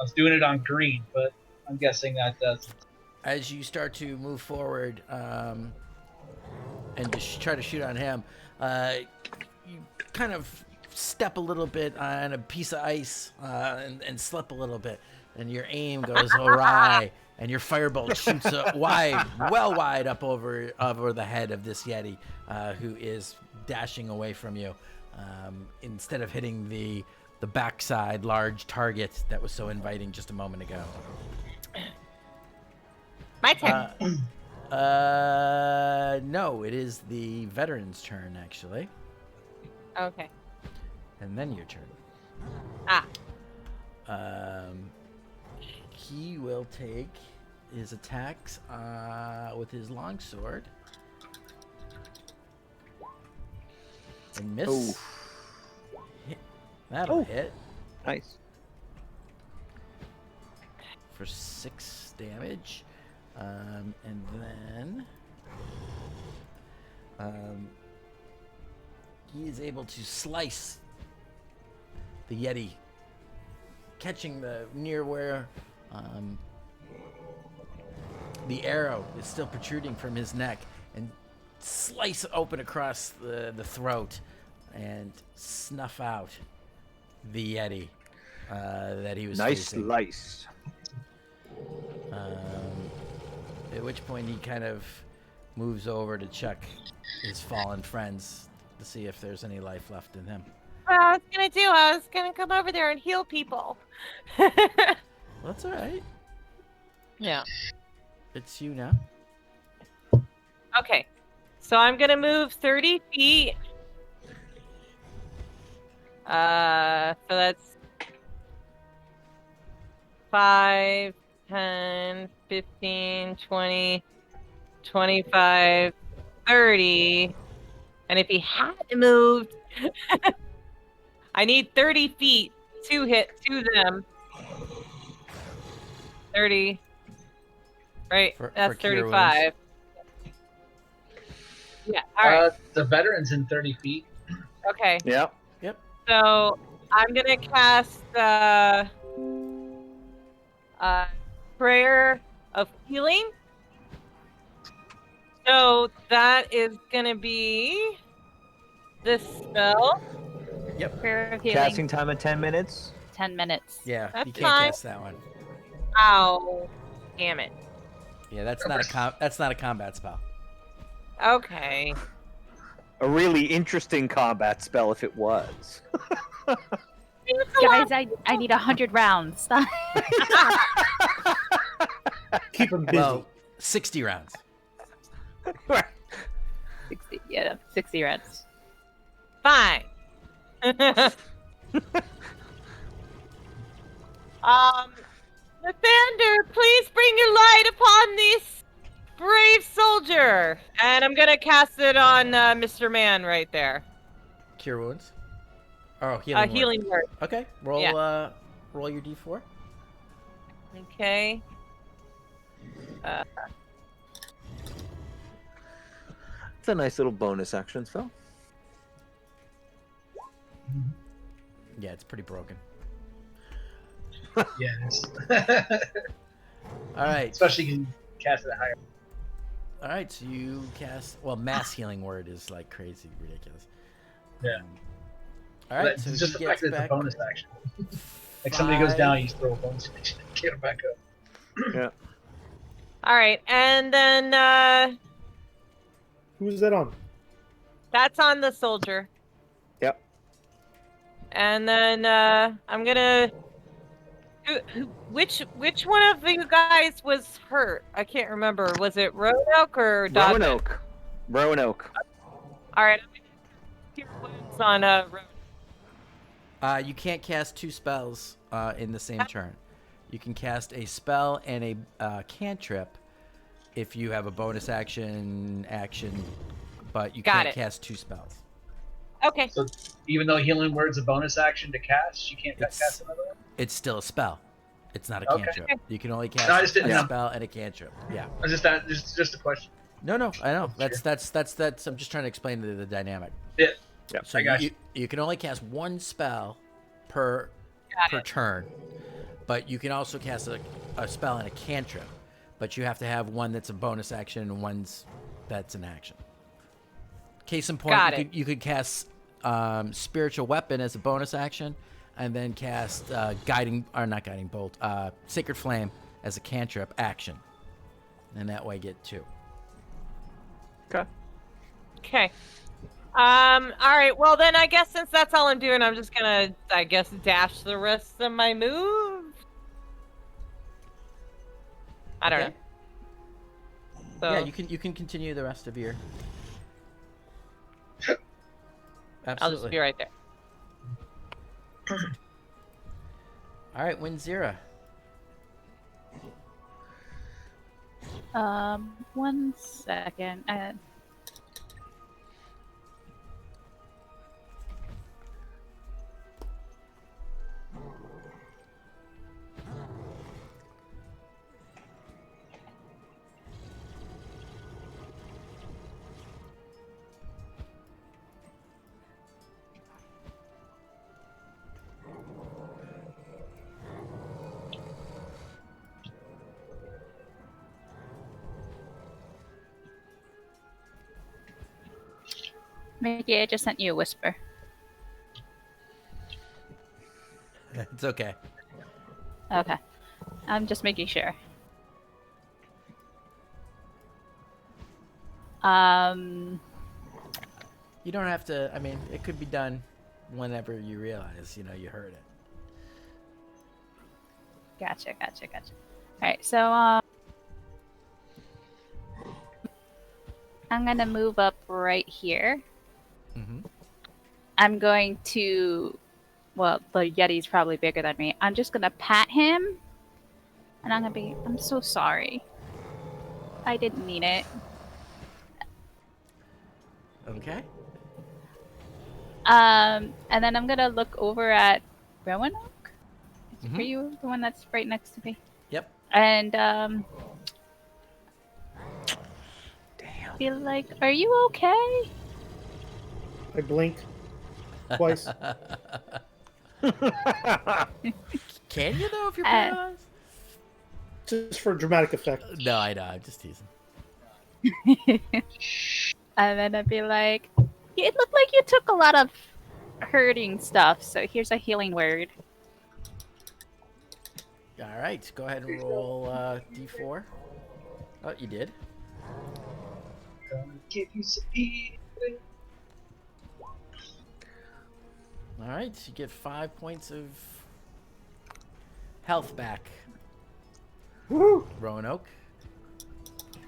was doing it on green, but I'm guessing that doesn't. As you start to move forward and just try to shoot on him, you kind of step a little bit on a piece of ice and slip a little bit, and your aim goes awry, and your firebolt shoots up well wide up over the head of this Yeti, who is dashing away from you, instead of hitting the backside large target that was so inviting just a moment ago. My turn. No, it is the veteran's turn, actually. Okay. And then your turn. Ah. He will take his attacks with his longsword. And miss. Oh. That'll hit Nice. for 6 damage. And then he is able to slice the Yeti, catching near where the arrow is still protruding from his neck, and slice open across the throat and snuff out the Yeti that he was Nice facing. slice. At which point he kind of moves over to check his fallen friends to see if there's any life left in him. What I was gonna do, I was gonna come over there and heal people. Well, that's all right. Yeah. It's you now. Okay. So I'm gonna move 30 feet. So that's 5, 10, 15, 20, 25, 30. And if he hadn't moved, I need 30 feet to hit to them. 30. Right? That's for cure 35. Yeah, alright. The veteran's in 30 feet. Okay. Yeah. Yep. So I'm gonna cast prayer of healing. So that is gonna be this spell. Yep. Prayer of healing. Casting time of 10 minutes. 10 minutes. Yeah, That's you can't fine. cast that one. Ow. Damn it. Yeah, that's not a combat spell. Okay. A really interesting combat spell if it was. Guys, I need 100 rounds. Keep him busy. Well, 60 rounds. 60 rounds. Fine. Nathanander, please bring your light upon this brave soldier. And I'm gonna cast it on Mr. Man right there. Cure wounds. Oh, healing word. Healing word. Okay, roll Yeah. roll your d4. Okay. It's a nice little bonus action spell. Yeah, it's pretty broken. Yeah, it is. All right. Especially you can cast it higher. All right, so you cast. Well, mass healing word is like crazy, ridiculous. Yeah. All right, But so just he the fact gets that it's a back bonus action. Like somebody goes 5. down, you just throw a bonus action and get them back up. Yeah. All right, and then Who is that on? that's on the soldier. Yep. And then I'm gonna. Which one of you guys was hurt? I can't remember. Was it Roanoke or Dodman? Roanoke. Roanoke. All right, I'm gonna cure wounds on Roanoke. You can't cast 2 spells in the same turn. You can cast a spell and a cantrip if you have a bonus action, but you Got can't it. cast 2 spells. Okay. So even though healing word's a bonus action to cast, you can't It's- cast another one? It's still a spell. It's not a Okay. cantrip. You can only cast No, I just a didn't know. spell and a cantrip. Yeah. I was just a question. No, I know. Sure. That's. I'm just trying to explain the dynamic. Yeah. Yep. So I got you can only cast 1 spell per turn, but you can also cast a spell and a cantrip, but you have to have one that's a bonus action and one's that's an action. Case in point, you could cast spiritual weapon as a bonus action, and then cast not guiding bolt, sacred flame as a cantrip action, and that way get 2. Okay. All right. Well, then I guess since that's all I'm doing, I'm just gonna, dash the rest of my move. I don't know. So, Yeah, you can continue the rest of your. I'll Absolutely. just be right there. All right, Winzira. 1 second. Mickey, I just sent you a whisper. It's okay. Okay. I'm just making sure. You don't have to. I mean, it could be done whenever you realize you heard it. Gotcha. Alright, so, I'm gonna move up right here. Mm-hmm. I'm going to... Well, the Yeti's probably bigger than me. I'm just gonna pat him. And I'm gonna be... I'm so sorry. I didn't mean it. Okay. And then I'm gonna look over at Roanoke. Mhm. Are you the one that's right next to me? Yep. And Damn. be like, "Are you okay?" I blink twice. Can you though if you're paralyzed? Just for dramatic effect. No, I know. I'm just teasing. And then I'd be like, "It looked like you took a lot of hurting stuff, so here's a healing word." All right, go ahead and roll d4. Oh, you did. Gonna give you some heat. All right, you get 5 points of health back, Woo! Roanoke.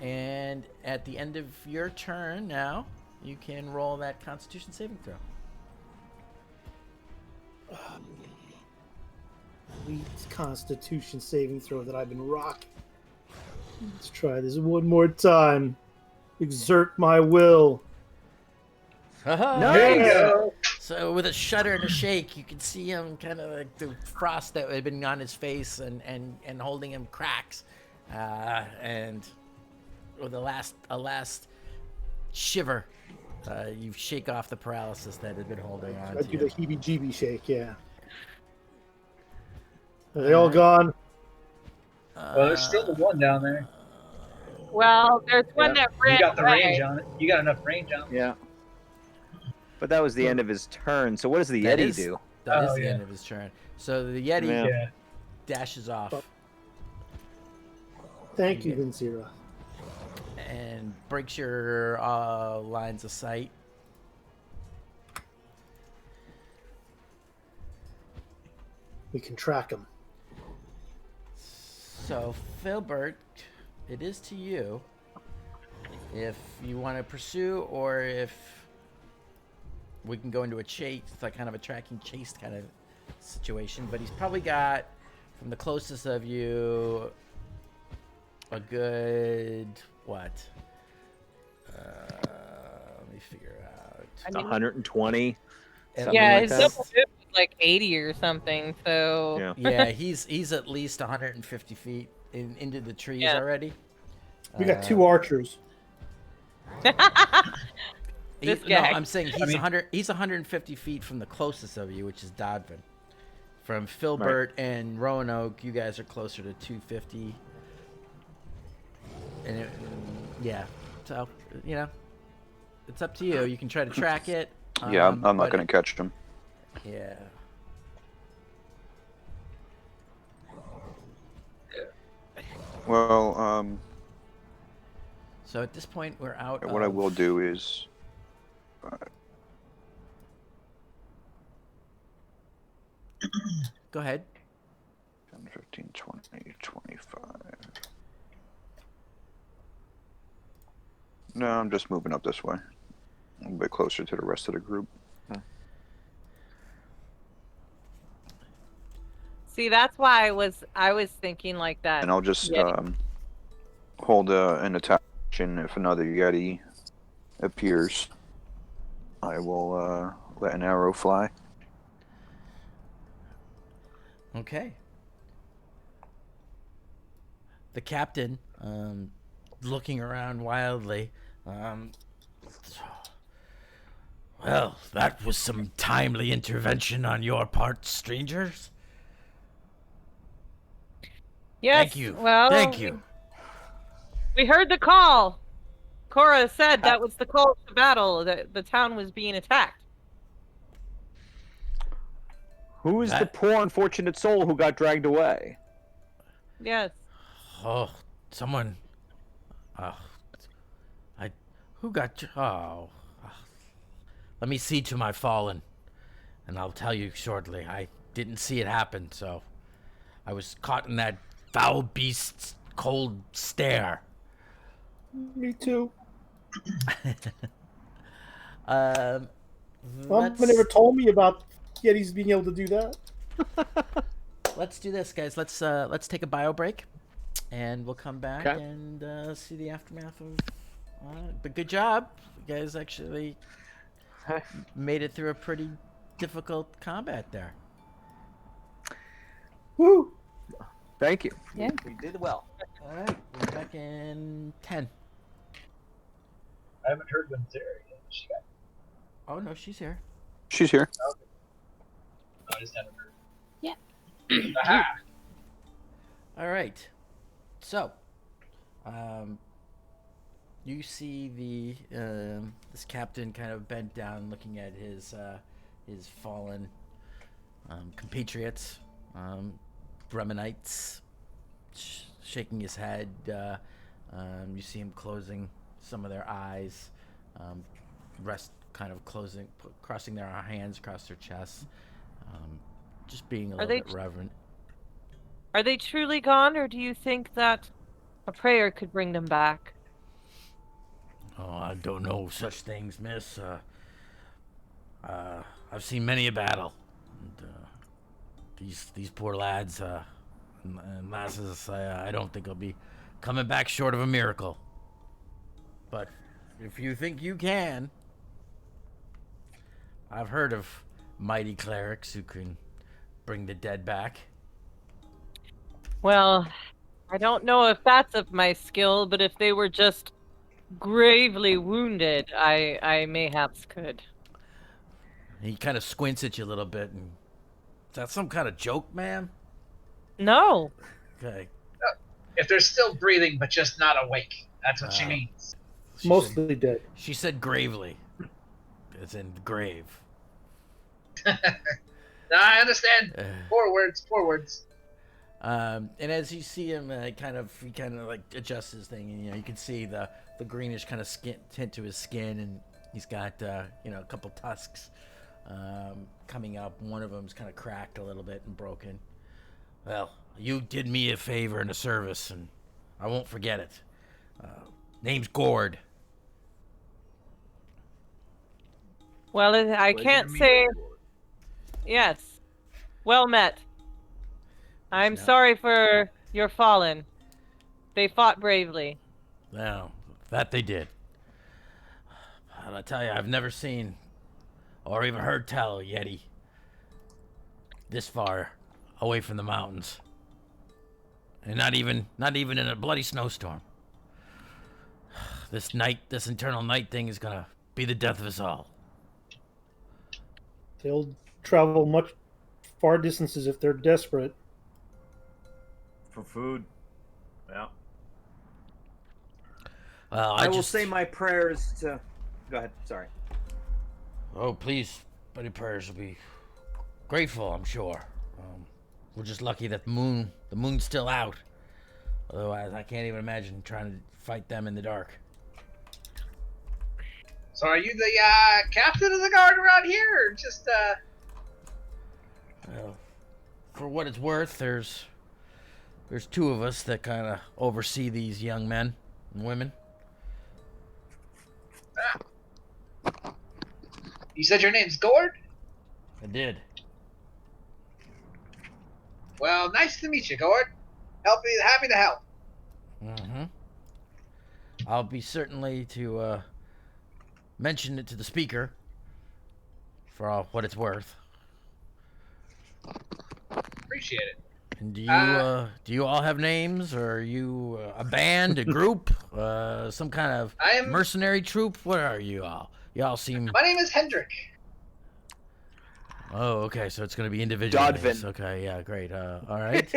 And at the end of your turn now, you can roll that Constitution saving throw. Sweet Constitution saving throw that I've been rocking. Let's try this one more time. Exert my will. There you go. So with a shudder and a shake, you can see him kind of like the frost that had been on his face and holding him cracks. And with a last shiver, you shake off the paralysis that had been holding on I to do you. the heebie-jeebie shake, yeah. Are they all Alright. gone? Well, there's still the one down there. Well, there's one Yeah. that You ran got the away. range on it. You got enough range on it. Yeah. But that was the end of his turn. So what does the That Yeti is- do? That is Oh, the yeah. end of his turn. So the Yeti Yeah. dashes off Thank you, Okay. Vincira. and breaks your lines of sight. We can track him. So, Filbert, it is to you if you want to pursue or if we can go into a chase, like kind of a tracking chase kind of situation. But he's probably got, from the closest of you, a good, what? Let me figure out. I mean, 120. Something yeah, like his that. double move was like 80 or something. So Yeah. Yeah, he's at least 150 feet into the trees Yeah. already. We got two archers. This No, guy. I'm saying he's mean- 100. He's 150 feet from the closest of you, which is Dodvin. From Filbert and Roanoke, you guys are closer to 250. And yeah, so it's up to you. You can try to track it. Yeah, I'm not but going to catch him. Yeah. Well, So at this point, we're out. what I of- will do is, Go ahead. 10, 15, 20, 25. No, I'm just moving up this way. A little bit closer to the rest of the group. See, that's why I was thinking like that. And I'll just Yeti. hold an attack action if another Yeti appears. I will let an arrow fly. Okay. The captain, looking around wildly. Well, that was some timely intervention on your part, strangers. Yes. Thank you. Well, Thank you. We heard the call. Cora said that was the call to battle. That the town was being attacked. Who is the That- poor unfortunate soul who got dragged away? Yes. Oh, someone. Who got? Let me see to my fallen, and I'll tell you shortly. I didn't see it happen, so I was caught in that foul beast's cold stare. Me too. Let's- Mama never told me about Yetis being able to do that. Let's do this, guys. Let's take a bio break, and we'll come back Okay. and see the aftermath of. But good job, you guys. Actually, made it through a pretty difficult combat there. Woo! Thank you. Yeah. We did well. All right, we're back in 10. I haven't heard when Sarah yet. She got. Oh no, she's here. She's here. I just haven't heard. Yeah. Aha! All right. So, you see this captain kind of bent down, looking at his fallen compatriots, Bremenites, shaking his head. You see him closing some of their eyes, crossing their hands across their chests, just being a little they bit reverent. Are they truly gone, or do you think that a prayer could bring them back? Oh, I don't know such things, miss. I've seen many a battle. And, these poor lads and lasses, I don't think I'll be coming back short of a miracle. But if you think you can, I've heard of mighty clerics who can bring the dead back. Well, I don't know if that's of my skill, but if they were just gravely wounded, I mayhaps could. He kind of squints at you a little bit, and is that some kind of joke, man? No. Okay. If they're still breathing but just not awake, that's what she means. Mostly dead. She said gravely. It's in grave. No, I understand. Four words. And as you see him, he kind of like adjusts his thing, and you can see the greenish kind of skin tint to his skin, and he's got a couple tusks coming up. One of them's kind of cracked a little bit and broken. Well, you did me a favor and a service, and I won't forget it. Name's Gord. Well, I can't say. Yes. Well met. I'm sorry for your fallen. They fought bravely. Now, that they did. And I tell you, I've never seen or even heard tell a Yeti this far away from the mountains. And not even in a bloody snowstorm. This internal night thing is gonna be the death of us all. They'll travel much far distances if they're desperate. For food. Yeah. Well, I will say my prayers to. Go ahead. Sorry. Oh, please, buddy, prayers will be grateful, I'm sure. We're just lucky that the moon's still out. Otherwise, I can't even imagine trying to fight them in the dark. So are you the captain of the guard around here, or just Well, for what it's worth, there's two of us that kind of oversee these young men and women. You said your name's Gord? I did. Well, nice to meet you, Gord. Happy to help. Mm-hmm. I'll be certainly to mention it to the speaker for all what it's worth. Appreciate it. And do you all have names, or are you a band, a group, some kind of mercenary troop? What are you all? You all seem. My name is Hendrik. Oh, okay. So it's going to be individual Dodvin. names. Okay, yeah, great. All right.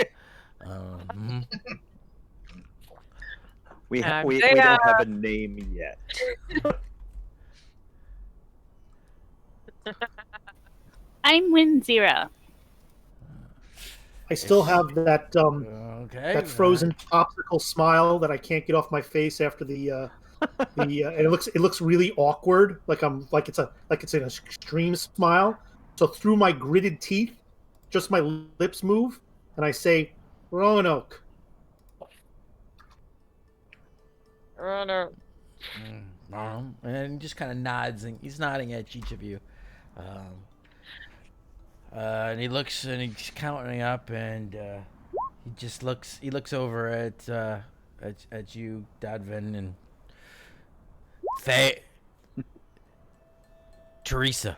We don't have a name yet. I'm Win Zero. I still have that Okay. that frozen popsicle smile that I can't get off my face after the and it looks really awkward, like it's an extreme smile. So through my gritted teeth, just my lips move, and I say, "Roanoke." Roanoke. And he just kind of nods, and he's nodding at each of you. And he looks, and he's counting up, and he looks over at you, Dodvin, and Teresa.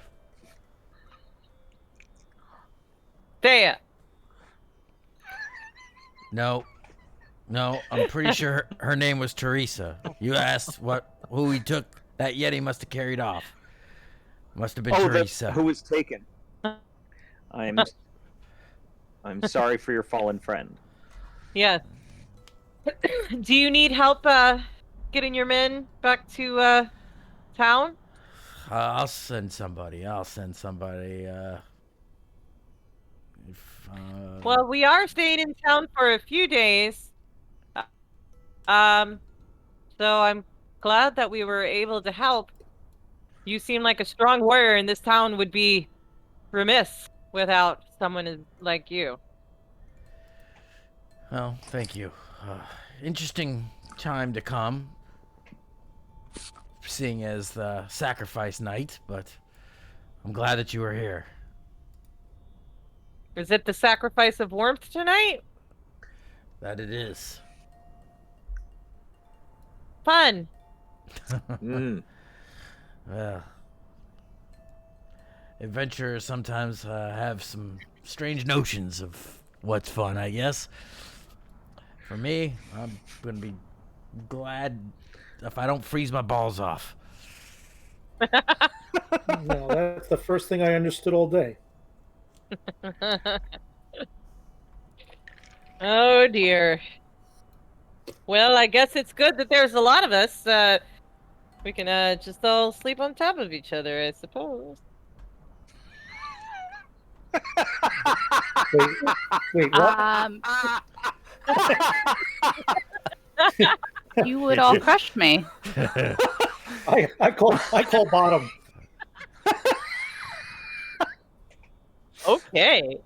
Thea. No, I'm pretty sure her name was Teresa. You asked who he took. That Yeti must have carried off. Must have been Teresa. Who was taken. I'm sorry for your fallen friend. Yes. Do you need help getting your men back to town? I'll send somebody. Well, we are staying in town for a few days. So I'm glad that we were able to help. You seem like a strong warrior, and this town would be remiss without someone like you. Well, thank you. Interesting time to come, seeing as the sacrifice night, but I'm glad that you were here. Is it the sacrifice of warmth tonight? That it is. Fun. Well, adventurers sometimes have some strange notions of what's fun, I guess. For me, I'm going to be glad if I don't freeze my balls off. No, that's the first thing I understood all day. Oh dear. Well, I guess it's good that there's a lot of us. We can just all sleep on top of each other, I suppose. Wait, what? You would all crush me. I call bottom. Okay.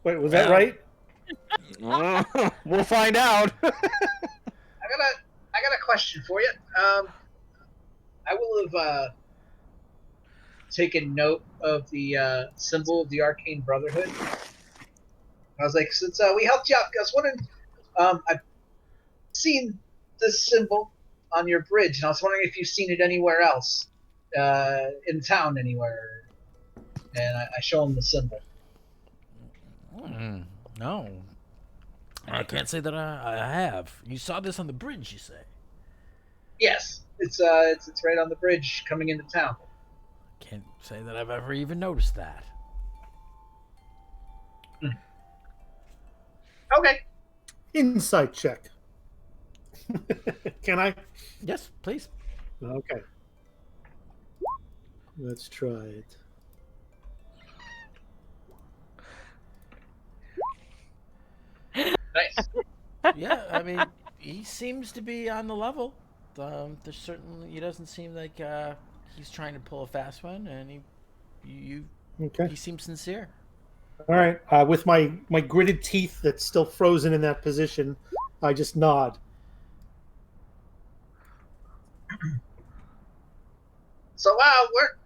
Wait, was that right? We'll find out. I got a question for you. I will have taken note of the symbol of the Arcane Brotherhood. I was like, since we helped you out, I was wondering, I've seen this symbol on your bridge, and I was wondering if you've seen it anywhere else, in town anywhere. And I show him the symbol. No. I can't say that I have. You saw this on the bridge, you say? Yes, it's right on the bridge coming into town. Can't say that I've ever even noticed that. Okay. Insight check. Can I? Yes, please. Okay. Let's try it. Nice. Yeah, I mean, he seems to be on the level. There's certainly he doesn't seem like he's trying to pull a fast one, and he Okay. seems sincere. All right. With my gritted teeth that's still frozen in that position, I just nod. So,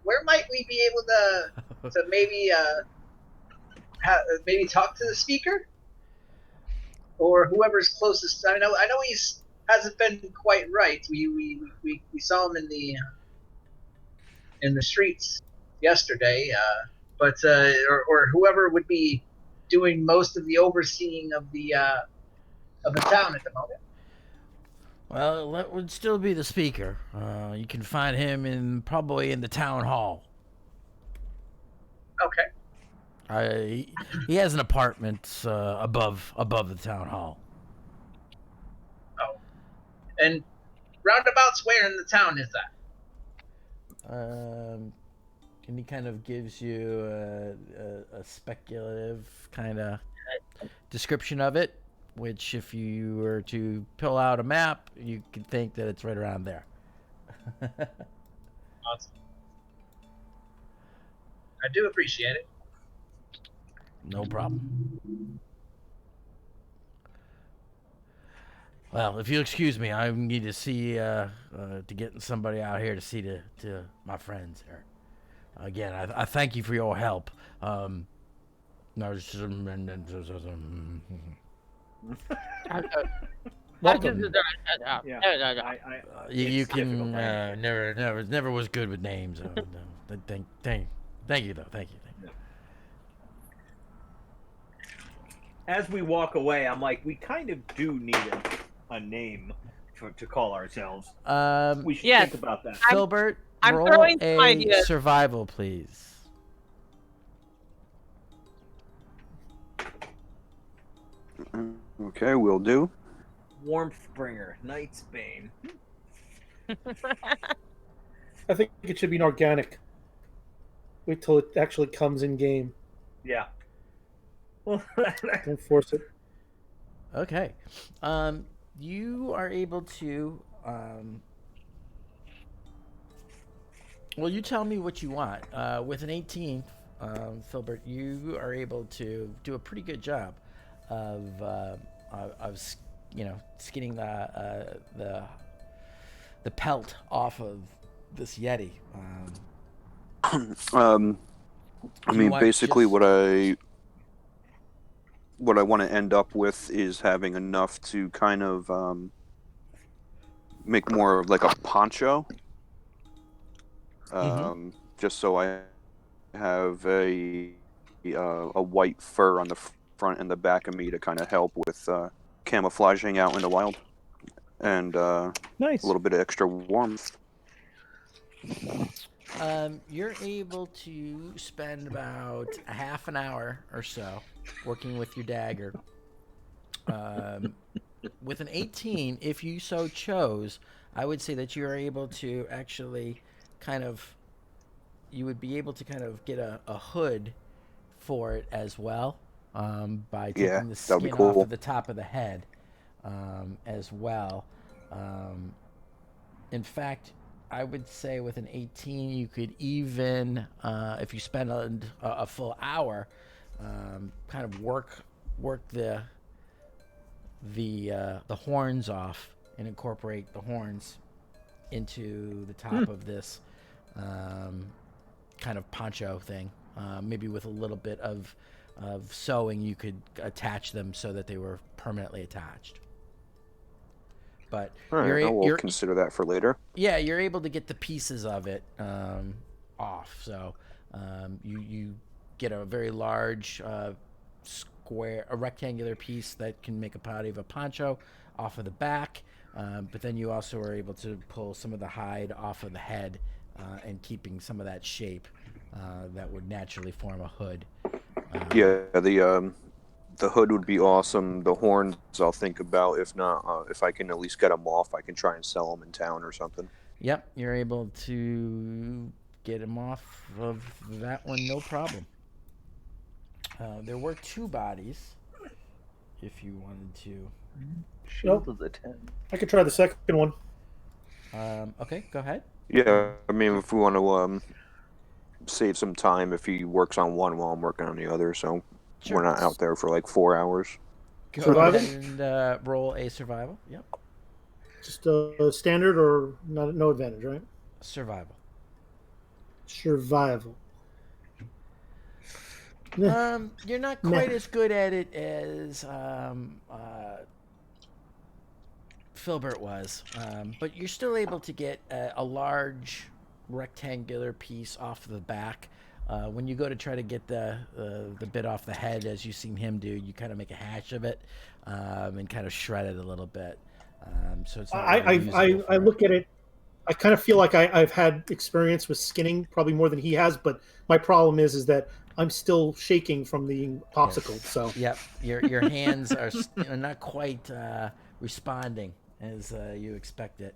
where might we be able to maybe maybe talk to the speaker or whoever's closest? I know he's hasn't been quite right. We saw him in the streets yesterday, but or whoever would be doing most of the overseeing of the town at the moment. Well, that would still be the speaker. You can find him probably in the town hall. Okay. He has an apartment above the town hall. Oh, and roundabouts where in the town is that? And he kind of gives you a speculative kind of description of it, which if you were to pull out a map, you could think that it's right around there. Awesome. I do appreciate it. No problem. Well, if you'll excuse me, I need to see to get somebody out here to see to my friends here. Again, I thank you for your help. Welcome. You can never was good with names. Thank you though. Thank you. As we walk away, I'm like, we kind of do need a name to call ourselves. We should think about that. Filbert, I'm roll throwing some a ideas. survival, please. Okay, will do. Warmth bringer, Night's Bane. I think it should be an organic. Wait till it actually comes in game. Yeah. Well, Don't force it. Okay. You are able to. Well, you tell me what you want. With an 18, Filbert, you are able to do a pretty good job of skinning the pelt off of this Yeti. I mean, basically, what I want to end up with is having enough to kind of make more of like a poncho. Just so I have a white fur on the front and the back of me to kind of help with camouflaging out in the wild, and Nice. a little bit of extra warmth. You're able to spend about a half an hour or so working with your dagger. With an 18, if you so chose, I would say that you are able to actually you would be able to kind of get a hood for it as well, by Yeah, taking the that would be skin off cool. of the top of the head, as well. In fact, I would say with an 18, you could even, if you spend a full hour, kind of work the horns off and incorporate the horns into the top of this kind of poncho thing. Maybe with a little bit of sewing, you could attach them so that they were permanently attached. But All right, I will consider that for later. Yeah, you're able to get the pieces of it off. So you get a very large a rectangular piece that can make a body of a poncho off of the back. But then you also are able to pull some of the hide off of the head, and keeping some of that shape that would naturally form a hood. Yeah, the hood would be awesome. The horns, I'll think about. If not, if I can at least get them off, I can try and sell them in town or something. Yep, you're able to get them off of that one, no problem. There were 2 bodies, if you wanted to. Shield of the 10. I could try the second one. Okay, go ahead. Yeah, I mean, if we want to save some time, if he works on one while I'm working on the other, so Sure. we're not out there for like 4 hours. Go Survival? ahead and roll a survival. Yep, Just standard or no advantage, right? survival. Survival. You're not quite as good at it as Filbert was, but you're still able to get a large rectangular piece off the back. When you go to try to get the bit off the head, as you've seen him do, you kind of make a hash of it and kind of shred it a little bit. So it's not really usable for I look at it. I kind of feel like I've had experience with skinning, probably more than he has. But my problem is that I'm still shaking from the popsicle. So Yep, your hands are not quite responding as you expect it.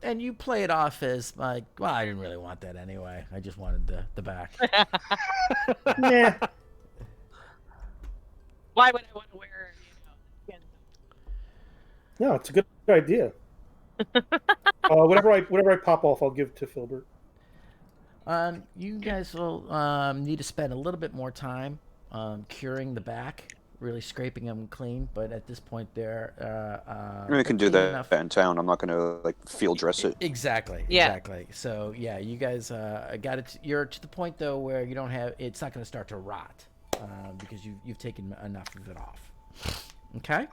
And you play it off as like, well, I didn't really want that anyway. I just wanted the back. nah. Why would I want to wear, skin? No, it's a good idea. Whatever I pop off, I'll give to Filbert. You guys will need to spend a little bit more time curing the back, really scraping them clean. But at this point, they're We can do clean that enough. in town. I'm not going to like field dress it. Exactly. Yeah. Exactly. So yeah, you guys got it. You're to the point though where you don't have. It's not going to start to rot because you've taken enough of it off. Okay.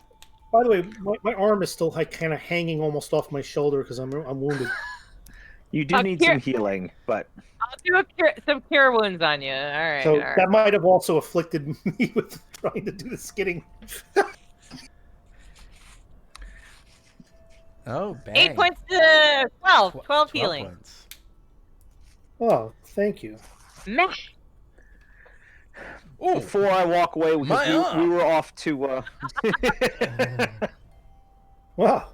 By the way, my arm is still like kind of hanging almost off my shoulder because I'm wounded. You do need some healing, but I'll do some cure wounds on you. All right. So all right. that might have also afflicted me with trying to do the skidding. Oh, bang. 8 points to 12. 12 12 healing. points. Oh, thank you. Meh. before I walk away, because we were off to. Wow.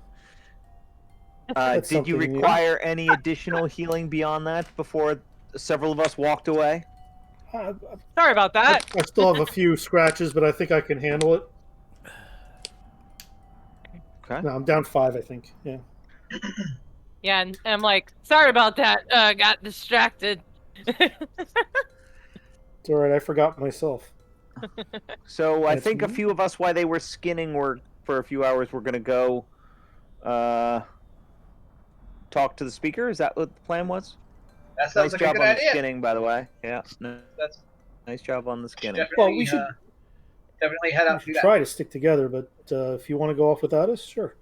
Did you something new. require any additional healing beyond that before several of us walked away? Sorry about that. I still have a few scratches, but I think I can handle it. Okay. No, I'm down 5, I think. Yeah. Yeah, and I'm like, sorry about that. Got distracted. It's all right. I forgot myself. So I That's think a me. few of us, while they were skinning, were for a few hours. We're gonna go talk to the speaker. Is that what the plan was? That sounds Nice like a job good on the idea. skinning, by the way. Yeah. That's Nice job on the skinning. definitely, Well, we should definitely head out we and do should that. try to stick together, but if you want to go off without us, sure.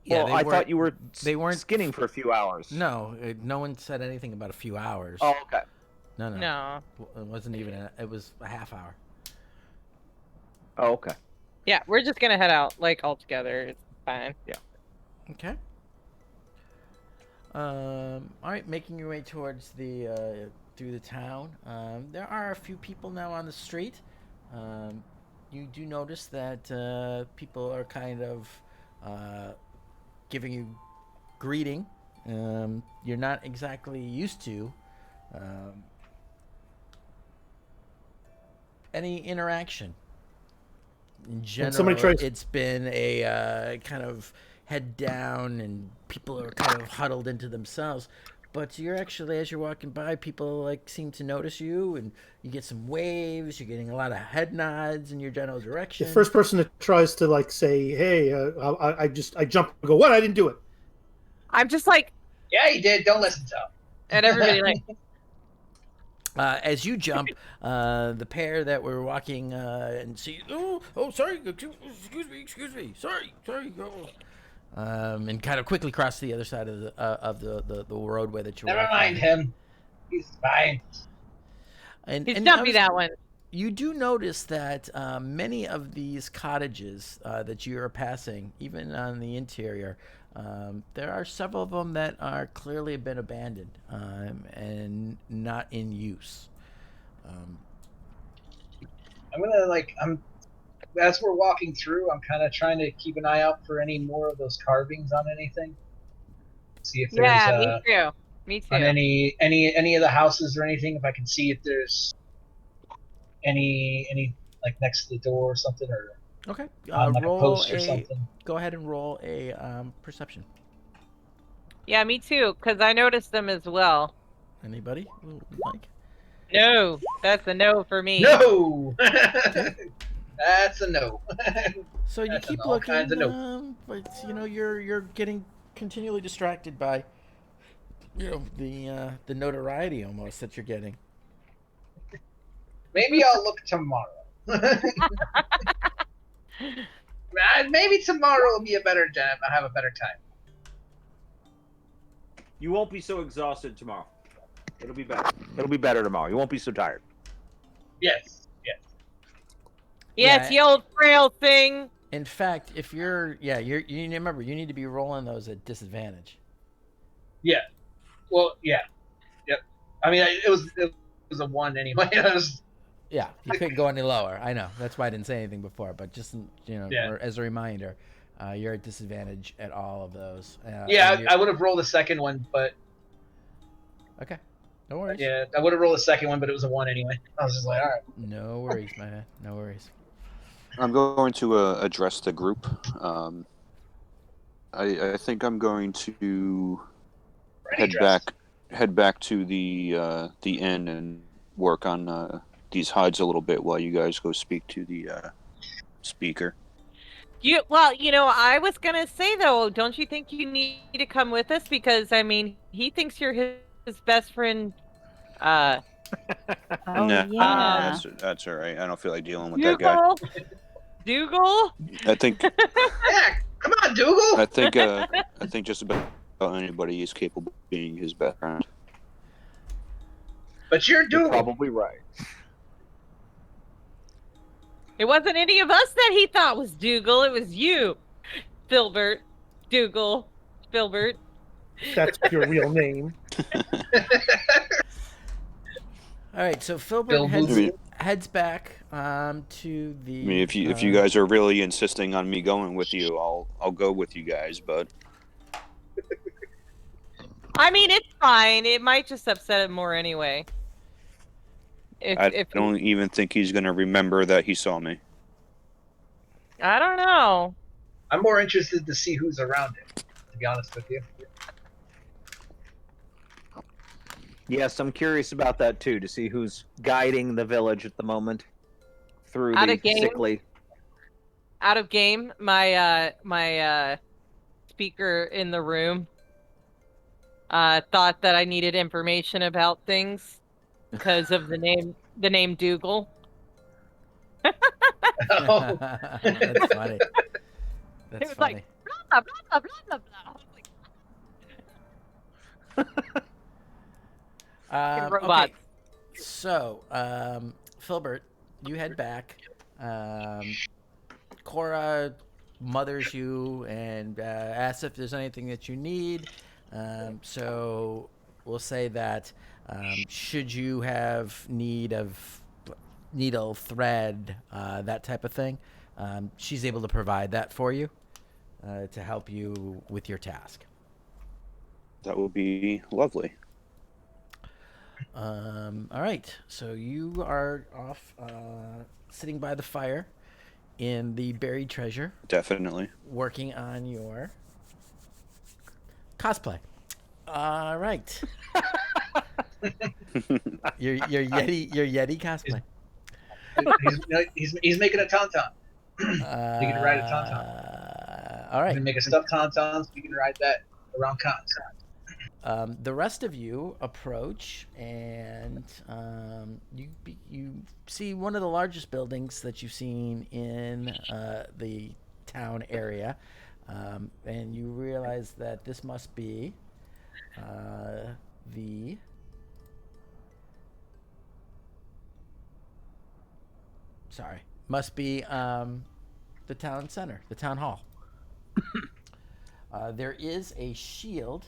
Yeah, Well, I thought you were they weren't skinning for a few hours. No, no one said anything about a few hours. Oh, okay. No. No. It wasn't even. It was a half hour. Oh, okay. Yeah, we're just gonna head out like all together. It's fine. Okay. All right, making your way towards the through the town. There are a few people now on the street. You do notice that people are kind of giving you greeting. You're not exactly used to any interaction. In general, it's been a kind of head down, and people are kind of huddled into themselves. But you're actually, as you're walking by, people like seem to notice you, and you get some waves. You're getting a lot of head nods in your general direction. The first person that tries to like say, "Hey," I jump and go, "What? I didn't do it." I'm just like, yeah, you did. Don't listen to him. And everybody like. As you jump, the pair that were walking and see, sorry, excuse me, sorry, and kind of quickly cross to the other side of the roadway that you're. Never mind him. He's fine. He's jumpy, that one. You do notice that many of these cottages that you are passing, even on the interior, there are several of them that are clearly been abandoned and not in use. As we're walking through, I'm kind of trying to keep an eye out for any more of those carvings on anything. See if there's me too. On any of the houses or anything, if I can see if there's any like next to the door or something, or okay, on like roll a post or something. Go ahead and roll a perception. Yeah, me too, because I noticed them as well. Anybody? Mike? No, that's a no for me. No, that's a no. So you keep looking, but you're getting continually distracted by the notoriety almost that you're getting. Maybe I'll look tomorrow. Maybe tomorrow will be a better time. I'll have a better time. You won't be so exhausted tomorrow. It'll be better. It'll be better tomorrow. You won't be so tired. Yes. Yes, the old frail thing. In fact, if you remember, you need to be rolling those at disadvantage. Yeah. Well, yeah. Yep. I mean, it was a 1 anyway. Yeah, you couldn't go any lower. I know. That's why I didn't say anything before. But just as a reminder, you're at disadvantage at all of those. I would have rolled the second one, but okay, no worries. Yeah, I would have rolled the second one, but it was a 1 anyway. I was just like, all right. No worries, my man. No worries. I'm going to address the group. I think I'm going to head back to the inn and work on these hides a little bit while you guys go speak to the speaker. I was gonna say though, don't you think you need to come with us, because I mean he thinks you're his best friend. Nah, that's all right. I don't feel like dealing with that guy. Dougal? I think. Yeah, come on, Dougal. I think just about anybody is capable of being his best friend. But you're Dougal. You're probably right. It wasn't any of us that he thought was Dougal. It was you, Filbert. Dougal. Filbert. That's your real name. All right, so Filbert heads back to the. I mean, if you guys are really insisting on me going with you, I'll go with you guys. But I mean, it's fine. It might just upset him more anyway. I don't even think he's going to remember that he saw me. I don't know. I'm more interested to see who's around him, to be honest with you. Yes, I'm curious about that too, to see who's guiding the village at the moment through the sickly. Out of game, my speaker in the room thought that I needed information about things because of the name Dougal. Oh. That's funny. That's it was funny. Like blah blah blah blah blah blah. Robots. Okay. So, Filbert, you head back. Cora mothers you and asks if there's anything that you need. So we'll say that should you have need of needle, thread, that type of thing, she's able to provide that for you to help you with your task. That would be lovely. All right, so you are off sitting by the fire in the buried treasure, Definitely. working on your cosplay. All right. your Yeti cosplay. He's making a tauntaun. You can ride a tauntaun. All You right. can make a stuffed tauntaun so you can ride that around cons. The rest of you approach, and you see one of the largest buildings that you've seen in the town area, and you realize that this must be the the town center, the town hall. There is a shield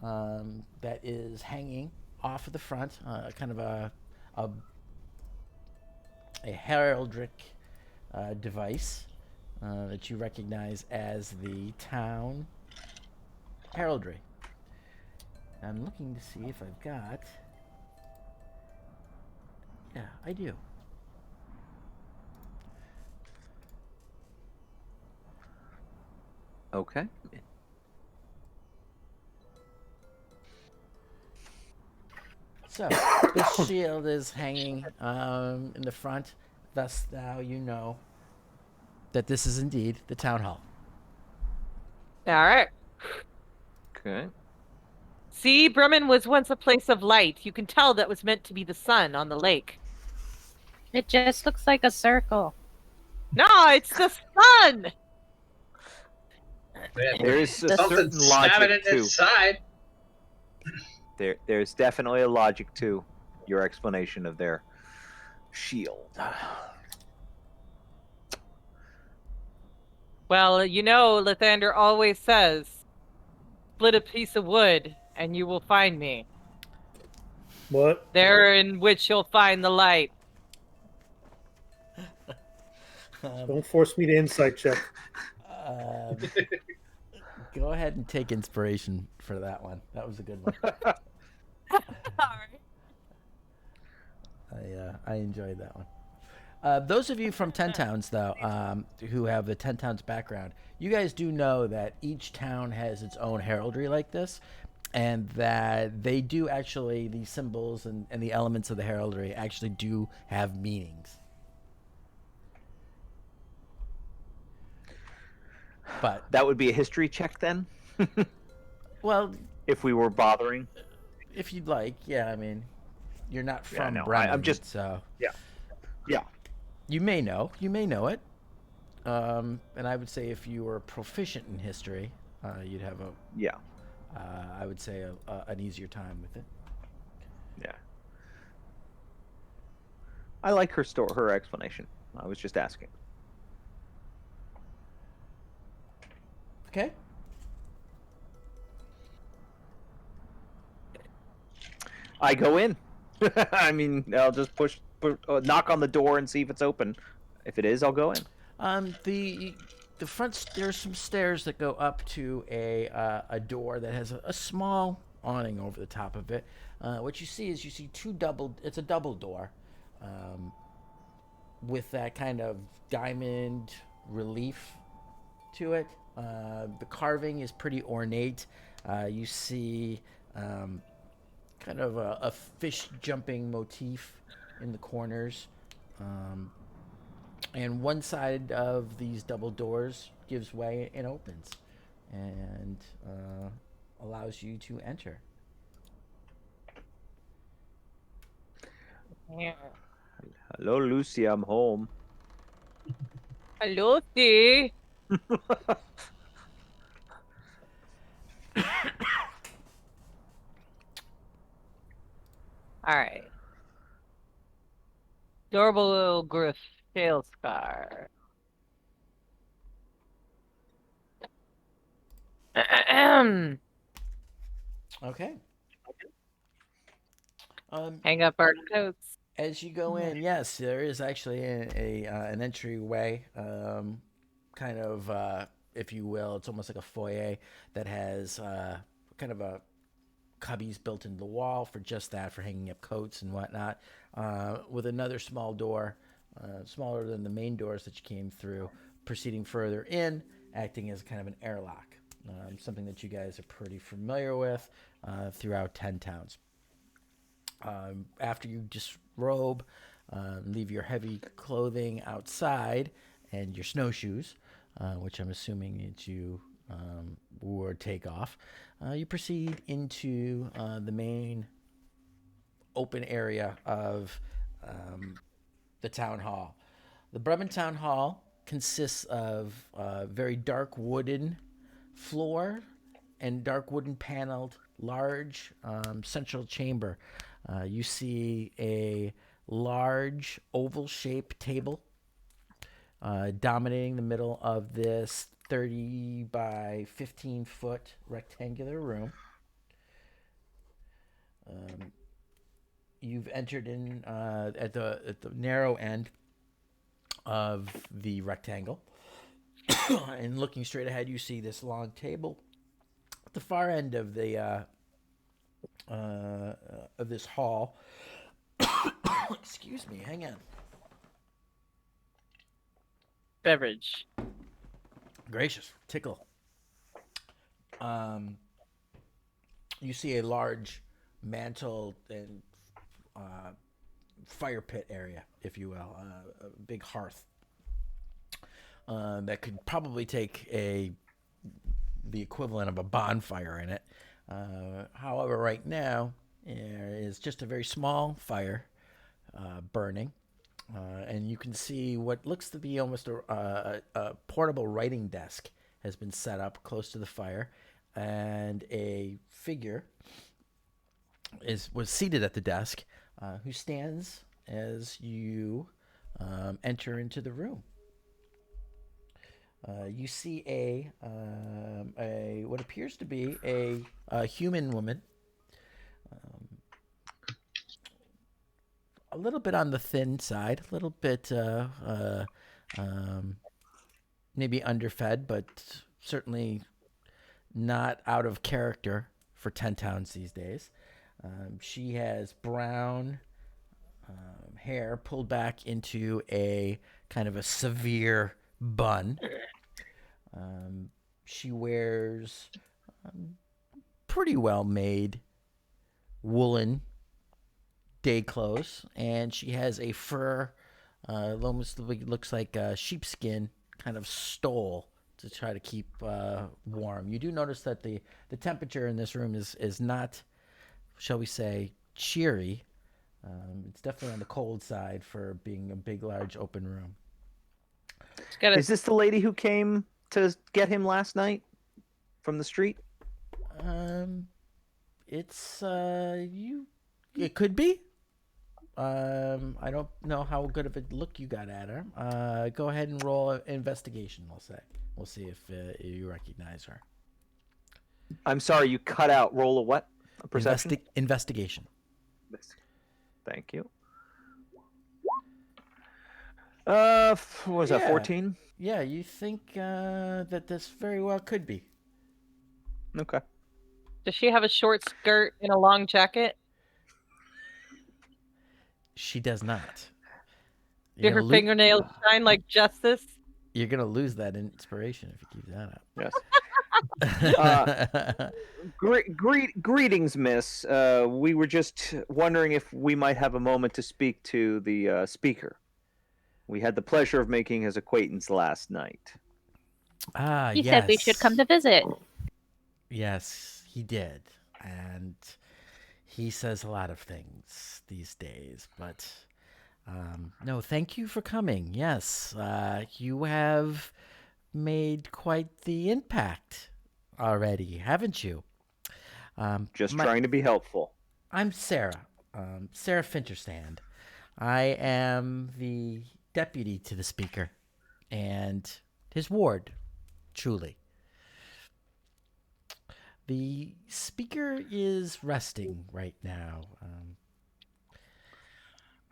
that is hanging off of the front, kind of a heraldic device that you recognize as the town heraldry. I'm looking to see if I've got. Yeah, I do. Okay. So, this shield is hanging in the front. Thus, now you know that this is indeed the town hall. All right. Okay. See, Bremen was once a place of light. You can tell that was meant to be the sun on the lake. It just looks like a circle. No, it's the sun. There's a Something certain stabbing logic it too. inside. There's definitely a logic to your explanation of their shield. Well, you know, Lathander always says, split a piece of wood and you will find me. What? There in which you'll find the light. Don't force me to insight check. Go ahead and take inspiration for that one. That was a good one. I enjoyed that one. Those of you from Ten Towns, though, who have the Ten Towns background, you guys do know that each town has its own heraldry like this, and that they do actually, the symbols and the elements of the heraldry actually do have meanings. But that would be a history check then? Well, if we were bothering. If you'd like, yeah, I mean, you're not from no, Bremen, I'm just so yeah. You may know it, and I would say if you were proficient in history, you'd have I would say an easier time with it. Yeah. I like her explanation. I was just asking. Okay. I go in. I mean, I'll just knock on the door and see if it's open. If it is, I'll go in. The front, there's some stairs that go up to a door that has a small awning over the top of it. What you see is it's a double door, with that kind of diamond relief to it. The carving is pretty ornate. You see kind of a fish jumping motif in the corners. And one side of these double doors gives way and opens and allows you to enter. Yeah. Hello, Lucy. I'm home. Hello, Steve. All right. Adorable little Griff tail scar. Okay. Hang up our coats. As you go in, yes, there is actually an entryway, kind of, if you will, it's almost like a foyer that has kind of a cubbies built into the wall for just that, for hanging up coats and whatnot, with another small door, smaller than the main doors that you came through, proceeding further in, acting as kind of an airlock, something that you guys are pretty familiar with throughout 10 towns. After you disrobe, leave your heavy clothing outside and your snowshoes, which I'm assuming that you would take off, you proceed into the main open area of the town hall. The Bremen Town Hall consists of very dark wooden floor and dark wooden paneled large central chamber. You see a large oval shaped table dominating the middle of this 30 by 15 foot rectangular room. You've entered in at the narrow end of the rectangle. And looking straight ahead, you see this long table. At the far end of the of this hall, excuse me, hang on. Beverage. Gracious, tickle. You see a large mantle and fire pit area, if you will, a big hearth that could probably take the equivalent of a bonfire in it. However, right now there is just a very small fire burning, and you can see what looks to be almost a portable writing desk has been set up close to the fire, and a figure was seated at the desk, who stands as you enter into the room. You see a what appears to be a human woman, a little bit on the thin side, a little bit maybe underfed, but certainly not out of character for 10 towns these days. She has brown hair pulled back into a kind of a severe bun. She wears pretty well made woolen day clothes, and she has a fur, almost looks like a sheepskin kind of stole to try to keep warm. You do notice that the temperature in this room is not, shall we say, cheery. It's definitely on the cold side for being a big, large, open room. Is this the lady who came to get him last night from the street? It's it could be. I don't know how good of a look you got at her. Go ahead and roll an investigation. We'll see if you recognize her. I'm sorry, you cut out. Roll a what? A perception? Investigation. Thank you. What was that, 14? Yeah, you think that this very well could be. Okay. Does she have a short skirt and a long jacket? She does not. Do her fingernails shine like justice? You're going to lose that inspiration if you keep that up. Yes. Greetings, miss. We were just wondering if we might have a moment to speak to the speaker. We had the pleasure of making his acquaintance last night. He said we should come to visit. Yes, he did. And he says a lot of things these days, but no, thank you for coming. Yes, you have made quite the impact already, haven't you? Trying to be helpful. I'm Sarah, Sarah Finterstand. I am the deputy to the speaker and his ward, truly. The speaker is resting right now.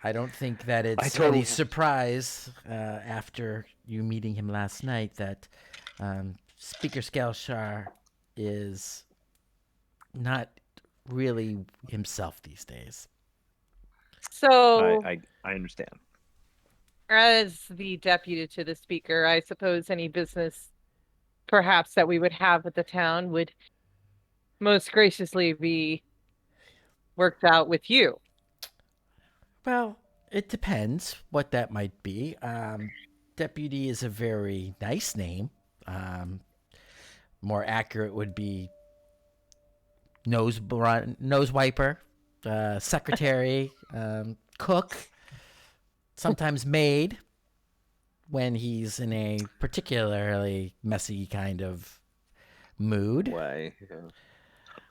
I don't think that it's totally any surprise after you meeting him last night that Speaker Skelshar is not really himself these days. So, I understand. as the deputy to the speaker, I suppose any business perhaps that we would have with the town would most graciously be worked out with you. Well, it depends what that might be. Deputy is a very nice name. More accurate would be nose wiper, secretary, cook, sometimes maid when he's in a particularly messy kind of mood. Way.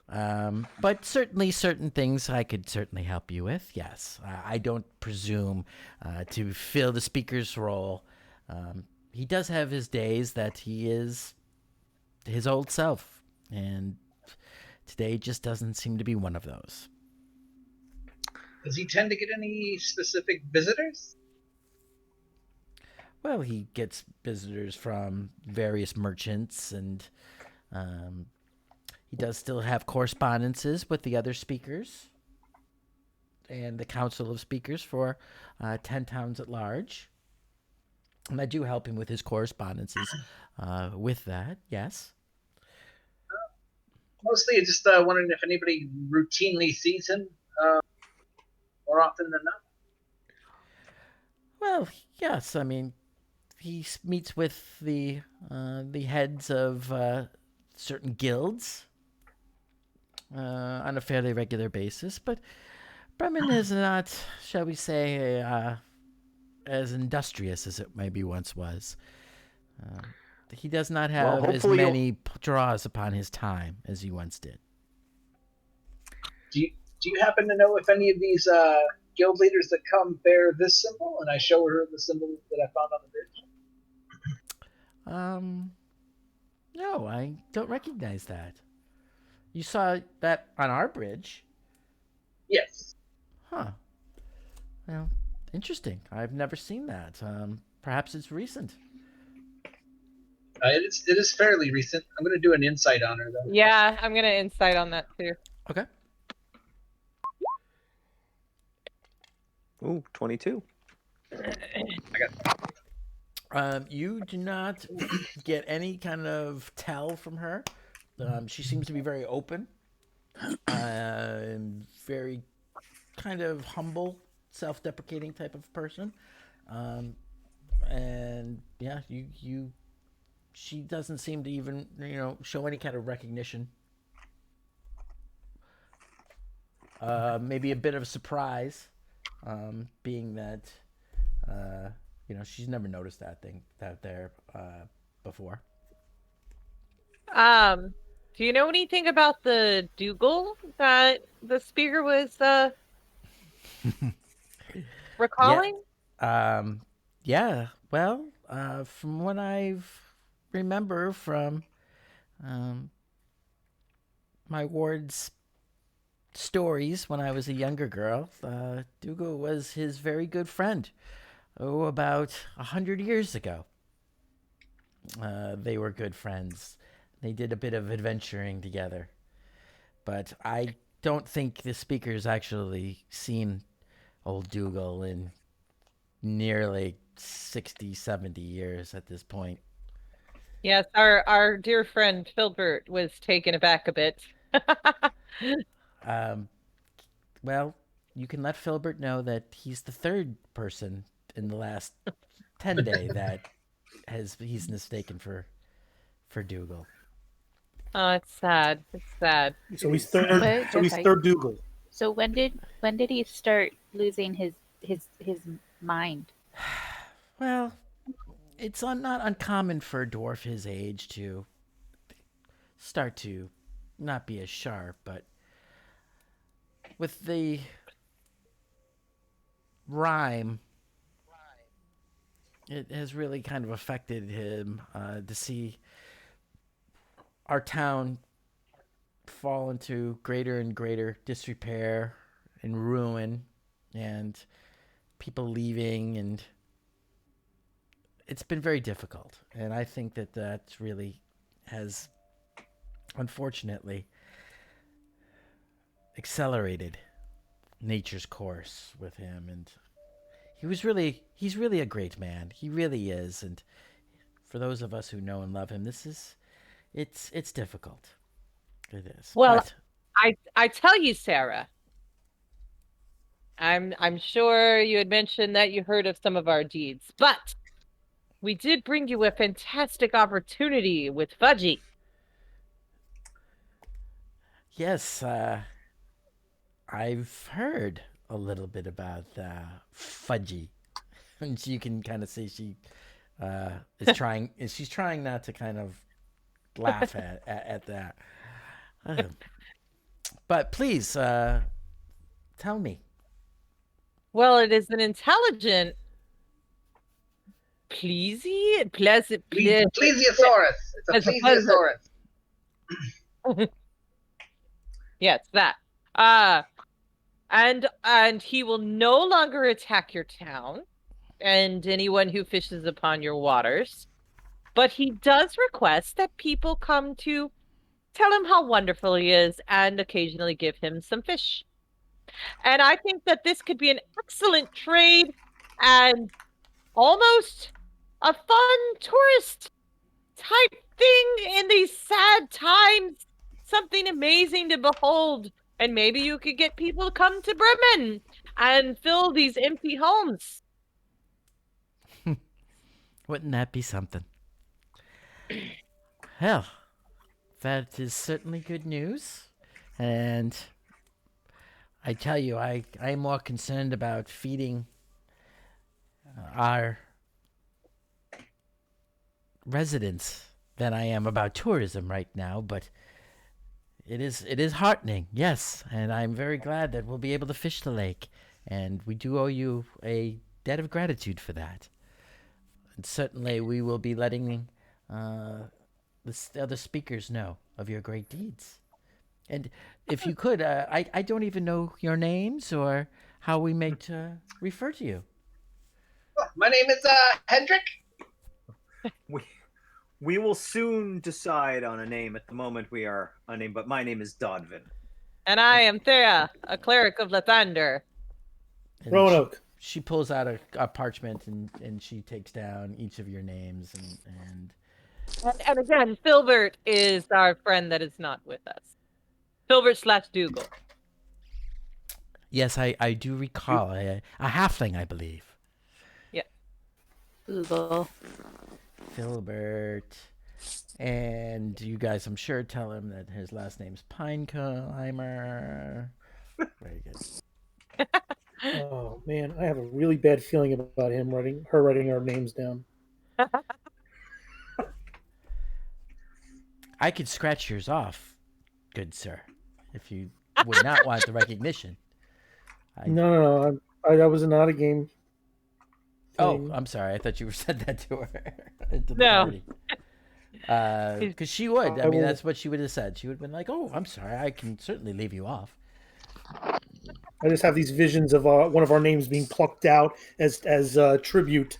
But certainly certain things I could certainly help you with. Yes, I don't presume to fill the speaker's role. He does have his days that he is his old self, and today just doesn't seem to be one of those. Does he tend to get any specific visitors? Well, he gets visitors from various merchants, and he does still have correspondences with the other speakers and the Council of Speakers for 10 towns at large. And I do help him with his correspondences with that, yes. Mostly just wondering if anybody routinely sees him more often than not. Well, yes, I mean, he meets with the heads of certain guilds on a fairly regular basis, but Bremen is not, shall we say, as industrious as it maybe once was. He does not have as many draws upon his time as he once did. Do you happen to know if any of these guild leaders that come bear this symbol? And I show her the symbol that I found on the bridge. No, I don't recognize that. You saw that on our bridge? Yes. Huh. Well, interesting. I've never seen that. Perhaps it's recent. It is fairly recent. I'm going to do an insight on her, though. Yeah, I'm going to insight on that, too. Okay. Ooh, 22. You do not get any kind of tell from her. She seems to be very open, and very kind of humble, self-deprecating type of person. And yeah, she doesn't seem to even, show any kind of recognition. Maybe a bit of surprise, being that, she's never noticed that thing out there before. Do you know anything about the Dougal that the speaker was recalling? Yeah. Well, from what I've remember from my ward's stories when I was a younger girl, Dougal was his very good friend. About 100 years ago. They were good friends. They did a bit of adventuring together. But I don't think the speaker's actually seen old Dougal in nearly 60, 70 years at this point. Yes, our dear friend Filbert was taken aback a bit. Well, you can let Filbert know that he's the third person in the last 10 day that he's mistaken for Dougal. Oh, it's sad. It's sad. So he's third. So he's third Dougal. So when did he start losing his mind? Well, it's not uncommon for a dwarf his age to start to not be as sharp, but with the Rime, it has really kind of affected him to see our town fall into greater and greater disrepair and ruin, and people leaving, and it's been very difficult. And I think that really has, unfortunately, accelerated nature's course with him. And he's really a great man. He really is. And for those of us who know and love him, it's difficult. It is. Well, But I tell you, Sarah, I'm sure you had mentioned that you heard of some of our deeds, but we did bring you a fantastic opportunity with Fudgy. yes, I've heard a little bit about Fudgy, and you can kind of see she is trying. She's trying not to kind of laugh at that. But please, tell me. Well, it is an intelligent, pleasant, Plesiosaurus. It's a As a plesiosaurus. yes, that. And he will no longer attack your town and anyone who fishes upon your waters. But he does request that people come to tell him how wonderful he is and occasionally give him some fish. And I think that this could be an excellent trade and almost a fun tourist type thing in these sad times. Something amazing to behold. And maybe you could get people to come to Bremen and fill these empty homes. Wouldn't that be something? Hell, that is certainly good news. And I tell you, I'm more concerned about feeding our residents than I am about tourism right now. But it is heartening, yes. And I'm very glad that we'll be able to fish the lake. And we do owe you a debt of gratitude for that. And certainly we will be letting the other speakers know of your great deeds. And if you could, I don't even know your names or how we may refer to you. My name is Hendrik. We will soon decide on a name. At the moment, we are unnamed, but my name is Dodvin. And I am Thea, a cleric of Lathander. Roanoke. She pulls out a parchment and she takes down each of your names And again, Filbert is our friend that is not with us. Filbert / Dougal. Yes, I do recall a halfling, I believe. Yeah. Google. Filbert. And you guys, I'm sure, tell him that his last name's Pineheimer. Very good. Oh man, I have a really bad feeling about writing our names down. I could scratch yours off, good sir, if you would not want the recognition. No. That was not a game. Oh, I'm sorry. I thought you said that to her at the No. party. Because she would. I mean, that's what she would have said. She would have been like, "Oh, I'm sorry. I can certainly leave you off." I just have these visions of one of our names being plucked out as tribute.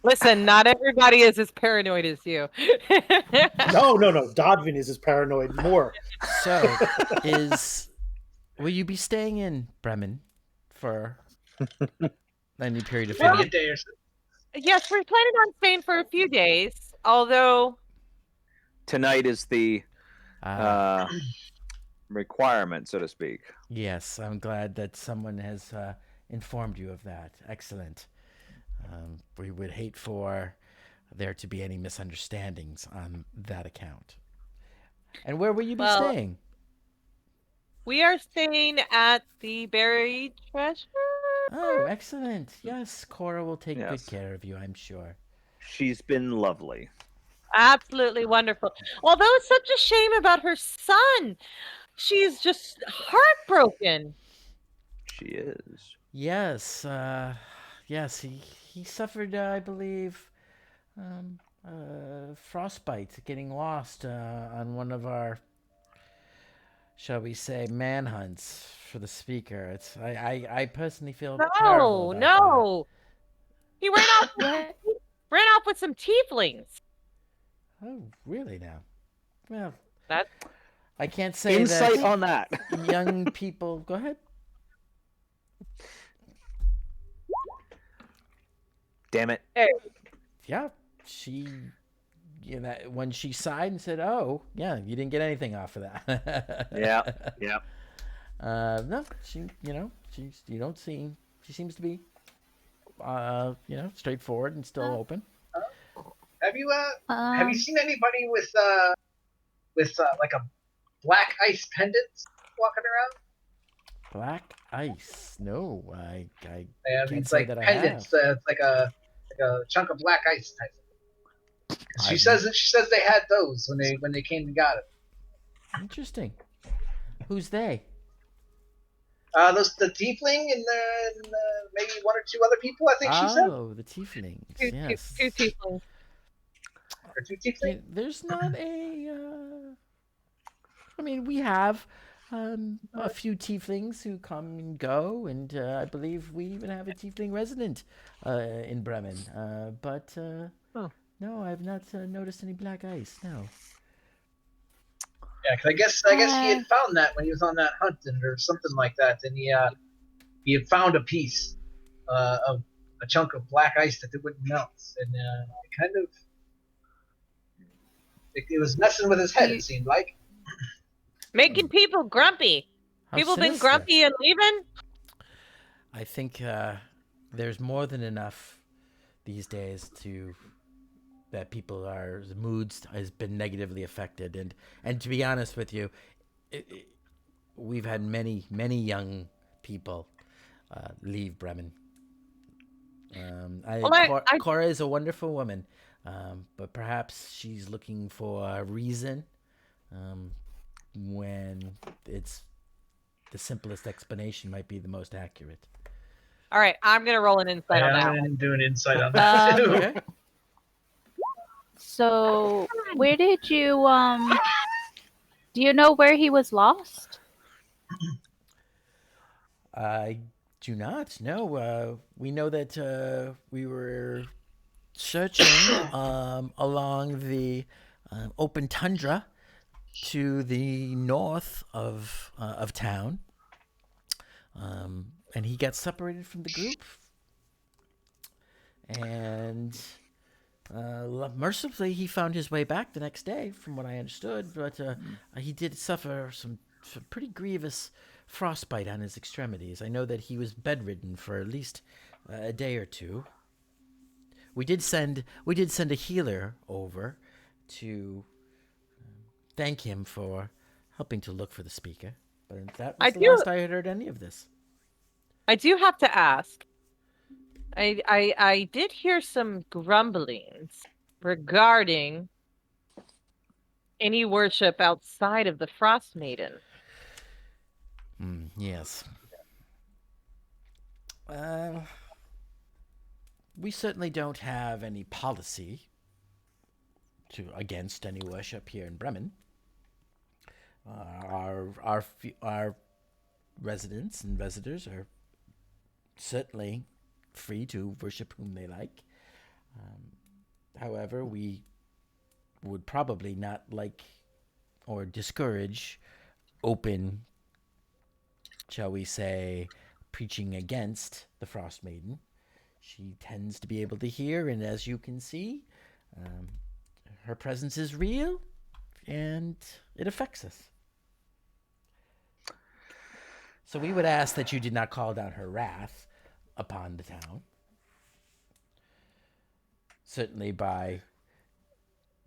Listen, not everybody is as paranoid as you. No. Dodvin is as paranoid more. So, will you be staying in Bremen for any period of Maybe time? a day or so. Yes, we're planning on staying for a few days, although Tonight is the requirement, so to speak. Yes, I'm glad that someone has informed you of that. Excellent. We would hate for there to be any misunderstandings on that account. And where will you be staying? we are staying at the Buried Treasure. Oh, excellent. Yes, Cora will take good Yes. care of you, I'm sure. She's been lovely. Absolutely wonderful. Although it's such a shame about her son. She's just heartbroken. She is. Yes, yes, he suffered, I believe, frostbite, getting lost on one of our shall we say, manhunts for the speaker. It's I personally feel No, terrible about no. He ran off. Ran off with some tieflings. that. Oh, really now? Well, That I can't say Insight that on that. young people. Go ahead. Damn it. Yeah, she. You know, when she sighed and said, "Oh, yeah, you didn't get anything off of that." Yeah. No, she. You don't seem. She seems to be. Straightforward and still open. Have you seen anybody with like a black ice pendant walking around? Black ice? No, I Yeah, can't it's say like that pendants. I have. It's like a chunk of black ice type. She I've- says they had those when they came and got it. Interesting. Who's they? The tiefling and maybe one or two other people. I think she said. Oh, the tieflings. two Yes. tieflings. Or two tieflings. There's not a. I mean, we have a few tieflings who come and go, and I believe we even have a tiefling resident in Bremen. But no, I've not noticed any black ice. No. Yeah, because I guess he had found that when he was on that hunt or something like that, and he had found a piece of a chunk of black ice that it wouldn't melt, and it kind of it was messing with his head. It seemed like Making people grumpy. How People been sinister. grumpy and leaving. I think there's more than enough these days that people's moods has been negatively affected, and to be honest with you, we've had many young people leave Bremen. Cora is a wonderful woman, but perhaps she's looking for a reason when it's the simplest explanation might be the most accurate. All right, I'm gonna roll an insight on that. I'm gonna do an insight on that too. Okay. So, where did you do you know where he was lost? I do not know. We know that we were searching along the open tundra to the north of town, and he got separated from the group, and mercifully he found his way back the next day, from what I understood. But he did suffer some pretty grievous frostbite on his extremities. I know that he was bedridden for at least a day or two. We did send a healer over to thank him for helping to look for the speaker. But that was the last I had heard any of this. I do have to ask. I did hear some grumblings regarding any worship outside of the Frostmaiden. Yes. We certainly don't have any policy against any worship here in Bremen. Our residents and visitors are certainly free to worship whom they like. However, we would probably not like or discourage open, shall we say, preaching against the Frostmaiden. She tends to be able to hear, and as you can see, her presence is real, and it affects us. So we would ask that you did not call down her wrath upon the town. Certainly by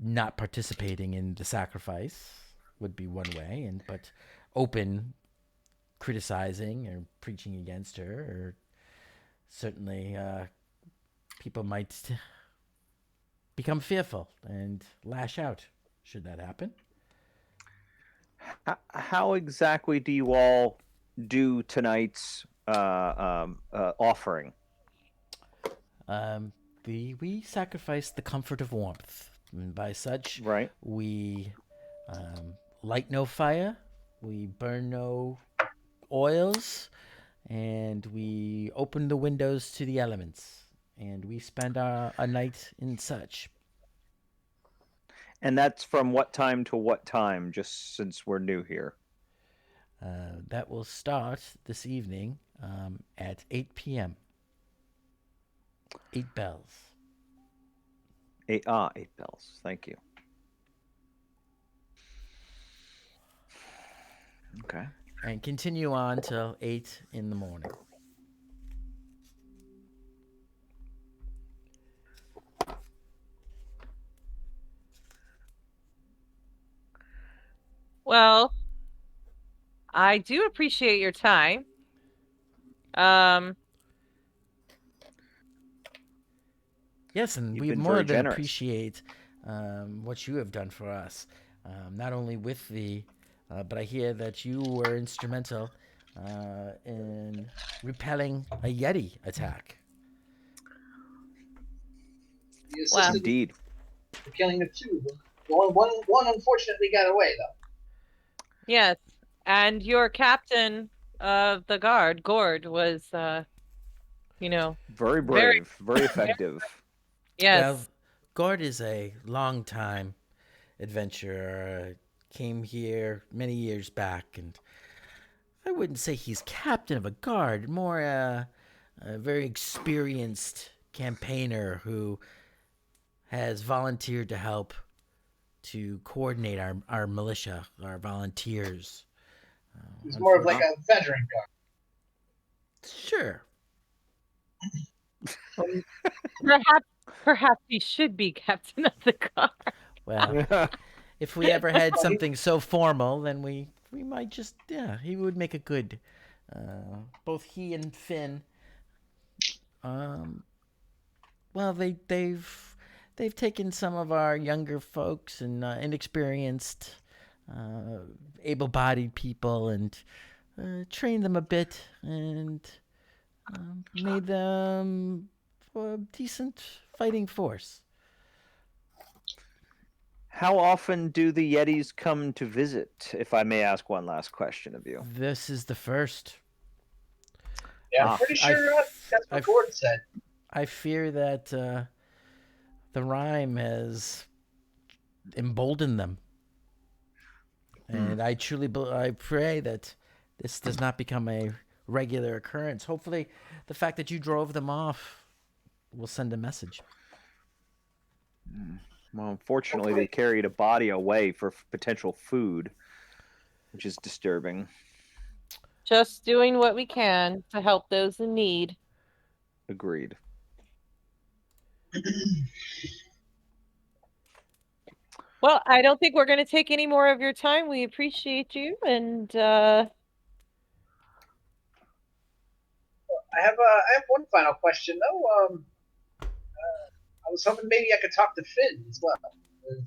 not participating in the sacrifice would be one way, but open criticizing or preaching against her, or certainly people might become fearful and lash out should that happen. How exactly do you all do tonight's offering? We sacrifice the comfort of warmth, and by such, right, we light no fire, we burn no oils, and we open the windows to the elements, and we spend a night in such. And that's from what time to what time, just since we're new here? That will start this evening at 8 p.m. 8 bells. 8 bells. Thank you. Okay. And continue on till 8 in the morning. Well, I do appreciate your time. Yes, and You've we been more very than generous. appreciate what you have done for us. Not only with but I hear that you were instrumental in repelling a Yeti attack. You Wow. assisted Indeed. in killing the two of them. One unfortunately got away, though. Yes, and your captain of the guard, Gord, was, Very brave, very effective. yes. Well, Gord is a long-time adventurer. Came here many years back, and I wouldn't say he's captain of a guard, more a very experienced campaigner who has volunteered to help to coordinate our militia, our volunteers. He's more of like a veteran guard. Sure. Perhaps he should be captain of the guard. Well, if we ever had something so formal, then we might just, he would make a good, both he and Finn, well, they've taken some of our younger folks and inexperienced, able-bodied people and trained them a bit and made them a decent fighting force. How often do the Yetis come to visit, if I may ask one last question of you? This is the first. Yeah, I'm pretty sure that's what Gord said. I fear that the Rime has emboldened them. And I pray that this does not become a regular occurrence. Hopefully, the fact that you drove them off will send a message. Well, unfortunately, they carried a body away for potential food, which is disturbing. Just doing what we can to help those in need. Agreed. Well, I don't think we're going to take any more of your time. We appreciate you, and I have one final question though. I was hoping maybe I could talk to Finn as well. Do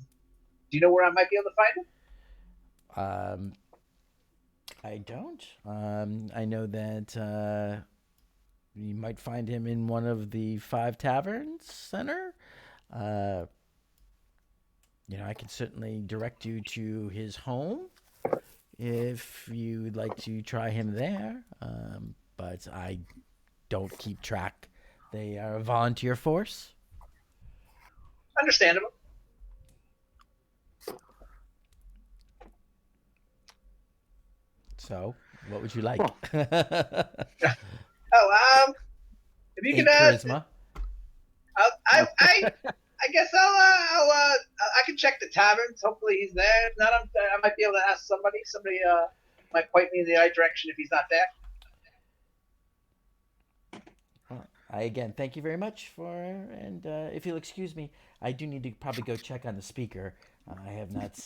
you know where I might be able to find him? I don't. I know that you might find him in one of the 5 taverns center. I can certainly direct you to his home if you'd like to try him there. But I don't keep track. They are a volunteer force. Understandable. So, what would you like? If you could charisma. I guess I can check the taverns. Hopefully he's there. If not, I might be able to ask somebody. Somebody might point me in the right direction if he's not there. I again thank you very much and if you'll excuse me, I do need to probably go check on the speaker. I have not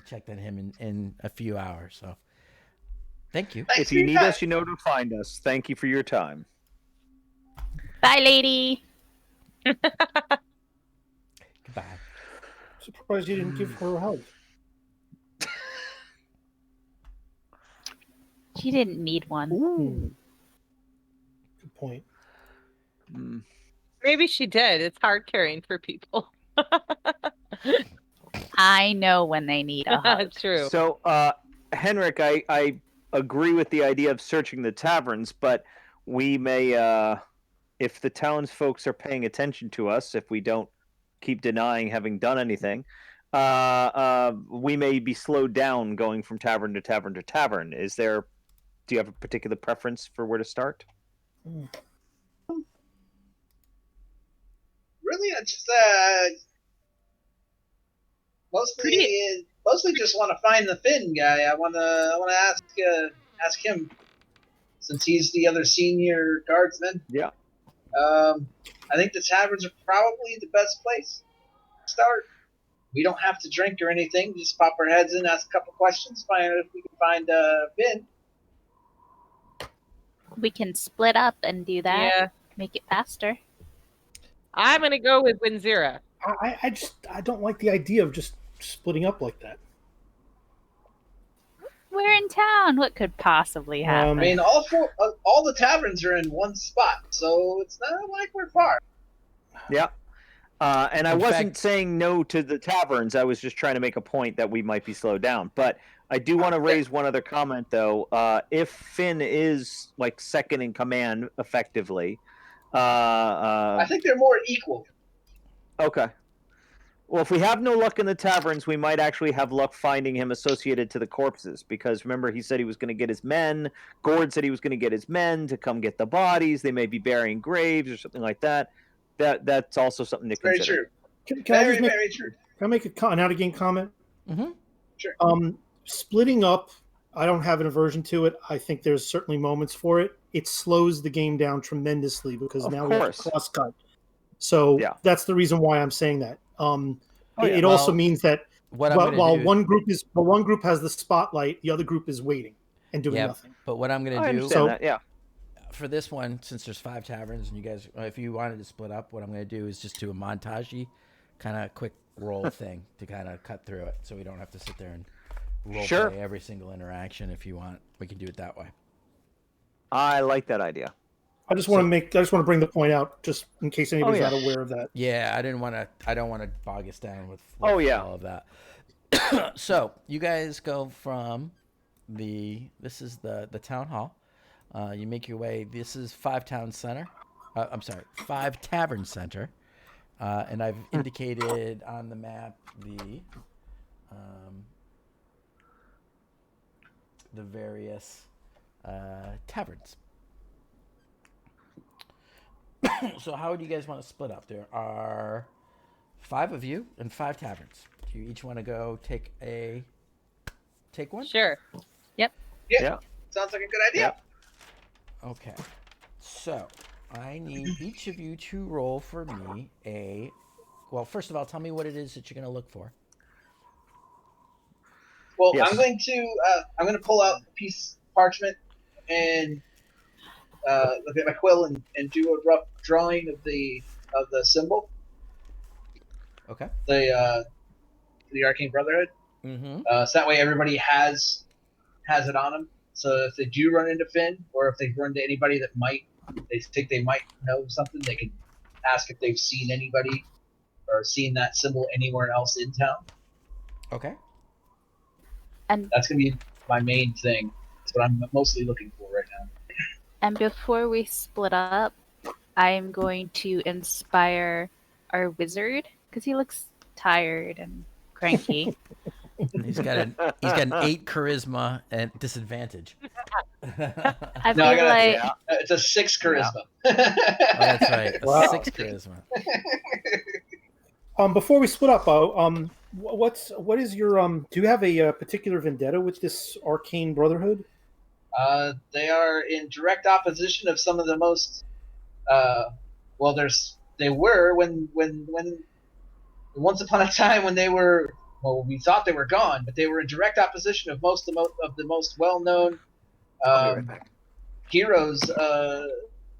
checked on him in a few hours. So, thank you. Thanks If you need us, you know to find us. Thank you for your time. Bye, lady. Goodbye. Surprised you didn't give her a hug. She didn't need one. Good point. maybe she did. It's hard caring for people. I know when they need a hug. True. So, Henrik, I agree with the idea of searching the taverns, but we may, if the townsfolk are paying attention to us, if we don't keep denying having done anything, we may be slowed down going from tavern to tavern to tavern. Do you have a particular preference for where to start? Really, I just mostly just want to find the Finn guy. I want to ask him, since he's the other senior guardsman. Yeah. I think the taverns are probably the best place to start. We don't have to drink or anything. Just pop our heads in, ask a couple questions, find out if we can find Finn. We can split up and do that. Yeah. Make it faster. I'm gonna go with Winzira. I don't like the idea of just splitting up like that. We're in town. What could possibly happen? I mean, all the taverns are in one spot, so it's not like we're far. Yeah. And I In wasn't fact- saying no to the taverns. I was just trying to make a point that we might be slowed down. But I do want to raise one other comment, though. If Finn is like second in command, effectively, I think they're more equal. okay. Well, if we have no luck in the taverns, we might actually have luck finding him associated to the corpses. Because remember, he said he was going to get his men. Gord said he was going to get his men to come get the bodies. They may be burying graves or something like that. That's also something to Very consider. true. Can I Very, just make, very true. can I make an out of game comment? Mm-hmm. Sure. Splitting up, I don't have an aversion to it. I think there's certainly moments for it. It slows the game down tremendously because Of now we have course. to cross cut. So Yeah. that's the reason why I'm saying that. yeah. It also Well, means that What I'm gonna while do, one group has the spotlight, the other group is waiting and doing yeah, nothing. but what I'm I gonna do understand So- that. Yeah. for this one, since there's 5 taverns, and you guys, if you wanted to split up, what I'm gonna do is just do a montage-y kind of quick roll thing to kind of cut through it, so we don't have to sit there and role Sure. play every single interaction. If you want, we can do it that way. I like that idea. I just want to bring the point out just in case anybody's yeah. not aware of that. Yeah, I don't want to bog us down with Oh, yeah. all of that. So you guys go from this is the town hall. You make your way. This is 5 Tavern Center, and I've indicated on the map the various taverns. So how do you guys want to split up? There are 5 of you and 5 taverns. Do you each want to go take one? Sure. Yeah. Yeah. Sounds like a good idea. Okay. So I need each of you to roll for me well, first of all, tell me what it is that you're going to look for. Well, Yes. I'm going to pull out a piece of parchment and look at my quill and do a rough drawing of the symbol, Okay. the Arcane Brotherhood. Mm-hmm. So that way everybody has it on them. So if they do run into Finn, or if they run into anybody that they think they might know something, they can ask if they've seen anybody or seen that symbol anywhere else in town. Okay. And That's going to be my main thing. That's what I'm mostly looking for right now. and before we split up, I'm going to inspire our wizard because he looks tired and cranky. He's got an 8 charisma and disadvantage. I feel No, I gotta- like It's a 6 charisma. Oh, that's right. A Wow. 6 charisma. Before we split up, what is your do you have a particular vendetta with this Arcane Brotherhood? They are in direct opposition of some of the most. They were when once upon a time when they were. Well, we thought they were gone, but they were in direct opposition of most of the most well-known I'll be right back. heroes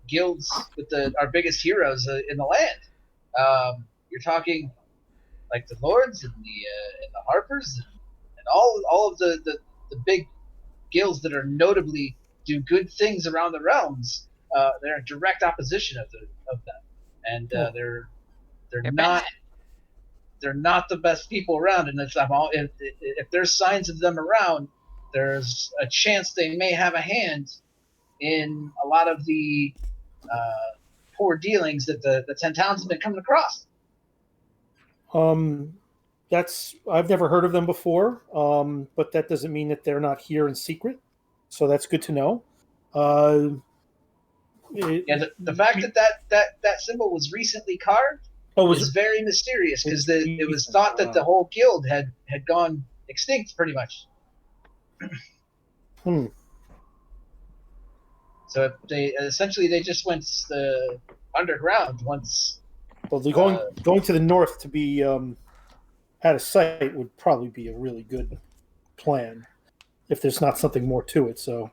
guilds with our biggest heroes in the land. You're talking like the lords and the harpers and all of the big guilds that are notably do good things around the realms. They're in direct opposition of them, and they're not. They're not the best people around, and if there's signs of them around, there's a chance they may have a hand in a lot of the poor dealings that the 10 towns have been coming across. I've never heard of them before, but that doesn't mean that they're not here in secret. So that's good to know. The fact that symbol was recently carved is very mysterious because it was thought that the whole guild had gone extinct pretty much. So they just went underground once. Well, going to the north to be at a site would probably be a really good plan if there's not something more to it. So,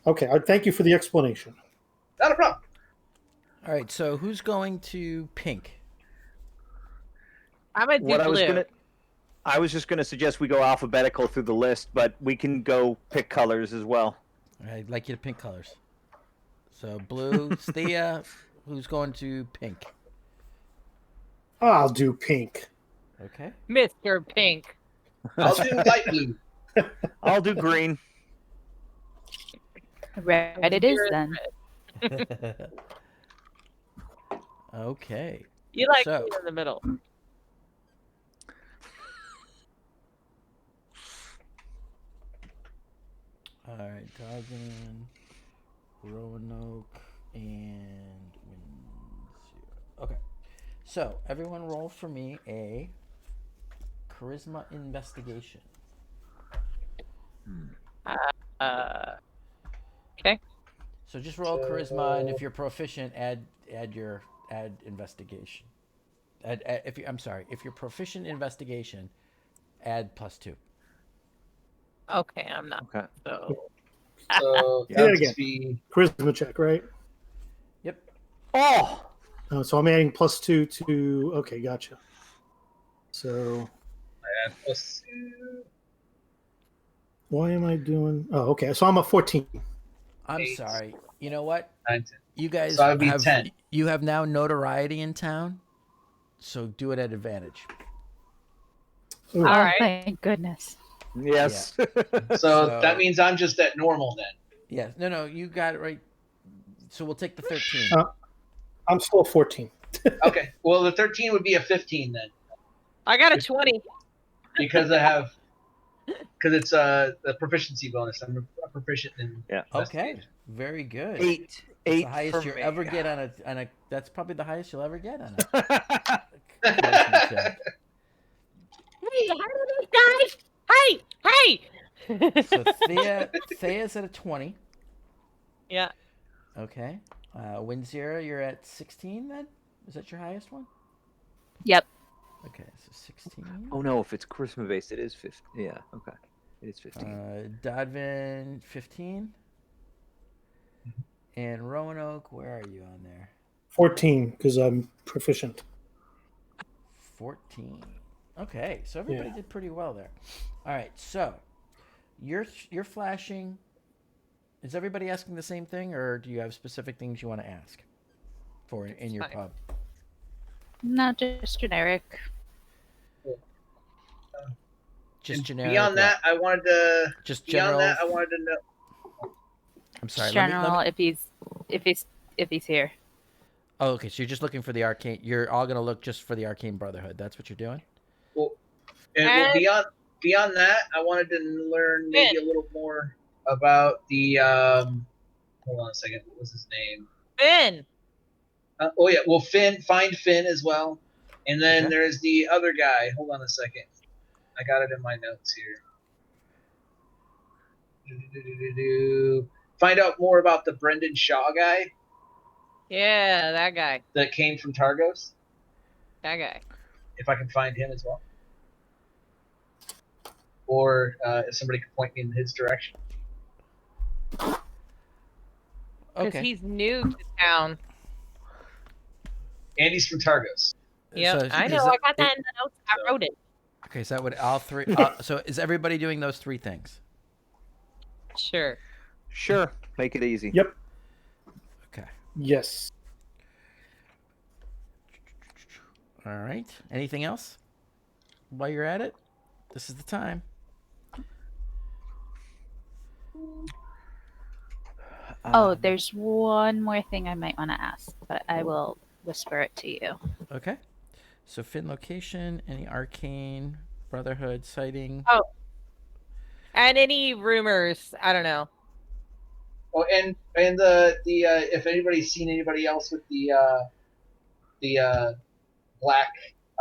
okay, thank you for the explanation. Not a problem. All right, so who's going to pink? I'm gonna do blue. I was just gonna suggest we go alphabetical through the list, but we can go pick colors as well. I'd like you to pick colors. So blue, Thea, who's going to pink? I'll do pink. Okay. Mr. Pink. I'll do light blue. I'll do green. Red it is then. Okay. You like blue in the middle. All right, Doggin, Roanoke, and Windsor. Okay. So, everyone roll for me a charisma investigation. Okay. So just roll charisma, and if you're proficient, add investigation. If you're proficient in investigation, add +2. Okay, I'm not. Okay. So Say that it would again. be Charisma check, right? Yep. Oh! So I'm adding +2 to. Okay, gotcha. So I add +2. why am I doing? Oh, okay. So I'm a 14. I'm 8, sorry. You know what? 9, 10. You guys So I'd be have 10. you have now notoriety in town, so do it at advantage. Ooh. All right. Thank goodness. Yes. So that means I'm just at normal then. Yes. No, you got it right. So we'll take the 13. I'm still 14. Okay. Well, the 13 would be a 15 then, I got a 20. because it's the proficiency bonus. I'm proficient in. Yeah. Okay. Very good. 8. That's 8 the highest for you'll me. ever get on a. That's probably the highest you'll ever get on a charisma check. Hey, how do these guys? Hey! So Thea's at a 20. Yeah. Okay. Windsor, you're at 16 then? Is that your highest one? Yep. Okay, so 16. Oh no, if it's charisma based, it is 15. Yeah, okay. It is 15. Dodvin, 15. And Roanoke, where are you on there? 14 because I'm proficient. 14. Okay, so everybody did pretty well there. All right, so you're flashing. Is everybody asking the same thing, or do you have specific things you want to ask for in your pub? No, just generic. Just generic. Beyond that, I wanted to. Just Beyond general. that, I wanted to know. I'm sorry. General, let me... if he's here. Oh, okay. So you're just looking for the arcane. You're all gonna look just for the Arcane Brotherhood. That's what you're doing. Well, beyond that, I wanted to learn maybe a little more about the. Hold on a second. What was his name? Finn. Find Finn as well, and then there's the other guy. Hold on a second. I got it in my notes here. Find out more about the Brendan Shaw guy. Yeah, that guy. That came from Targos. That guy. If I can find him as well. Or if somebody could point me in his direction. Because he's new to town. And he's from Targos. Yeah, So I know. I got that in the notes. I wrote it. Okay, so that would all three. So is everybody doing those three things? Sure. Sure. Make it easy. Yep. Okay. Yes. All right. Anything else? While you're at it, this is the time. Oh, there's one more thing I might want to ask, but I will whisper it to you. Okay. So Finn location, any arcane brotherhood sighting? Oh, and any rumors? I don't know. Oh, and the if anybody's seen anybody else with the black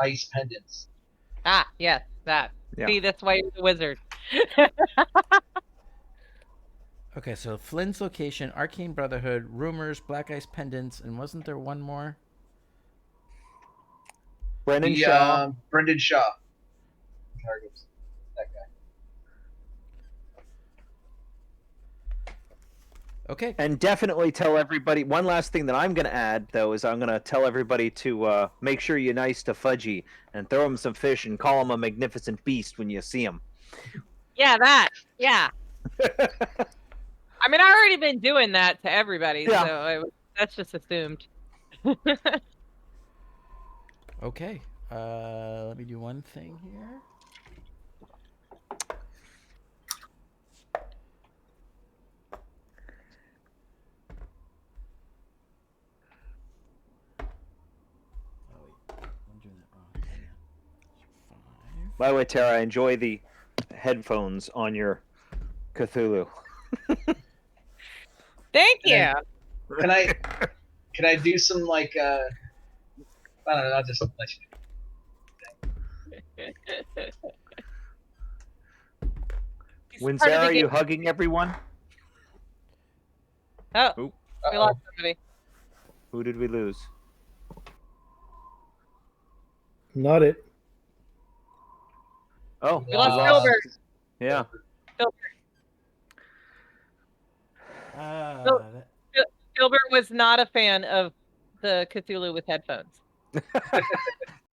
ice pendants. Ah, yes, that. Yeah. See, that's why you're the wizard. Okay, so Flynn's location, arcane brotherhood, rumors, black ice pendants, and wasn't there one more? Brendan Shaw. Brendan Shaw. That guy. Okay. And definitely tell everybody. One last thing that I'm going to add, though, is I'm going to tell everybody to make sure you're nice to Fudgy and throw him some fish and call him a magnificent beast when you see him. Yeah, that. Yeah. I mean, I've already been doing that to everybody, Yeah. so that's just assumed. Okay. Let me do one thing here. Oh, wait. I'm doing that wrong. Hang on. 5. By the way, Tara, I enjoy the headphones on your Cthulhu. Thank you. Can I do some like I don't know, I'll just let you Winsar, are you hugging everyone? Oh, Oop. we lost somebody. Who did we lose? Not it. Oh, We lost Gilbert. Yeah. Gilbert was not a fan of the Cthulhu with headphones.